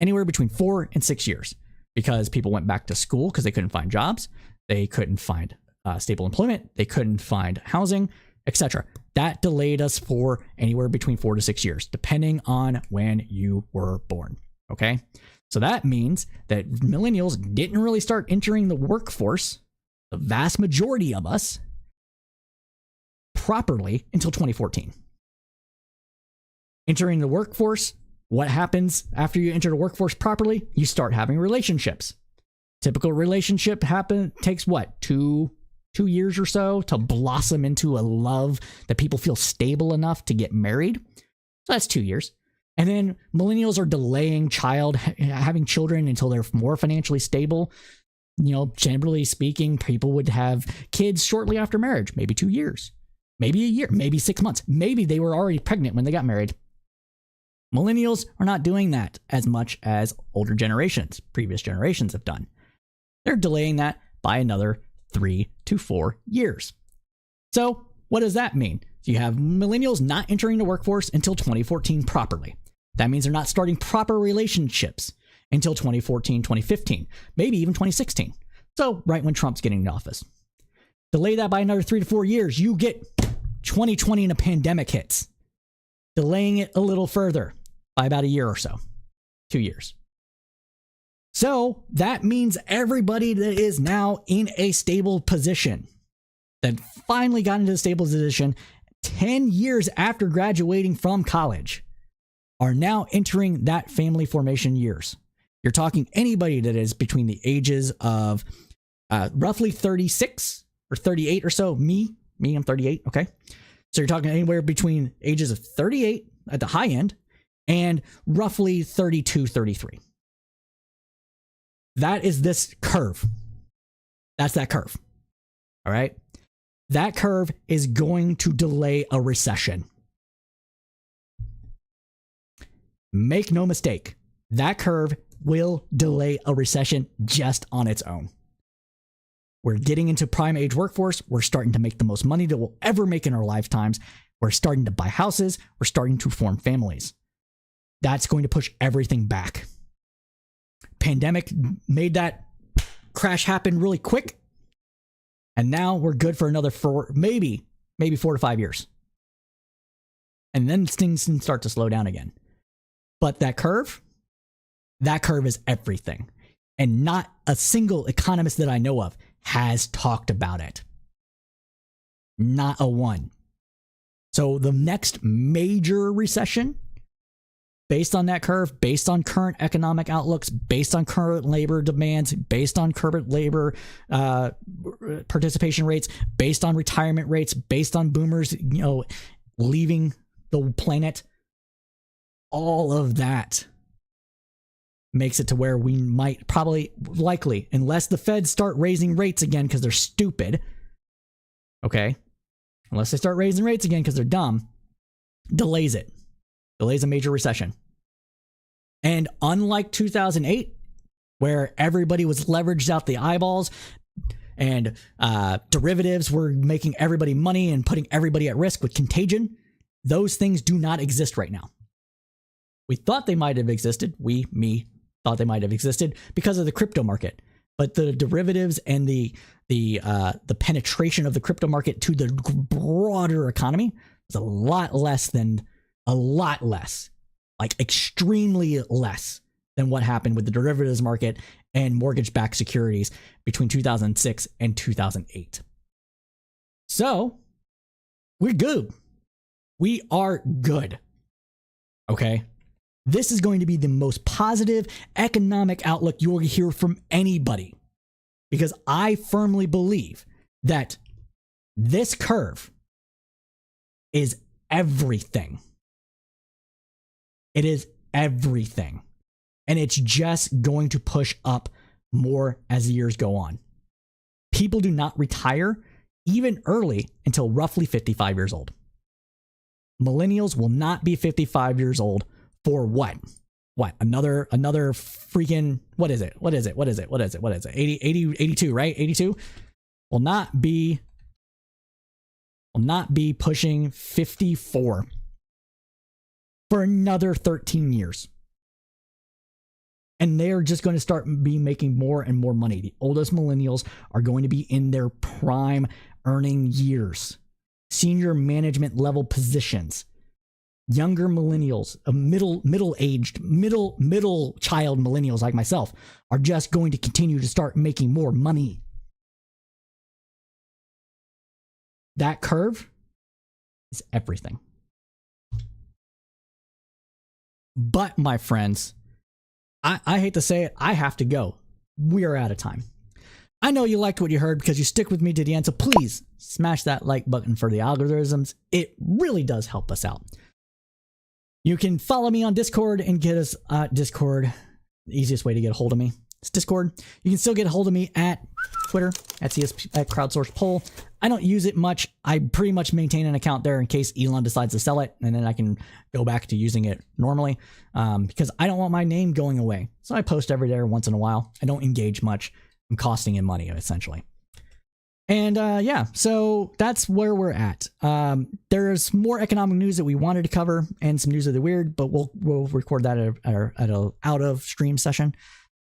anywhere between 4 and 6 years because people went back to school because they couldn't find jobs. They couldn't find stable employment. They couldn't find housing, etc. That delayed us for anywhere between 4 to 6 years, depending on when you were born. Okay. So that means that millennials didn't really start entering the workforce, the vast majority of us, properly until 2014. Entering the workforce, what happens after you enter the workforce properly? You start having relationships. Typical relationship takes what? Two years or so to blossom into a love that people feel stable enough to get married. So that's 2 years. And then millennials are delaying having children until they're more financially stable. You know, generally speaking, people would have kids shortly after marriage, maybe 2 years, maybe a year, maybe 6 months. Maybe they were already pregnant when they got married. Millennials are not doing that as much as older generations, previous generations have done. They're delaying that by another 3 to 4 years. So what does that mean? You have millennials not entering the workforce until 2014 properly. That means they're not starting proper relationships until 2014, 2015, maybe even 2016. So right when Trump's getting into office. Delay that by another 3 to 4 years, you get 2020 and a pandemic hits. Delaying it a little further by about a year or so, 2 years. So that means everybody that is now in a stable position, that finally got into a stable position 10 years after graduating from college, are now entering that family formation years. You're talking anybody that is between the ages of roughly 36 or 38 or so. Me, I'm 38, okay? So you're talking anywhere between ages of 38 at the high end and roughly 32, 33. That is this curve. That's that curve. All right. That curve is going to delay a recession. Make no mistake. That curve will delay a recession just on its own. We're getting into prime age workforce. We're starting to make the most money that we'll ever make in our lifetimes. We're starting to buy houses. We're starting to form families. That's going to push everything back. Pandemic made that crash happen really quick. And now we're good for another maybe 4 to 5 years. And then things can start to slow down again. But that curve is everything. And not a single economist that I know of has talked about it. Not a one. So the next major recession, based on that curve, based on current economic outlooks, based on current labor demands, based on current labor participation rates, based on retirement rates, based on boomers, leaving the planet, all of that makes it to where we might likely, unless the Feds start raising rates again because they're stupid, okay? Unless they start raising rates again because they're dumb, delays a major recession. And unlike 2008, where everybody was leveraged out the eyeballs and derivatives were making everybody money and putting everybody at risk with contagion, those things do not exist right now. We thought they might have existed. Me thought they might have existed because of the crypto market. But the derivatives and the penetration of the crypto market to the broader economy is a lot less, like extremely less than what happened with the derivatives market and mortgage-backed securities between 2006 and 2008. So we're good. We are good. Okay. This is going to be the most positive economic outlook you'll hear from anybody, because I firmly believe that this curve is everything. It is everything. And it's just going to push up more as the years go on. People do not retire even early until roughly 55 years old. Millennials will not be 55 years old for what? What? Another freaking, what is it? 80, 82, right? 82 will not be pushing 54 for another 13 years. And they're just going to start making more and more money. The oldest millennials are going to be in their prime earning years, senior management level positions. Younger millennials, middle-aged, middle child millennials like myself are just going to continue to start making more money. That curve is everything. But my friends, I hate to say it, I have to go. We are out of time. I know you liked what you heard because you stick with me to the end, so please smash that like button for the algorithms. It really does help us out. You can follow me on Discord and get us Discord. The easiest way to get a hold of me is Discord. You can still get a hold of me at Twitter at crowdsourced poll. I don't use it much. I pretty much maintain an account there in case Elon decides to sell it, and then I can go back to using it normally because I don't want my name going away. So I post every day or once in a while. I don't engage much. I'm costing him money essentially. And yeah, so that's where we're at. There's more economic news that we wanted to cover and some news of the weird, but we'll record that at a out of stream session.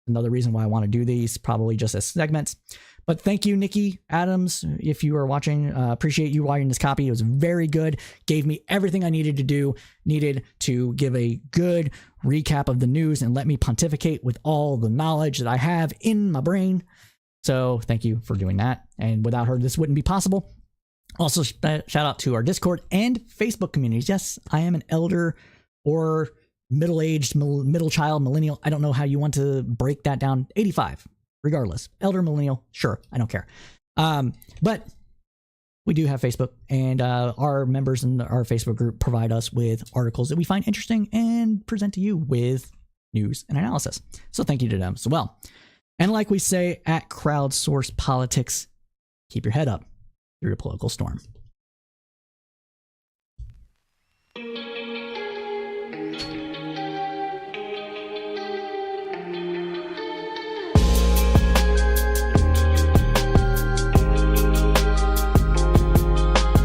Another reason why I want to do these, probably just as segments. But thank you, Nikki Adams, if you are watching. Appreciate you watching this copy. It was very good. Gave me everything I needed to give a good recap of the news and let me pontificate with all the knowledge that I have in my brain. So thank you for doing that. And without her, this wouldn't be possible. Also, shout out to our Discord and Facebook communities. Yes, I am an elder or middle-aged, middle child, millennial. I don't know how you want to break that down. 85, regardless. Elder, millennial, sure, I don't care. But we do have Facebook, and our members in our Facebook group provide us with articles that we find interesting and present to you with news and analysis. So thank you to them as well. And like we say at Crowdsourced Politics, keep your head up through the political storm.